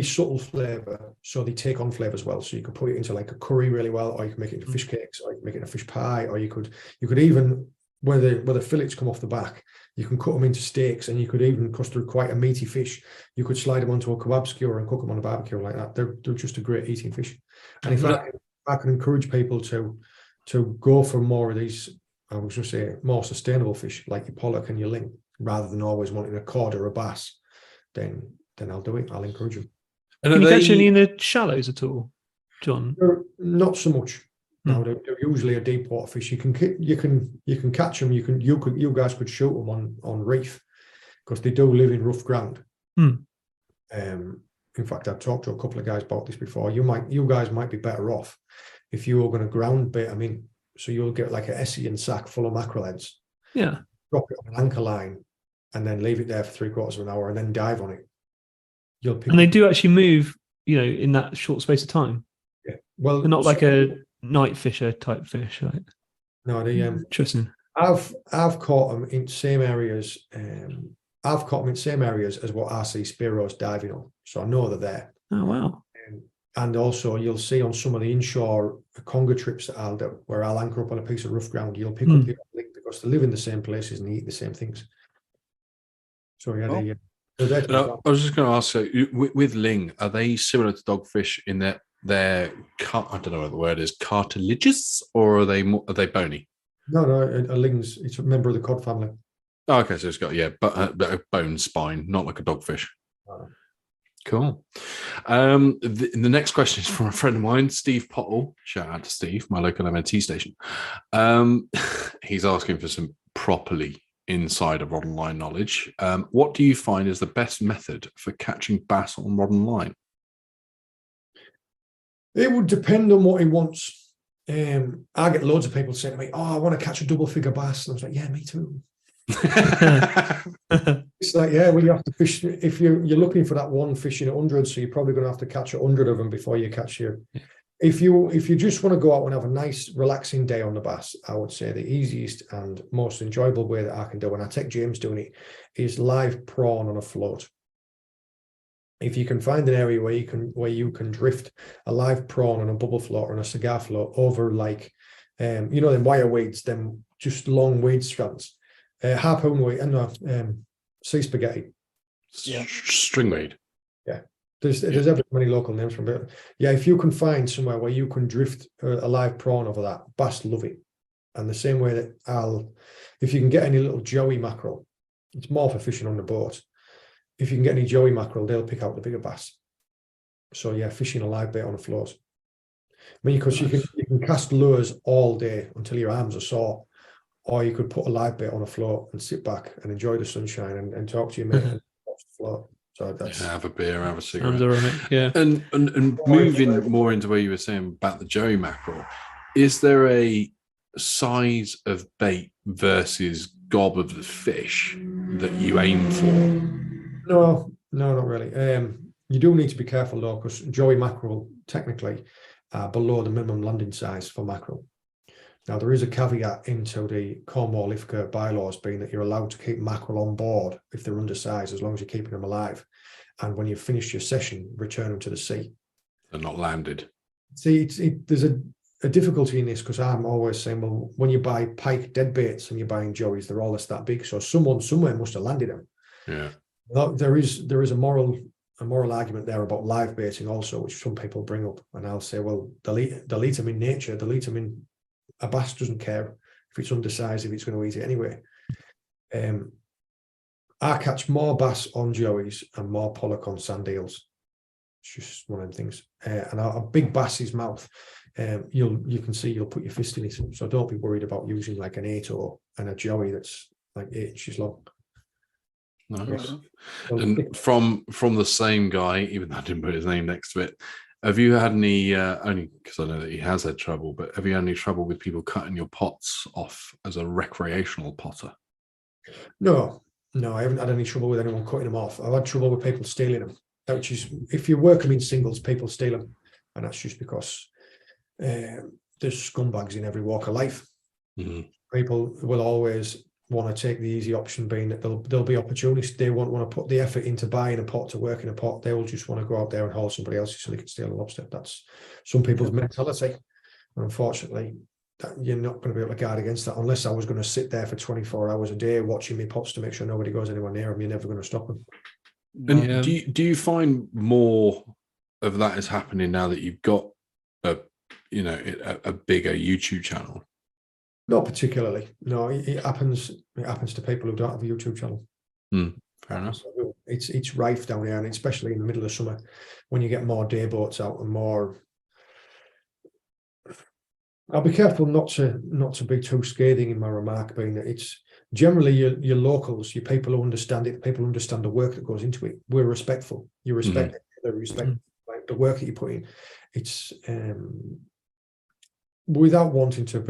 subtle flavour, so they take on flavours well. So you could put it into like a curry really well, or you can make it into fish cakes, or you can make it into fish pie, or you could even where the fillets come off the back, you can cut them into steaks, and you could even cut through quite a meaty fish. You could slide them onto a kebab skewer and cook them on a barbecue like that. They're just a great eating fish. And if I can encourage people to go for more of these, I was going to say more sustainable fish like your pollock and your ling, rather than always wanting a cod or a bass, then I'll do it. I'll encourage them. And can you catch any in the shallows at all, John? Not so much. No, they're usually a deep water fish. You can catch them. You guys could shoot them on reef, because they do live in rough ground. In fact, I've talked to a couple of guys about this before. You guys might be better off if you were going to ground bait. I mean, so you'll get like a Hessian sack full of mackerel heads. Yeah. Drop it on an anchor line, and then leave it there for 3/4 of an hour, and then dive on it. And they do actually move, in that short space of time. Yeah. Well, they're not like a night fisher type fish, right? No, they interesting. I've caught them in same areas. I've caught them in same areas as what I see spearos diving on, so I know they're there. Oh wow! And also you'll see on some of the inshore conger trips that I'll do, where I'll anchor up on a piece of rough ground, you'll pick up the link because they live in the same places and eat the same things. So yeah, I was just going to ask, so with ling, are they similar to dogfish in that they're I don't know what the word is, cartilaginous, or are they bony? No, a ling's, it's a member of the cod family. Oh, okay, so it's got but a bone spine, not like a dogfish. Cool. The next question is from a friend of mine, Steve Pottle. Shout out to Steve, my local MNT station. He's asking for some properly inside of rod and line knowledge. What do you find is the best method for catching bass on rod and line? It would depend on what he wants. I get loads of people saying to me, "Oh, I want to catch a double figure bass," and I was like, "Yeah, me too." It's like, yeah, well, you have to fish. If you're looking for that one fish in 100, so you're probably going to have to catch 100 of them before you catch your. If you just want to go out and have a nice relaxing day on the bass, I would say the easiest and most enjoyable way that I can do, and I take James doing it, is live prawn on a float. If you can find an area where you can drift a live prawn on a bubble float or on a cigar float over, like them wire weeds, them just long weed strands, harpoon weed, and sea spaghetti, string weed. Yeah, there's ever many local names from it. Yeah, if you can find somewhere where you can drift a live prawn over that, bass love it. And the same way that if you can get any little joey mackerel, it's more for fishing on the boat. If you can get any joey mackerel, they'll pick out the bigger bass. So yeah, fishing a live bait on a float. I mean, because you can cast lures all day until your arms are sore, or you could put a live bait on a float and sit back and enjoy the sunshine and talk to your mate and watch the float. So that's have a beer, have a cigarette. Yeah. And moving more into where you were saying about the joey mackerel, is there a size of bait versus gob of the fish that you aim for? No, not really. You do need to be careful though, because joey mackerel technically are below the minimum landing size for mackerel. Now, there is a caveat into the Cornwall IFCA bylaws, being that you're allowed to keep mackerel on board if they're undersized, as long as you're keeping them alive. And when you've finished your session, return them to the sea. They're not landed. See, there's a difficulty in this, because I'm always saying, well, when you buy pike dead baits and you're buying joeys, they're all that big. So someone somewhere must have landed them. Yeah. There is a moral argument there about live baiting also, which some people bring up, and I'll say, well, delete them in nature, delete them in. A bass doesn't care if it's undersized, if it's going to eat it anyway. I catch more bass on joeys and more pollock on sand eels. It's just one of them things. And a big bass's mouth, you can see you'll put your fist in it. So don't be worried about using like an 8-0 and a joey that's like 8 inches long. Nice. And from the same guy, even though I didn't put his name next to it, have you had any, only because I know that he has had trouble, but have you had any trouble with people cutting your pots off as a recreational potter? No, I haven't had any trouble with anyone cutting them off. I've had trouble with people stealing them, which is, if you work them in singles, people steal them. And that's just because there's scumbags in every walk of life. Mm-hmm. People will always want to take the easy option, being that they'll be opportunists. They won't want to put the effort into buying a pot, to work in a pot. They will just want to go out there and haul somebody else's so they can steal a lobster. That's some people's mentality. And unfortunately, you're not going to be able to guard against that, unless I was going to sit there for 24 hours a day watching my pots to make sure nobody goes anywhere near them. You're never going to stop them. And do you find more of that is happening now that you've got a bigger YouTube channel? Not particularly. No, it happens. It happens to people who don't have a YouTube channel. Fair enough. So it's rife down here, and especially in the middle of summer, when you get more day boats out and more. I'll be careful not to be too scathing in my remark, being that it's generally your locals, your people who understand it, people who understand the work that goes into it. We're respectful. You respect it. They respect like the work that you put in. It's without wanting to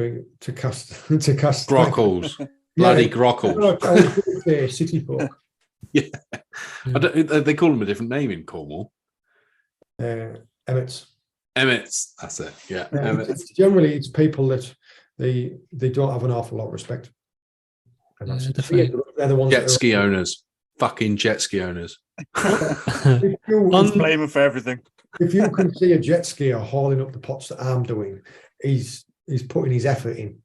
cast grockles, bloody grockles. I would say city folk. Yeah, they call them a different name in Cornwall. Emmets. That's it. Yeah, Emmets. Generally, it's people that they don't have an awful lot of respect. And that's definitely. they're the ones. Jet ski owners. fucking jet ski owners. He's blaming for everything. If you can see a jet skier hauling up the pots that I'm doing, he's putting his effort in.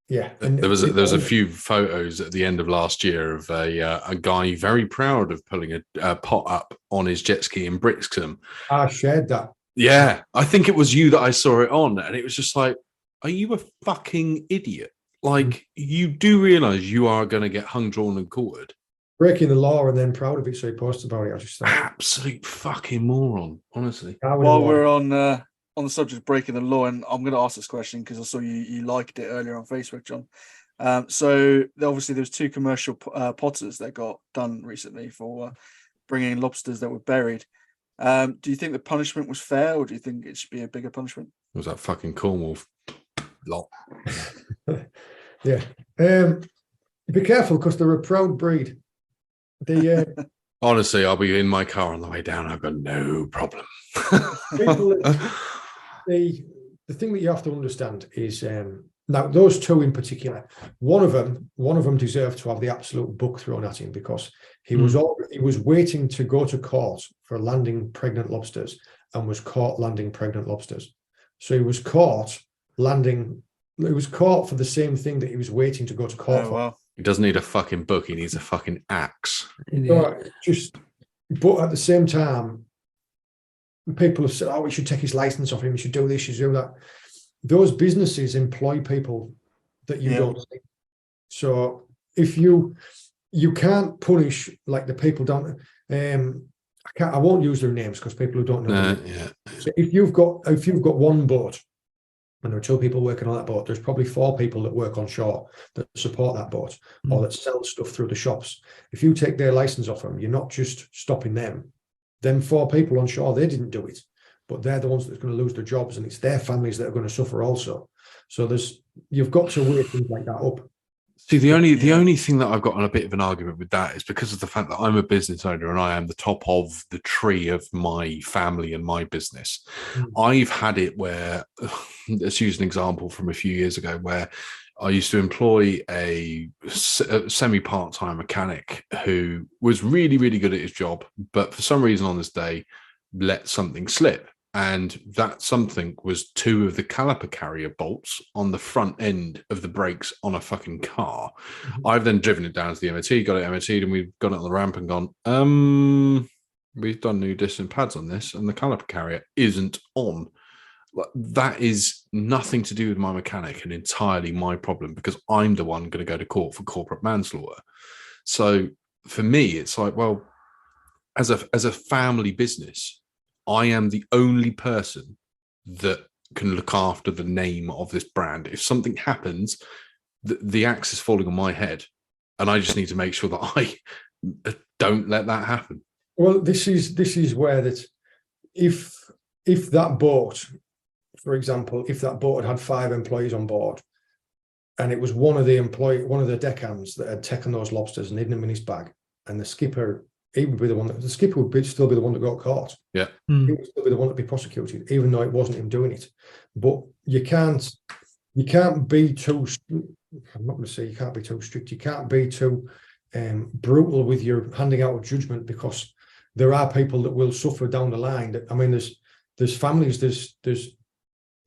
Yeah, and there was a few photos at the end of last year of a guy very proud of pulling a pot up on his jet ski in Brixham. I shared that. Yeah, I think it was you that I saw it on, and it was just like, are you a fucking idiot? Like, you do realize you are going to get hung, drawn, and quartered. Breaking the law and then proud of it, so he posted about it. I just thought, absolute fucking moron, honestly. While we're on the subject of breaking the law, and I'm going to ask this question because I saw you liked it earlier on Facebook, John. So obviously there's 2 commercial potters that got done recently for bringing in lobsters that were buried. Do you think the punishment was fair, or do you think it should be a bigger punishment? Was that fucking Cornwall lot? Yeah. Be careful, because they're a proud breed. Honestly, I'll be in my car on the way down. I've got no problem. The thing that you have to understand is, now those 2 in particular, one of them deserved to have the absolute book thrown at him, because he was waiting to go to court for landing pregnant lobsters and was caught landing pregnant lobsters. So he was caught landing. He was caught for the same thing that he was waiting to go to court for. Wow. He doesn't need a fucking book. He needs a fucking axe. So but at the same time, people have said, "Oh, we should take his license off him. We should do this. We should do that." Those businesses employ people that you don't see. So if you can't punish like the people down. I won't use their names because people who don't know. So if you've got one boat, and there are 2 people working on that boat, there's probably 4 people that work on shore that support that boat or that sell stuff through the shops. If you take their license off them, you're not just stopping them. Them 4 people on shore, they didn't do it, but they're the ones that's going to lose their jobs, and it's their families that are going to suffer also. So you've got to weigh things like that up. See, the only thing that I've got on a bit of an argument with that is because of the fact that I'm a business owner and I am the top of the tree of my family and my business. I've had it where, let's use an example from a few years ago, where I used to employ a semi-part-time mechanic who was really, really good at his job, but for some reason on this day let something slip. And that something was 2 of the caliper carrier bolts on the front end of the brakes on a fucking car. I've then driven it down to the MOT, got it MOT'd, and we've got it on the ramp and gone, we've done new discs and pads on this, and the caliper carrier isn't on. That is nothing to do with my mechanic and entirely my problem, because I'm the one going to go to court for corporate manslaughter. So for me, it's like, well, as a family business, I am the only person that can look after the name of this brand. If something happens, the axe is falling on my head, and I just need to make sure that I don't let that happen. Well, this is where that if that boat, for example, if that boat had 5 employees on board, and it was one of the deckhands that had taken those lobsters and hidden them in his bag, and the skipper, he would be the one the skipper would still be the one that got caught. Yeah. He would still be the one to be prosecuted, even though it wasn't him doing it. But you can't be too, I'm not going to say you can't be too strict. You can't be too brutal with your handing out of judgment, because there are people that will suffer down the line. I mean, there's families, there's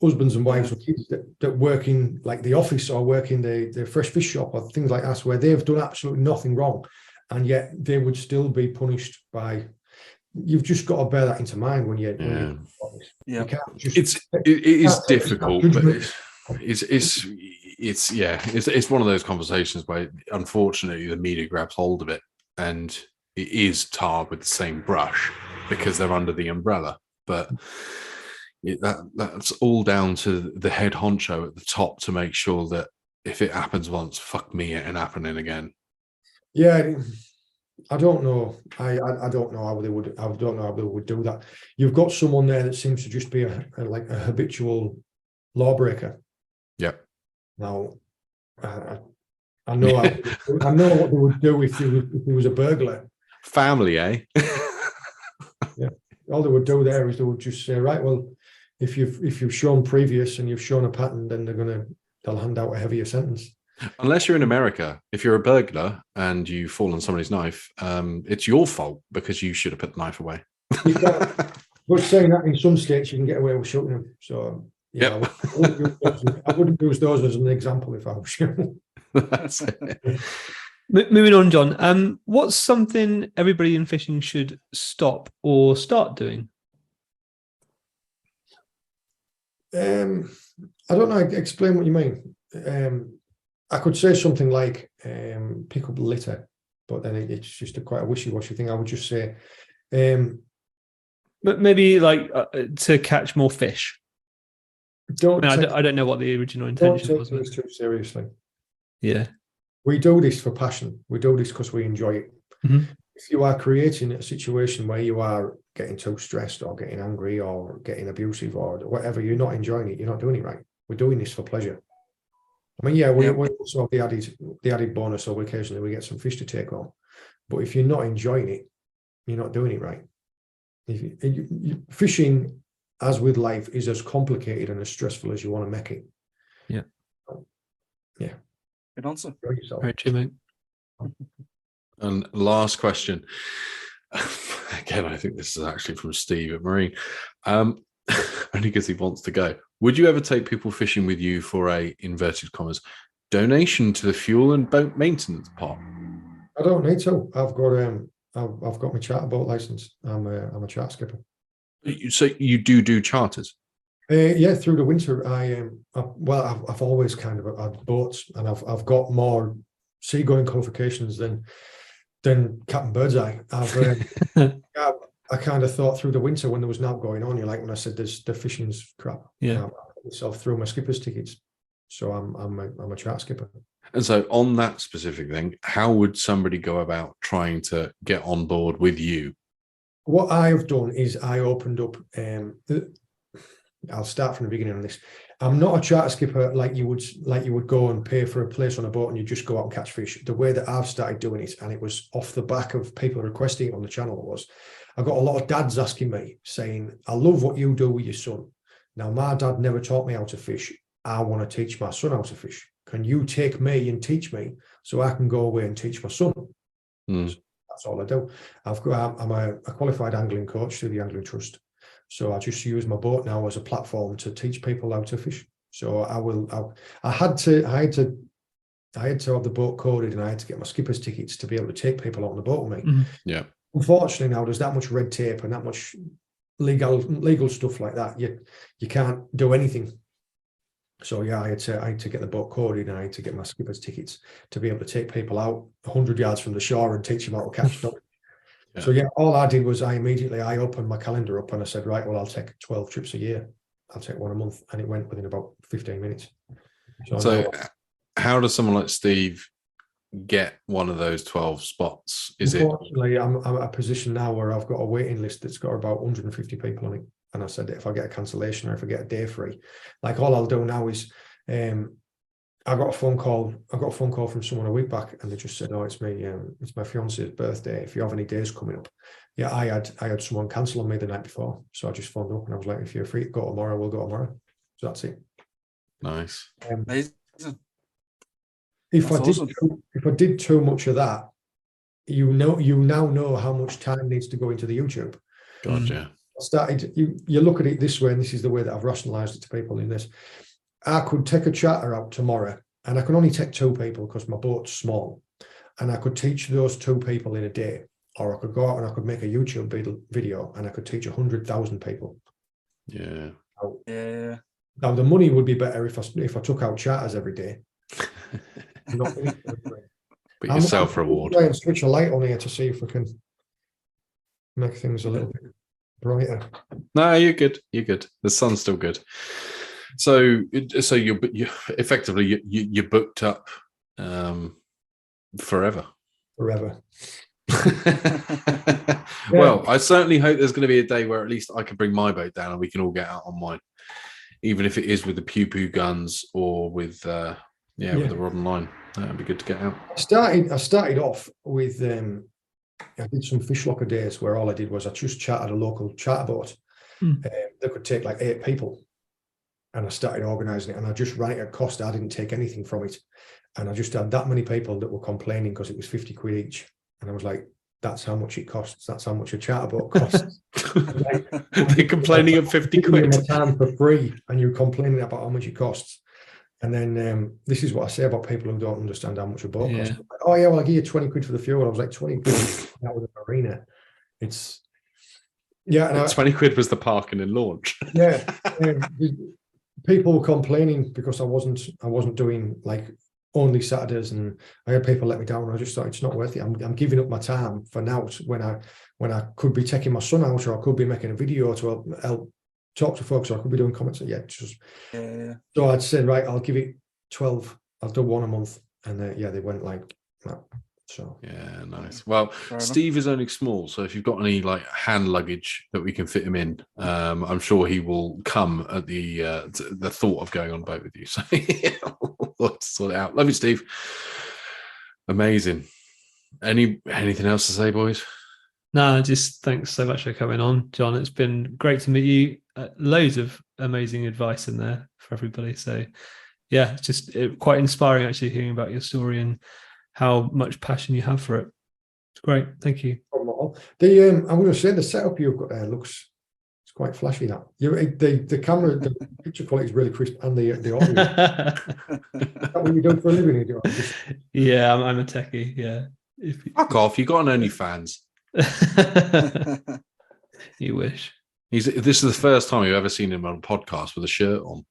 husbands and wives or kids that work in like the office or work in the fresh fish shop or things like that, where they've done absolutely nothing wrong, and yet they would still be punished by. You've just got to bear that into mind when you. You can't just, it is difficult, but it's one of those conversations where unfortunately the media grabs hold of it, and it is tarred with the same brush because they're under the umbrella. But that's all down to the head honcho at the top to make sure that if it happens once, fuck me, it ain't happening again. Yeah, I don't know. I don't know how they would. I don't know how they would do that. You've got someone there that seems to just be a habitual lawbreaker. Yeah. Now, I know I know what they would do if he was a burglar. Family, eh? Yeah. All they would do there is they would just say, right, well, if you've shown previous and you've shown a pattern, then they'll hand out a heavier sentence. Unless you're in America, if you're a burglar and you fall on somebody's knife, it's your fault because you should have put the knife away. But saying that, in some states you can get away with shooting them. So yeah, Yep. I wouldn't use those as an example if I was shooting. That's it. Moving on, John. What's something everybody in fishing should stop or start doing? I don't know. Explain what you mean. I could say something like pick up litter, but then it's just quite a wishy-washy thing. I would just say, but maybe like to catch more fish. I don't know what the original intention was. Don't take this too seriously. Yeah, we do this for passion. We do this because we enjoy it. Mm-hmm. If you are creating a situation where you are getting too stressed or getting angry or getting abusive or whatever, you're not enjoying it. You're not doing it right. We're doing this for pleasure. I mean, yeah, we also have the added bonus of occasionally we get some fish to take on. But if you're not enjoying it, you're not doing it right. Fishing, as with life, is as complicated and as stressful as you want to make it. Yeah. Yeah. Good answer. Very true, mate. And last question. Again, I think this is actually from Steve at Marine. Only because he wants to go. Would you ever take people fishing with you for a, inverted commas, donation to the fuel and boat maintenance pot? I don't need to. I've got my charter boat license. I'm a charter skipper. So you do charters? Yeah, through the winter, I've always kind of had boats, and I've got more seagoing qualifications than Captain Birdseye. I kind of thought through the winter when there was naught going on. You like when I said the fishing's crap. Yeah, I put myself through my skipper's tickets, so I'm a charter skipper. And so on that specific thing, how would somebody go about trying to get on board with you? What I have done is I opened up. I'll start from the beginning on this. I'm not a charter skipper like you would go and pay for a place on a boat and you just go out and catch fish. The way that I've started doing it, and it was off the back of people requesting it on the channel, was I got a lot of dads asking me, saying, I love what you do with your son. Now, my dad never taught me how to fish. I want to teach my son how to fish. Can you take me and teach me so I can go away and teach my son? So that's all I do. I'm a qualified angling coach through the Angling Trust. So I just use my boat now as a platform to teach people how to fish. So I had to have the boat coded, and I had to get my skipper's tickets to be able to take people out on the boat with me. Mm-hmm. Yeah. Unfortunately, now there's that much red tape and that much legal stuff like that. You can't do anything. So yeah, I had to get the boat coded, and I had to get my skipper's tickets to be able to take people out 100 yards from the shore and teach them how to catch them. Yeah. So yeah, all I did was I opened my calendar up and I said, right, well, I'll take 12 trips a year. I'll take one a month. And it went within about 15 minutes. So how does someone like Steve get one of those 12 spots? Unfortunately, I'm at a position now where I've got a waiting list that's got about 150 people on it. And I said that if I get a cancellation or if I get a day free, like all I'll do now is I got a phone call from someone a week back, and they just said, "Oh, it's me. It's my fiance's birthday. If you have any days coming up." Yeah, I had someone cancel on me the night before, so I just phoned up and I was like, "If you're free to go tomorrow, we'll go tomorrow." So that's it. Nice. Amazing. If I did too much of that, you now know how much time needs to go into the YouTube. Gotcha. You look at it this way, and this is the way that I've rationalized it to people in this. I could take a charter out tomorrow, and I can only take 2 people because my boat's small, and I could teach those 2 people in a day, or I could go out and I could make a YouTube video and I could teach 100,000 people. Yeah. Yeah. Now the money would be better if I took out charters every day. But your self-reward. Try and switch a light on here to see if we can make things a little bit brighter. No, you're good. You're good. The sun's still good. So you effectively you're booked up forever. Forever. Well, I certainly hope there's going to be a day where at least I can bring my boat down and we can all get out on mine, even if it is with the pew guns or with with the rod and line. That'd be good to get out. I started off with I did some fish locker days where all I did was I just chartered a local charter boat that could take like 8 people. and I started organising it, and I just ran it at cost. I didn't take anything from it, and I just had that many people that were complaining because it was 50 quid each, and I was like, that's how much it costs. That's how much a charter boat costs. They're complaining of 50 quid. My time for free, and you're complaining about how much it costs. And then this is what I say about people who don't understand how much a boat costs. Like, oh yeah, well, I give you 20 quid for the fuel. I was like, 20 quid out with a marina. It's and 20 quid was the parking and launch. People were complaining because I wasn't doing like only Saturdays, and I had people let me down. And I just thought it's not worth it. I'm giving up my time for now when I could be taking my son out, or I could be making a video to help talk to folks, or I could be doing comments. So I'd said, right, I'll give it 12. I'll do one a month, and they went like that. So yeah, nice. Well, Steve is only small, so if you've got any like hand luggage that we can fit him in, I'm sure he will come at the thought of going on a boat with you. So we'll sort it out. Love you, Steve. Amazing. Anything else to say, boys? No, just thanks so much for coming on, John. It's been great to meet you. Loads of amazing advice in there for everybody. So yeah, it's just quite inspiring actually hearing about your story and how much passion you have for it. It's great. Thank you. I'm going to say the setup you've got there looks, it's quite flashy. That the camera, the picture quality is really crisp, and the audio. Is that what you do for a living? Yeah, I'm a techie. Yeah. Fuck off! You got an OnlyFans. You wish. This is the first time you've ever seen him on a podcast with a shirt on.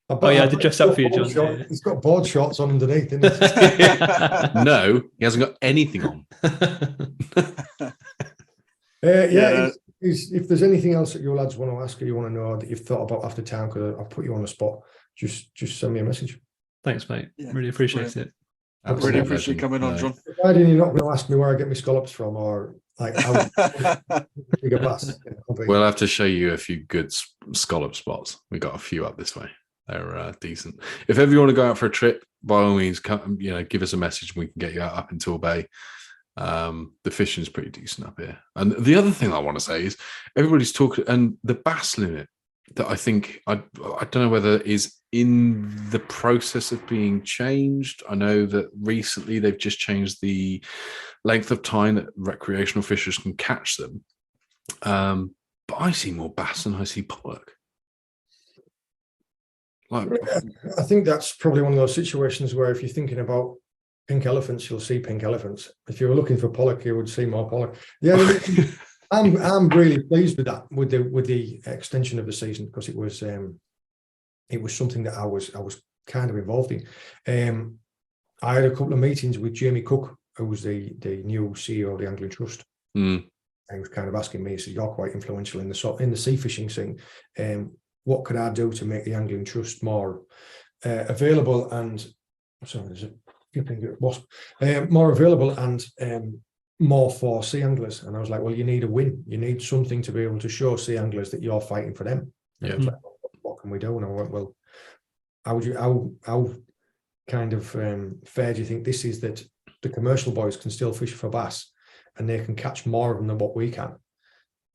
Oh yeah, I did dress up for you, John. He's got board shorts on underneath, isn't he? No, he hasn't got anything on. If there's anything else that your lads want to ask or you want to know that you've thought about after town, because I've put you on the spot, just send me a message. Thanks, mate. Really appreciate it. I really appreciate coming on, John. Why didn't you not going to ask me where I get my scallops from, or like how bigger bass? We'll have to show you a few good scallop spots. We got a few up this way. They're decent. If ever you want to go out for a trip, by all means, come, give us a message and we can get you out up in Tor Bay. The fishing is pretty decent up here. And the other thing I want to say is everybody's talking, and the bass limit that I think, I don't know whether is in the process of being changed. I know that recently they've just changed the length of time that recreational fishers can catch them. But I see more bass than I see pollock. I think that's probably one of those situations where if you're thinking about pink elephants, you'll see pink elephants. If you were looking for pollock, you would see more pollock. Yeah, I'm really pleased with that, with the extension of the season, because it was something that I was kind of involved in. I had a couple of meetings with Jamie Cook, who was the new CEO of the Angling Trust. And he was kind of asking me, he said, "You're quite influential in the sea fishing scene. What could I do to make the Angling Trust more available and more available and more for sea anglers?" And I was like, "Well, you need a win. You need something to be able to show sea anglers that you're fighting for them." And I was like, "What can we do?" And I went, "Well, how kind of fair do you think this is, that the commercial boys can still fish for bass and they can catch more of them than what we can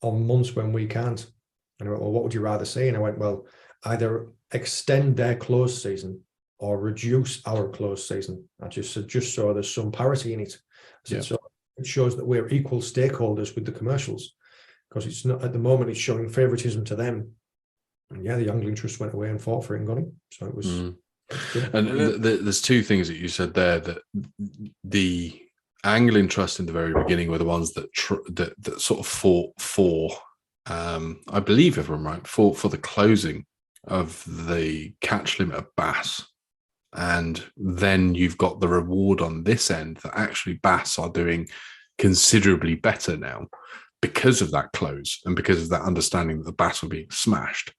on months when we can't?" And I went, "Well, what would you rather see?" And I went, "Well, either extend their closed season or reduce our closed season." I just said, just so there's some parity in it. I said, so it shows that we're equal stakeholders with the commercials, because it's not, at the moment, it's showing favoritism to them. And the Angling Trust went away and fought for it and got it. So it was. And there's two things that you said there, that the Angling Trust in the very beginning were the ones that sort of fought for, I believe, if I'm right, fought for the closing of the catch limit of bass. And then you've got the reward on this end that actually bass are doing considerably better now because of that close and because of that understanding that the bass were being smashed.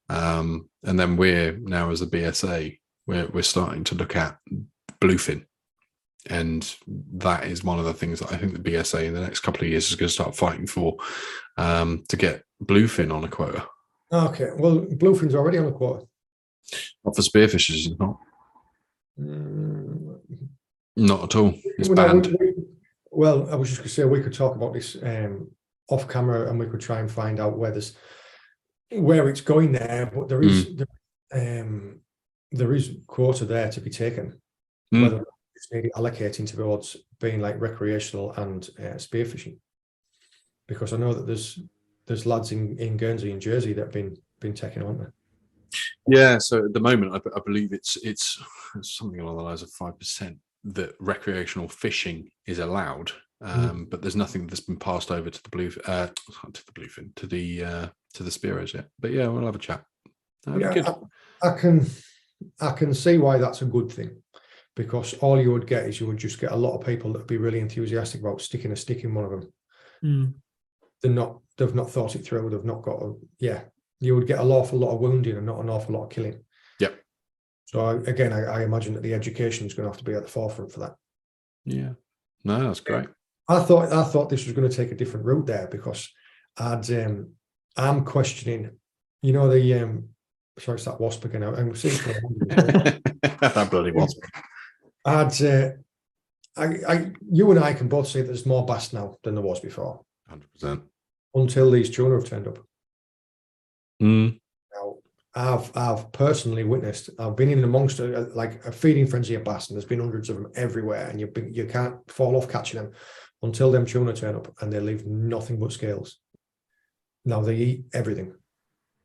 And then we're now, as a BSA, we're starting to look at bluefin. And that is one of the things that I think the BSA in the next couple of years is going to start fighting for, to get bluefin on a quota. Okay, well, bluefin's already on a quota. Not for spearfishers, it's not. Not at all. It's banned. Well, I was just going to say we could talk about this off camera, and we could try and find out where there's where it's going there, but there is quota there to be taken. Whether it's maybe allocating towards being like recreational and spearfishing, because I know that there's lads in Guernsey and Jersey that have been taken on there. Yeah, so at the moment, I believe it's something along the lines of 5% that recreational fishing is allowed, but there's nothing that's been passed over to the bluefin to the spearos yet. But yeah, we'll have a chat. I can see why that's a good thing, because all you would get is you would just get a lot of people that would be really enthusiastic about sticking a stick in one of them. They've not thought it through. They've not got you would get an awful lot of wounding and not an awful lot of killing. Yep. So I imagine that the education is going to have to be at the forefront for that. Yeah. No, that's great. I thought this was going to take a different route there, because I'm questioning, sorry, it's that wasp again. I'm seeing that bloody wasp. You and I can both say there's more bass now than there was before. 100%. Until these tuna have turned up. Now, I've personally witnessed. I've been in amongst a feeding frenzy of bass, and there's been hundreds of them everywhere, and you can't fall off catching them until them tuna turn up, and they leave nothing but scales. Now they eat everything.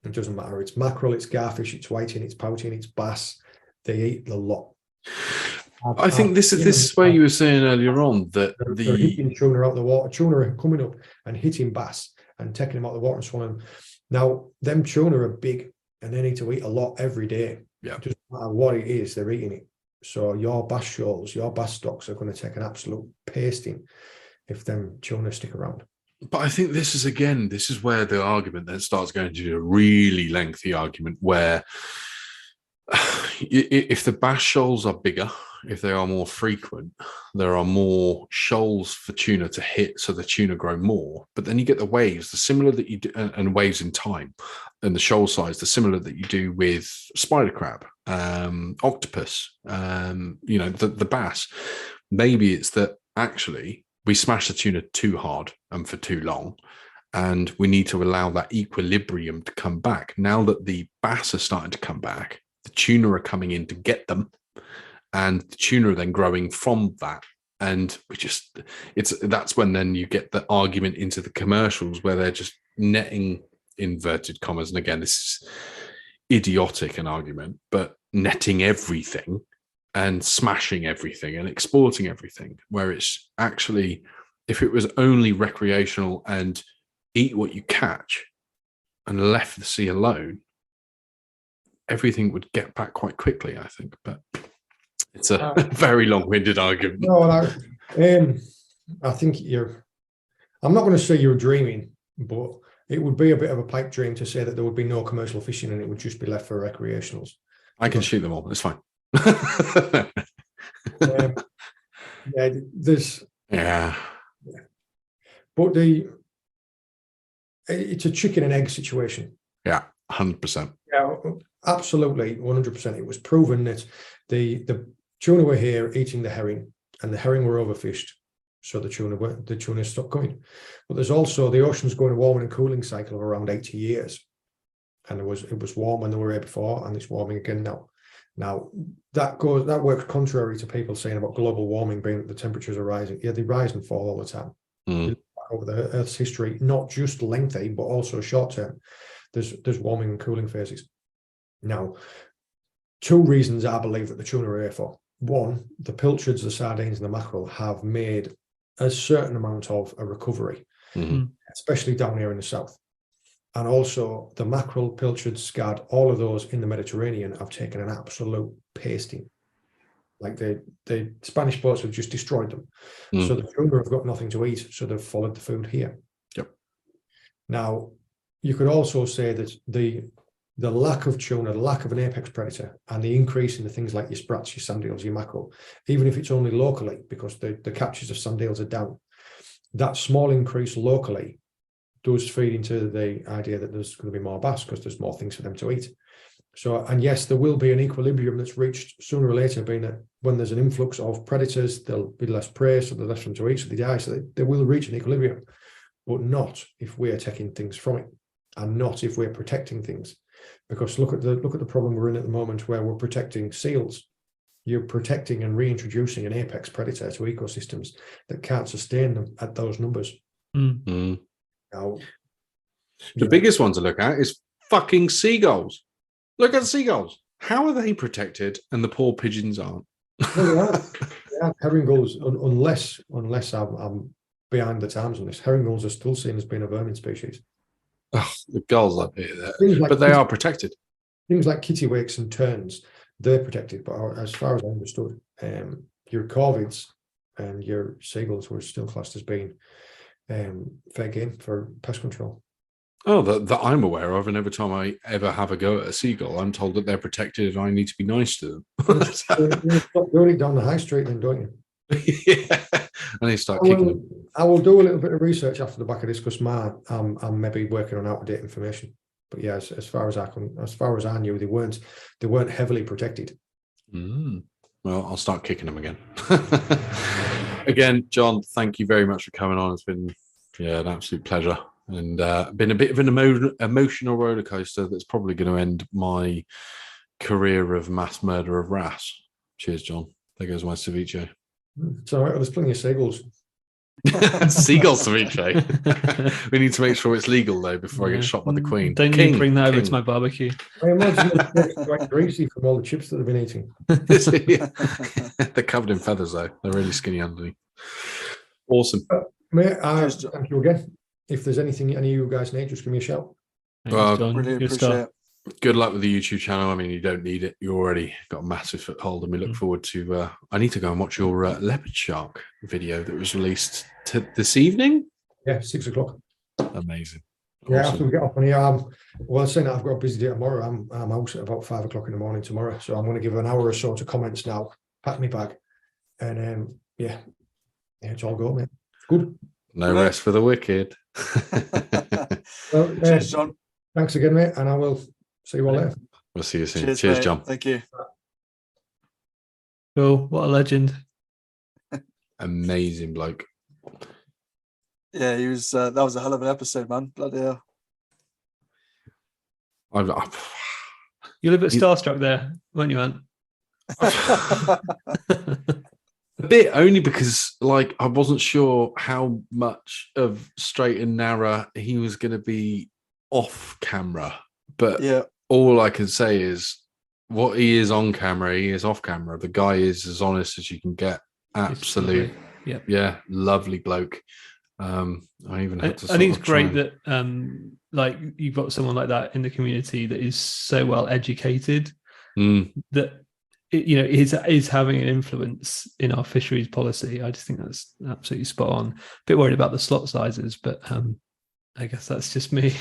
It doesn't matter. It's mackerel, it's garfish, it's whiting, it's pouting, it's bass. They eat a lot. I think this is where you were saying earlier on that they're hitting tuna out of the water. Tuna are coming up and hitting bass and taking them out of the water and swallowing them. Now, them tuna are big and they need to eat a lot every day. Yeah. It doesn't matter what it is, they're eating it. So your bass shoals, your bass stocks are going to take an absolute pasting if them tuna stick around. But I think this is where the argument then starts going to be a really lengthy argument where if the bass shoals are bigger, if they are more frequent, there are more shoals for tuna to hit, so the tuna grow more. But then you get the waves, the similar that you do, and waves in time, and the shoal size, the similar that you do with spider crab, octopus, the bass. Maybe it's that actually we smash the tuna too hard and for too long, and we need to allow that equilibrium to come back. Now that the bass are starting to come back, the tuna are coming in to get them, and the tuna are then growing from that. And that's when then you get the argument into the commercials where they're just netting, inverted commas, and again, this is idiotic an argument, but netting everything and smashing everything and exporting everything, where it's actually, if it was only recreational and eat what you catch and left the sea alone, everything would get back quite quickly, I think. But it's a very long-winded argument. No, I think I'm not going to say you're dreaming, but it would be a bit of a pipe dream to say that there would be no commercial fishing and it would just be left for recreationals. I can shoot them all. It's fine. But it's a chicken and egg situation. Yeah, 100%. Yeah, absolutely, 100%. It was proven that the tuna were here eating the herring, and the herring were overfished, so the tuna stopped coming. But there's also the ocean's going a warming and cooling cycle of around 80 years, and it was warm when they were here before, and it's warming again now. Now that works contrary to people saying about global warming being that the temperatures are rising. Yeah, they rise and fall all the time. Over the Earth's history, not just lengthy but also short term. There's warming and cooling phases. Now, two reasons I believe that the tuna are here for. One, the pilchards, the sardines, and the mackerel have made a certain amount of a recovery, especially down here in the south. And also the mackerel, pilchards, scad, all of those in the Mediterranean have taken an absolute pasting. Like the Spanish boats have just destroyed them. So the tuna have got nothing to eat, so they've followed the food here. Yep. Now, you could also say that the lack of tuna, the lack of an apex predator, and the increase in the things like your sprats, your sand eels, your mackerel, even if it's only locally, because the catches of sand eels are down, that small increase locally does feed into the idea that there's going to be more bass because there's more things for them to eat. So, and yes, there will be an equilibrium that's reached sooner or later, being that when there's an influx of predators, there'll be less prey, so there's less for them to eat, so they die. So they will reach an equilibrium, but not if we're taking things from it. and not if we're protecting things. Because look at the problem we're in at the moment, where we're protecting seals. You're protecting and reintroducing an apex predator to ecosystems that can't sustain them at those numbers. Now, the biggest one to look at is fucking seagulls. Look at the seagulls. How are they protected and the poor pigeons aren't? Well, herring gulls, unless I'm behind the times on this, herring gulls are still seen as being a vermin species. Oh, the gulls up here, Like but they are protected. Things like kittiwakes and terns, they're protected. But as far as I understood, your corvids and your seagulls were still classed as being fair game for pest control. Oh, that I'm aware of, and every time I ever have a go at a seagull, I'm told that they're protected and I need to be nice to them. You stop doing it down the high street then, don't you? Yeah. And they start kicking them. I will do a little bit of research after the back of this, because I'm maybe working on out-of-date information. But yeah, as far as I knew, they weren't heavily protected. Well, I'll start kicking them again. Again, John, thank you very much for coming on. It's been an absolute pleasure, and been a bit of an emotional roller coaster that's probably going to end my career of mass murder of wrasse. Cheers, John. There goes my ceviche. It's all right. There's plenty of seagulls. Seagull ceviche. We need to make sure it's legal though before I get shot by the Queen. Don't you bring that over to my barbecue? I imagine it's quite greasy from all the chips that they've been eating. They're covered in feathers though. They're really skinny underneath. Awesome. Mate, thank you again. If there's anything any of you guys need, just give me a shout. Well, John. Really Good appreciate stuff. it. Good luck with the YouTube channel. I mean, you don't need it. You already got a massive foothold, and we look forward to. I need to go and watch your leopard shark video that was released this evening. Yeah, 6 o'clock. Amazing. Yeah, Awesome. after we get up on here, well, saying that I've got a busy day tomorrow. I'm out at about 5 o'clock in the morning tomorrow, so I'm going to give an hour or so to comments now. Pack me bag, and it's all go, mate. Good. No rest for the wicked. Well, Cheers, John. Thanks again, mate, and I will see you all later. We'll see you soon. Cheers, Cheers mate. John. Thank you. Cool. What a legend. Amazing bloke. Yeah, he was. That was a hell of an episode, man. Bloody hell. You're a bit starstruck there, weren't you, Ant? A bit, only because I wasn't sure how much of straight and narrow he was going to be off camera, but Yeah. all I can say is what he is on camera, he is off camera. The guy is as honest as you can get. Absolute, Yep. yeah, lovely bloke. I even had to. I think it's great that you've got someone like that in the community that is so well educated that is having an influence in our fisheries policy. I just think that's absolutely spot on. A bit worried about the slot sizes, but I guess that's just me.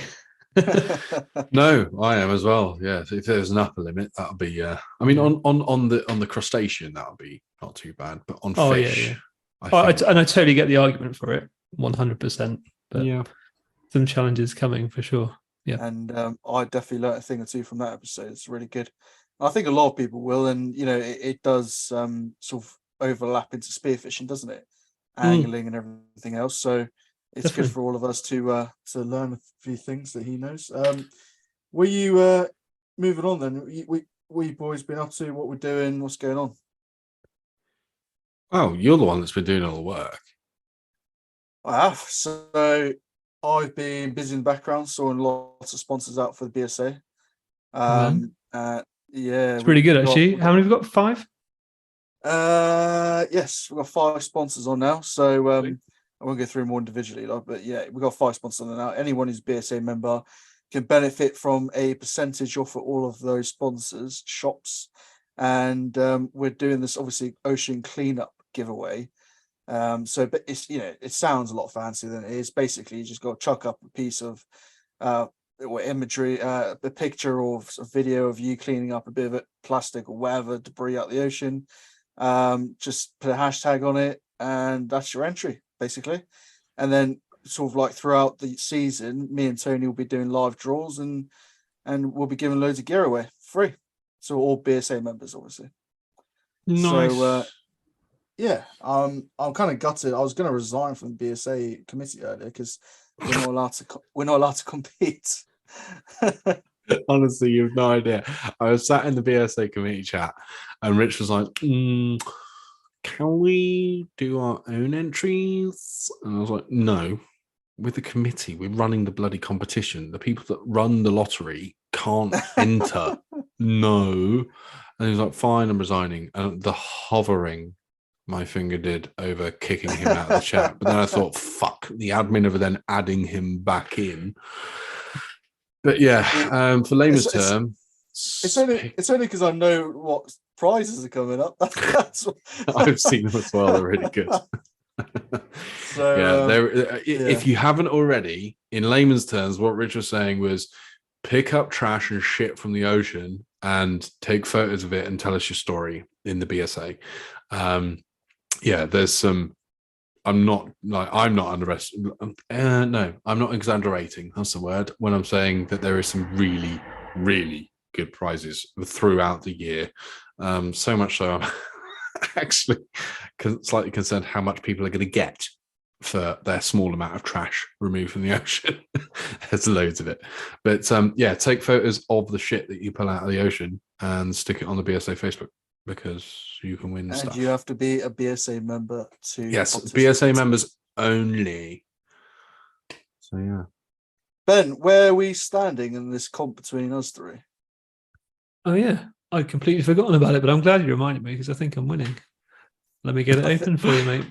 No, I am as well. Yeah, if there's an upper limit, that'll be. I mean, on the crustacean, that'll be not too bad, but on fish, I totally get the argument for it, 100%. But yeah, some challenges coming for sure. Yeah, and I definitely learned a thing or two from that episode. It's really good. I think a lot of people will, and it does sort of overlap into spearfishing, doesn't it? Angling and everything else. So it's Definitely good for all of us to learn a few things that he knows. Were you moving on then? What you boys been up to? What we're doing? What's going on? Oh, you're the one that's been doing all the work. I have. So I've been busy in the background, sorting lots of sponsors out for the BSA. Yeah, it's pretty good actually. How many have we got? 5? Yes, we've got 5 sponsors on now. So I won't go through more individually, but yeah, we've got 5 sponsors on now. Anyone who's a BSA member can benefit from a percentage off of all of those sponsors shops, and we're doing this obviously ocean cleanup giveaway. But it's it sounds a lot fancier than it is. Basically, you just got to chuck up a piece of imagery, a picture or a video of you cleaning up a bit of it, plastic or whatever debris out the ocean. Just put a hashtag on it, and that's your entry basically. And then sort of like throughout the season, me and Tony will be doing live draws, and we'll be giving loads of gear away free. So all BSA members, obviously. Nice. So yeah, I'm kind of gutted. I was going to resign from the BSA committee earlier because we're not allowed to compete. Honestly, you've no idea. I was sat in the BSA committee chat, and Rich was like, can we do our own entries? And I was like, no. With the committee, we're running the bloody competition. The people that run the lottery can't enter. No. And he was like, fine, I'm resigning. And the hovering my finger did over kicking him out of the chat. But then I thought, fuck, the admin over then adding him back in. But yeah, for layman's term, it's only because I know what prizes are coming up. That's what... I've seen them as well. They're really good. So if you haven't already, in layman's terms, what Rich was saying was pick up trash and shit from the ocean and take photos of it and tell us your story in the BSA. There's some. I'm not underestimating. No, I'm not exaggerating. That's the word when I'm saying that there is some really, really good prizes throughout the year. So much so, I'm actually slightly concerned how much people are going to get for their small amount of trash removed from the ocean. There's loads of it, but take photos of the shit that you pull out of the ocean and stick it on the BSA Facebook, because you can win stuff. And you have to be a BSA member to... Yes, BSA members only. So yeah. Ben, where are we standing in this comp between us three? Oh yeah, I'd completely forgotten about it, but I'm glad you reminded me because I think I'm winning. Let me get it open for you, mate.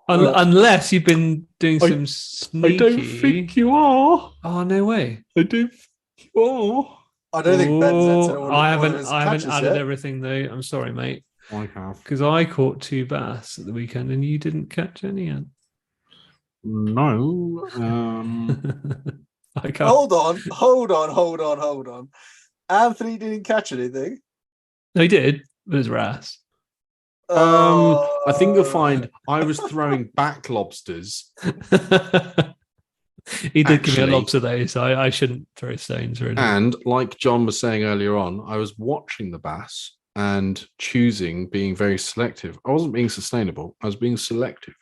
Unless you've been doing some sneaky... I don't think you are. Oh, no way. I don't think you are. I don't think Ben's entered all I of haven't his added catches yet. everything though. I'm sorry, mate. I have. Because I caught 2 bass at the weekend and you didn't catch any yet. No. I can't. Hold on. Anthony didn't catch anything. No, he did, but it was wrasse. I think you'll find I was throwing back lobsters. He did give me a lobster though, so I shouldn't throw stones really. And like John was saying earlier on, I was watching the bass and being very selective. I wasn't being sustainable. I was being selective.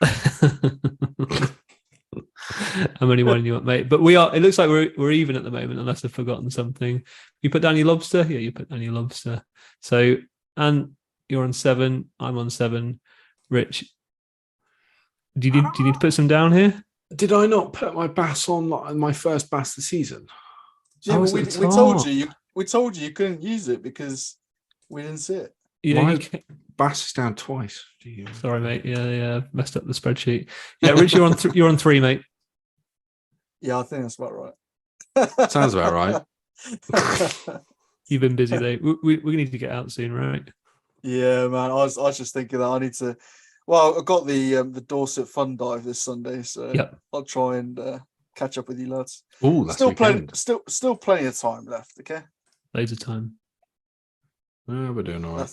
I'm only warning you up, mate. But we are. It looks like we're even at the moment, unless I've forgotten something. You put down your lobster. Yeah, you put down your lobster. So, and you're on 7. I'm on 7. Rich, do you need to put some down here? Did I not put my bass on my first bass of the season? Yeah, we told you. We told you couldn't use it because we didn't see it. Yeah, my bass is down twice. Sorry, mate. Yeah, messed up the spreadsheet. Yeah, Rich, you're on. You're on 3, mate. Yeah, I think that's about right. Sounds about right. You've been busy though. We need to get out soon, right? Yeah, man. I was just thinking that I need to. Well, I got the Dorset Fun Dive this Sunday, so I'll try and catch up with you lads. Oh, that's still plenty of time left. Okay, loads of time. We're doing all right.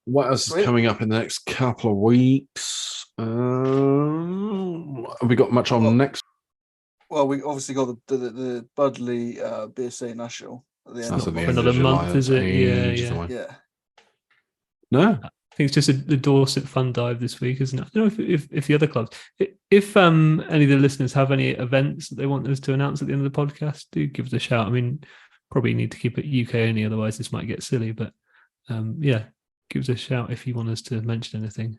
What else is coming up in the next couple of weeks? Have we got much on next? Well, we obviously got the Budley BSA National at the end of another month, is it? Yeah. No. I think it's just the Dorset Fun Dive this week, isn't it? I don't know if the other clubs, if any of the listeners have any events that they want us to announce at the end of the podcast, do give us a shout. I mean, probably need to keep it UK only, otherwise this might get silly. But give us a shout if you want us to mention anything.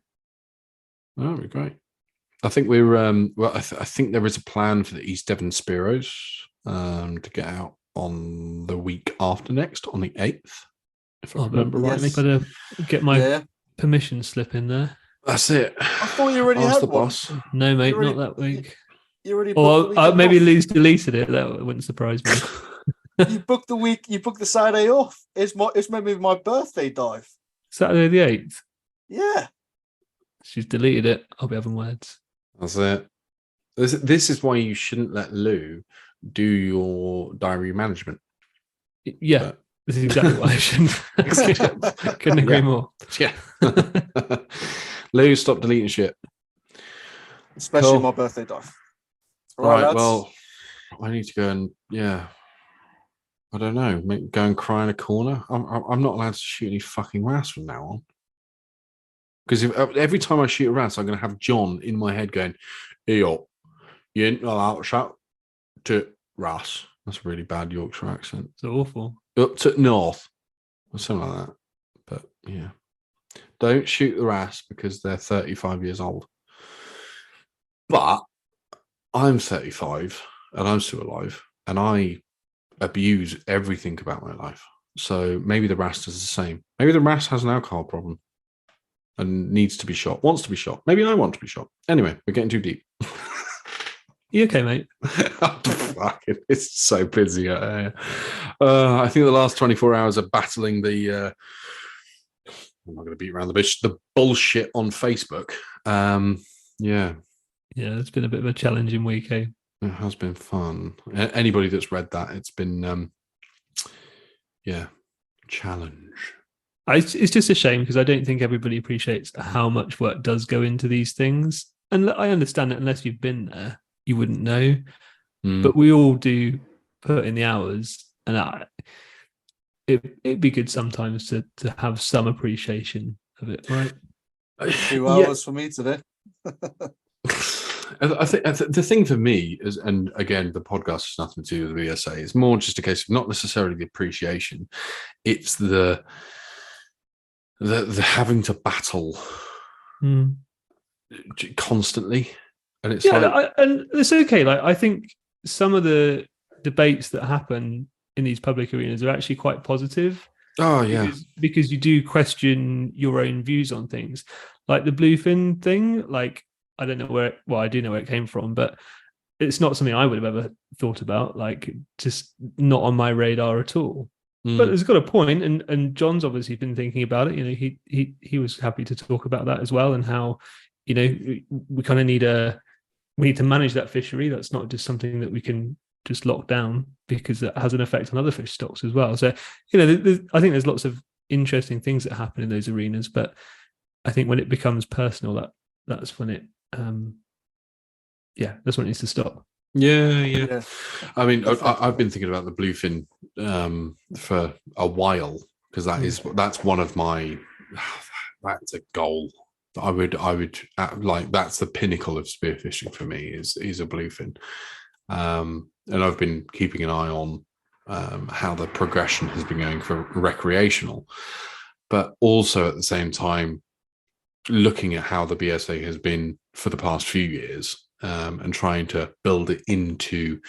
That'd be great. I think we're I think there is a plan for the East Devon Spearos to get out on the week after next, on the 8th. If I remember rightly. Better get my permission slip in there. That's it. I thought you already had the one. boss. No, mate, not that week. You already or maybe Lou's deleted it. That wouldn't surprise me. You booked the week. You booked the Saturday off. It's maybe my birthday dive. Saturday the 8th. Yeah. She's deleted it. I'll be having words. That's it. This is why you shouldn't let Lou do your diary management. Yeah. This is exactly why I shouldn't. Couldn't agree more. Yeah. Lou, stop deleting shit. Especially my birthday dive. Right, well, I need to go and, I don't know, go and cry in a corner. I'm not allowed to shoot any fucking wrasse from now on. Because every time I shoot a wrasse, I'm going to have John in my head going, hey, yo, you ain't allowed to shout to wrasse. That's a really bad Yorkshire accent. It's awful. Up to north, or something like that. But yeah, don't shoot the wrasse because they're 35 years old. But I'm 35 and I'm still alive, and I abuse everything about my life. So maybe the wrasse does the same. Maybe the wrasse has an alcohol problem and needs to be shot, wants to be shot. Maybe I want to be shot. Anyway, we're getting too deep. You okay, mate? It's so busy. I think the last 24 hours of battling the I'm not going to beat around the bush, the bullshit on Facebook. Yeah, it's been a bit of a challenging week, eh? It has been fun. Anybody that's read that, it's been challenge. It's just a shame because I don't think everybody appreciates how much work does go into these things. And I understand it, unless you've been there, you wouldn't know. But we all do put in the hours, and it'd be good sometimes to have some appreciation of it, right? 2 hours for me today. I think the thing for me is, and again, the podcast has nothing to do with the BSA. It's more just a case of not necessarily the appreciation; it's the having to battle constantly, and it's and it's okay. Like, I think some of the debates that happen in these public arenas are actually quite positive. Oh yeah, because you do question your own views on things, like the bluefin thing. Like, I don't know where. Well, I do know where it came from, but it's not something I would have ever thought about. Like, just not on my radar at all. But it's got a point, and John's obviously been thinking about it. You know, he was happy to talk about that as well, and how, you know, we kind of need to manage that fishery. That's not just something that we can just lock down, because that has an effect on other fish stocks as well. So, you know, I think there's lots of interesting things that happen in those arenas, but I think when it becomes personal, that's when it, that's when it needs to stop. Yeah. I mean, I've been thinking about the bluefin for a while, because that's one of my that's a goal. I would like, that's the pinnacle of spearfishing for me is a bluefin, and I've been keeping an eye on how the progression has been going for recreational, but also at the same time looking at how the BSA has been for the past few years. And trying to build it into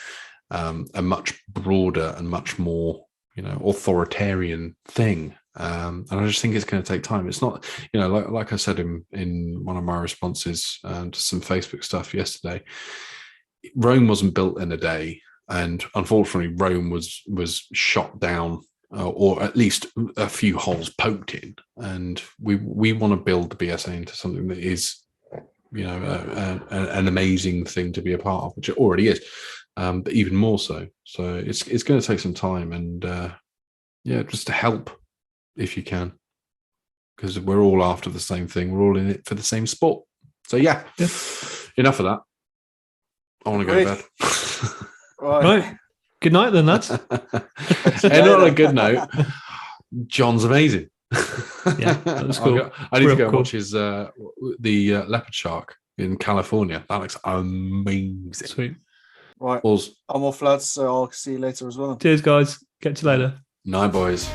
a much broader and much more, you know, authoritarian thing. And I just think it's going to take time. It's not, you know, like I said in one of my responses to some Facebook stuff yesterday, Rome wasn't built in a day. And unfortunately, Rome was shot down, or at least a few holes poked in. And we want to build the BSA into something that is, you know, an amazing thing to be a part of, which it already is, but even more so. So it's going to take some time, and just to help if you can, because we're all after the same thing. We're all in it for the same sport. So enough of that. I want to go to bed. Right. Good night then, lads. And on a good note, John's amazing. Yeah, that was cool. I need to go and watch his the leopard shark in California. That looks amazing. Sweet. Right. I'm off, lads, so I'll see you later as well. Cheers, guys. Catch you later. Night, boys.